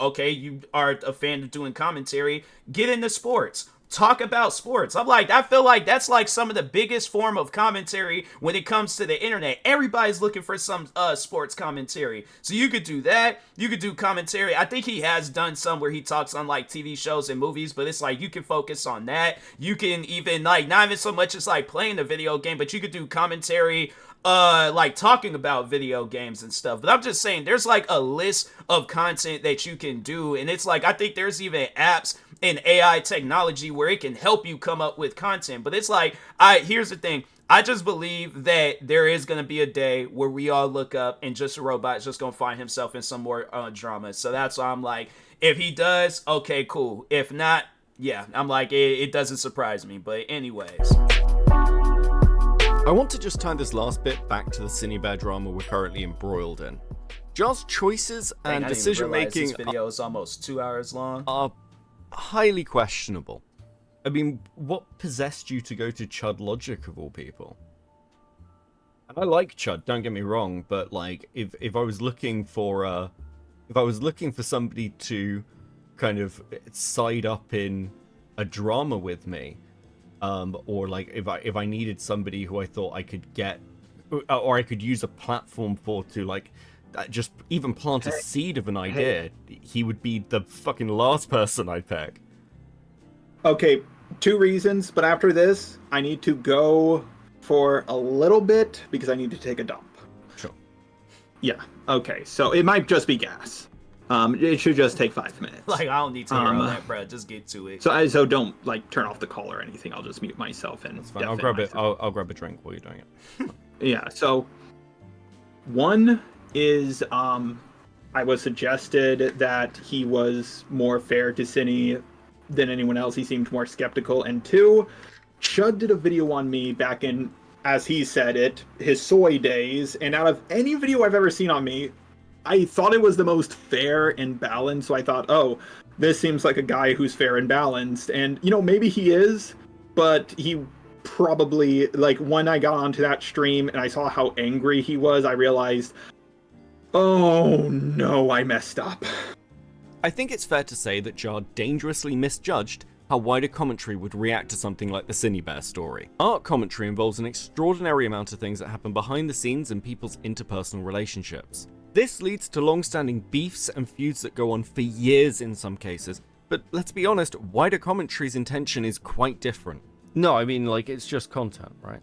are a fan of doing commentary. Get into sports. Talk about sports. I'm like, I feel like that's like some of the biggest form of commentary when it comes to the internet. Everybody's looking for some sports commentary. So you could do that. You could do commentary. I think he has done some where he talks on like TV shows and movies, but it's like you can focus on that. You can even like, not even so much as like playing the video game, but you could do commentary like talking about video games and stuff. But I'm just saying, there's like a list of content that you can do, and it's like, I think there's even apps in AI technology where it can help you come up with content. But it's like, here's the thing, I just believe that there is going to be a day where we all look up and Just a Robot is just going to find himself in some more drama. So that's why I'm like, if he does, okay, cool. If not, yeah, I'm like, it doesn't surprise me. But anyways, I want to just tie this last bit back to the Cinebear drama we're currently embroiled in. Jar's choices and decision making. This video is almost 2 hours long. Are highly questionable. I mean, what possessed you to go to Chud Logic of all people? And I like Chud, don't get me wrong, but like, if I was looking for somebody to kind of side up in a drama with me, or like if I needed somebody who I thought I could get, or I could use a platform for to like just even plant a seed of an idea, he would be the fucking last person I'd pick. Okay, 2 reasons, but after this, I need to go for a little bit because I need to take a dump. Sure. Yeah, okay, so it might just be gas. It should just take 5 minutes. Like, I don't need to hear all that, bro. Just get to it. So don't like turn off the call or anything. I'll just mute myself and. That's fine. I'll grab it. I'll grab a drink while you're doing it. Yeah. So, one is I was suggested that he was more fair to Cine than anyone else. He seemed more skeptical. And 2, Chud did a video on me back in, as he said it, his soy days. And out of any video I've ever seen on me, I thought it was the most fair and balanced. So I thought, oh, this seems like a guy who's fair and balanced. And, you know, maybe he is, but he probably, like, when I got onto that stream and I saw how angry he was, I realized, oh no, I messed up. I think it's fair to say that Jar dangerously misjudged how wider commentary would react to something like the Cinebear story. Art commentary involves an extraordinary amount of things that happen behind the scenes in people's interpersonal relationships. This leads to long-standing beefs and feuds that go on for years in some cases, but let's be honest, wider commentary's intention is quite different. No, I mean, like, it's just content, right?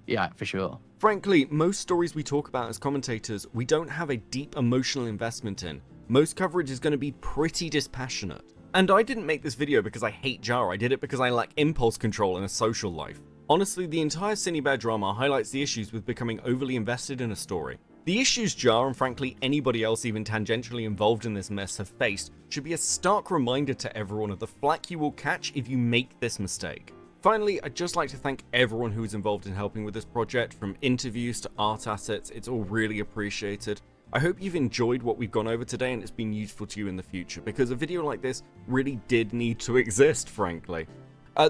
Yeah, for sure. Frankly, most stories we talk about as commentators, we don't have a deep emotional investment in. Most coverage is going to be pretty dispassionate. And I didn't make this video because I hate Jar, I did it because I lack impulse control in a social life. Honestly, the entire Cinebear drama highlights the issues with becoming overly invested in a story. The issues Jar, and frankly anybody else even tangentially involved in this mess, have faced should be a stark reminder to everyone of the flack you will catch if you make this mistake. Finally, I'd just like to thank everyone who was involved in helping with this project, from interviews to art assets. It's all really appreciated. I hope you've enjoyed what we've gone over today and it's been useful to you in the future, because a video like this really did need to exist, frankly.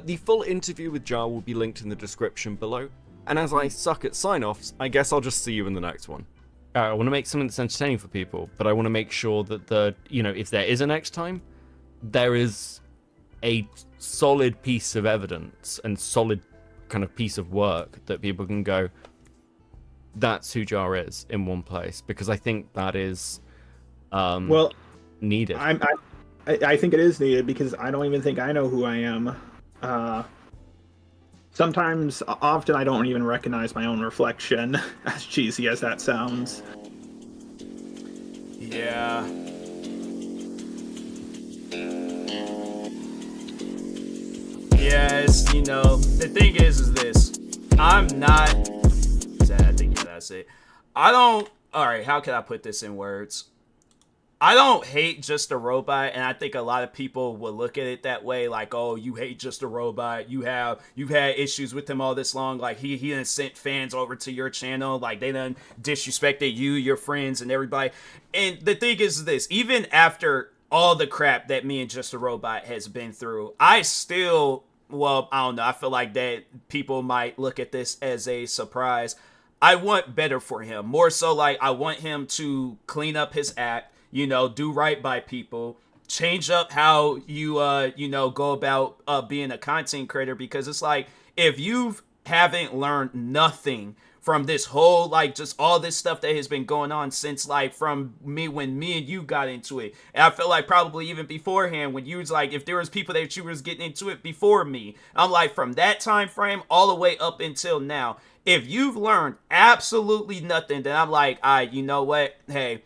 The full interview with Jar will be linked in the description below, and as I suck at sign-offs, I guess I'll just see you in the next one. I want to make something that's entertaining for people, but I want to make sure that if there is a next time, there is a solid piece of evidence and solid kind of piece of work that people can go, that's who Jar is, in one place, because I think that is needed. I think it is needed because I don't even think I know who I am. Sometimes, often, I don't even recognize my own reflection, as cheesy as that sounds. Yeah. Yes, you know, the thing is this. I'm not... I think, yeah, that's it. I don't... Alright, how can I put this in words? I don't hate Just a Robot, and I think a lot of people will look at it that way, like, oh, you hate Just a Robot, you've had issues with him all this long, like, he done sent fans over to your channel, like, they done disrespected you, your friends, and everybody. And the thing is this, even after all the crap that me and Just a Robot has been through, I still, well, I don't know, I feel like that people might look at this as a surprise. I want better for him, more so like, I want him to clean up his act, you know, do right by people, change up how you, you know, go about being a content creator, because it's like, if you haven't learned nothing from this whole, like, just all this stuff that has been going on since, like, from when me and you got into it, and I feel like probably even beforehand, when you was like, if there was people that you was getting into it before me, I'm like, from that time frame all the way up until now, if you've learned absolutely nothing, then I'm like, all right, you know what, hey,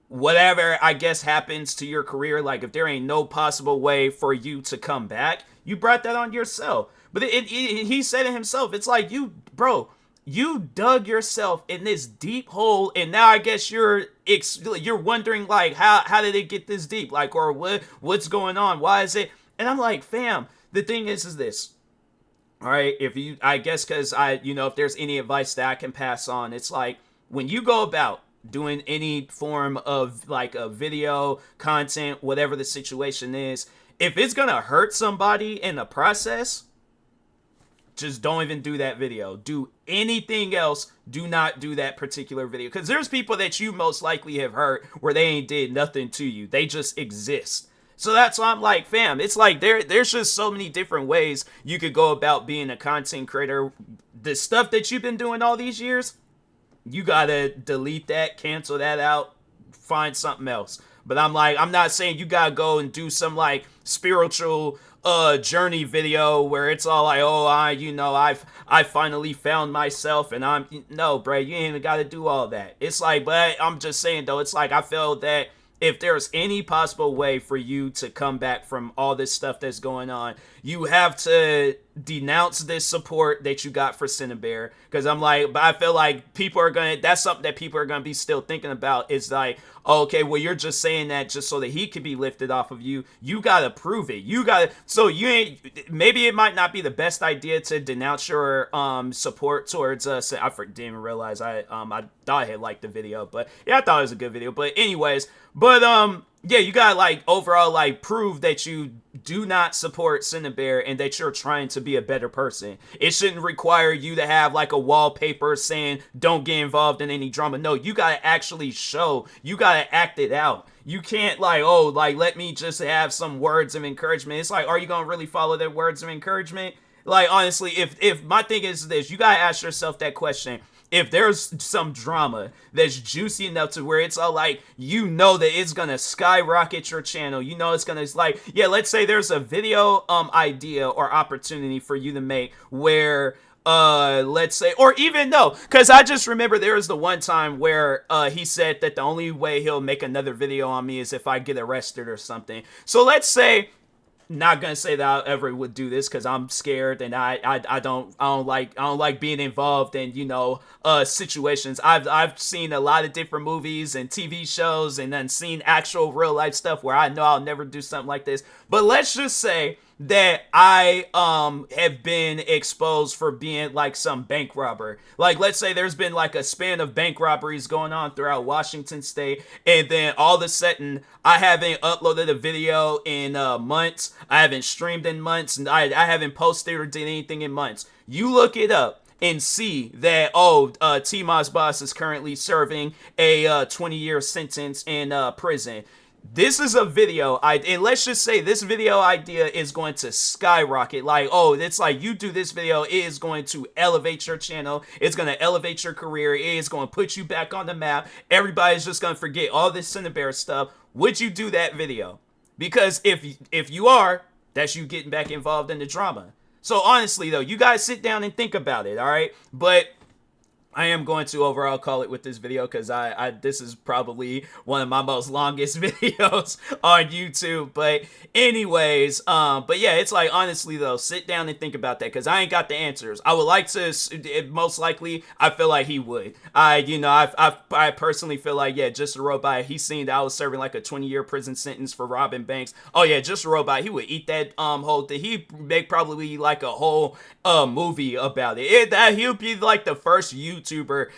whatever I guess happens to your career, like if there ain't no possible way for you to come back, you brought that on yourself. But he said it himself. It's like, you, bro, you dug yourself in this deep hole, and now I guess you're wondering, like, how did it get this deep, like, or what's going on, why is it? And I'm like, fam, the thing is this. All right, if you, I guess, because you know, if there's any advice that I can pass on, it's like, when you go about doing any form of, like, a video, content, whatever the situation is, if it's gonna hurt somebody in the process, just don't even do that video. Do anything else. Do not do that particular video. Because there's people that you most likely have hurt where they ain't did nothing to you. They just exist. So that's why I'm like, fam, it's like there's just so many different ways you could go about being a content creator. The stuff that you've been doing all these years, you gotta delete that, cancel that out, find something else. But I'm like, I'm not saying you gotta go and do some, like, spiritual journey video where it's all like, oh, I finally found myself, and no, bro, you ain't even gotta do all that. It's like, but I'm just saying though, it's like, I feel that if there's any possible way for you to come back from all this stuff that's going on, you have to denounce this support that you got for Cinebear. Because I'm like, but I feel like that's something that people are gonna be still thinking about. Is like, oh, okay, well, you're just saying that just so that he could be lifted off of you. You gotta prove it. So you ain't, maybe it might not be the best idea to denounce your support towards us. I didn't even realize I thought I had liked the video, but yeah, I thought it was a good video. But anyways, yeah, you gotta, like, overall, like, prove that you do not support Cinebear and that you're trying to be a better person. It shouldn't require you to have, like, a wallpaper saying don't get involved in any drama. No, you gotta actually show. You gotta act it out. You can't, like, oh, like, let me just have some words of encouragement. It's like, are you gonna really follow their words of encouragement? Like, honestly, if my thing is this, you gotta ask yourself that question. If there's some drama that's juicy enough to where it's all like, you know that it's gonna skyrocket your channel, you know it's gonna, like, yeah, let's say there's a video idea or opportunity for you to make where let's say, or even no, because I just remember there was the one time where he said that the only way he'll make another video on me is if I get arrested or something. So let's say, not gonna say that I ever would do this because I'm scared and I don't like being involved in, you know, situations. I've seen a lot of different movies and TV shows and then seen actual real life stuff where I know I'll never do something like this. But let's just say that I have been exposed for being like some bank robber. Like, let's say there's been like a span of bank robberies going on throughout Washington state, and then all of a sudden I haven't uploaded a video in months, I haven't streamed in months, and I haven't posted or did anything in months. You look it up and see that, TMossBoss is currently serving a 20-year sentence in prison. This is a video, and let's just say this video idea is going to skyrocket. Like, oh, it's like, you do this video, it is going to elevate your channel, it's going to elevate your career, it is going to put you back on the map, everybody's just going to forget all this Cinebear stuff. Would you do that video? Because if you are, that's you getting back involved in the drama. So honestly though, you guys sit down and think about it, all right? But I am going to overall call it with this video because this is probably one of my most longest videos on YouTube. But anyways, but yeah, it's like, honestly though, sit down and think about that because I ain't got the answers. I would like to, most likely, I feel like he would. I personally feel like, yeah, Just a Robot, he seen that I was serving like a 20-year prison sentence for robbing banks. Oh yeah, Just a Robot, he would eat that whole thing. He'd make probably like a whole movie about it. He'll be like the first YouTuber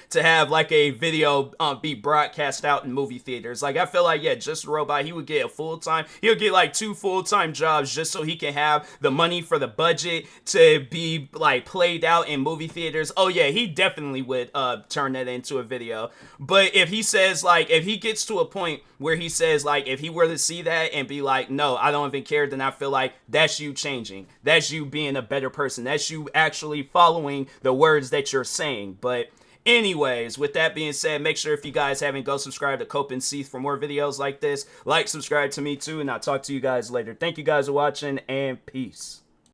to have like a video be broadcast out in movie theaters. Like I feel like, yeah, Just a Robot, he would get he'll get like 2 full-time jobs just so he can have the money for the budget to be like played out in movie theaters. Oh yeah, he definitely would turn that into a video. But if he says like, if he gets to a point where he says like, if he were to see that and be like, no, I don't even care, then I feel like that's you changing. That's you being a better person. That's you actually following the words that you're saying. But anyways, with that being said, make sure if you guys haven't, go subscribe to Cope and Seath for more videos like this. Like, subscribe to me too, and I'll talk to you guys later. Thank you guys for watching, and peace.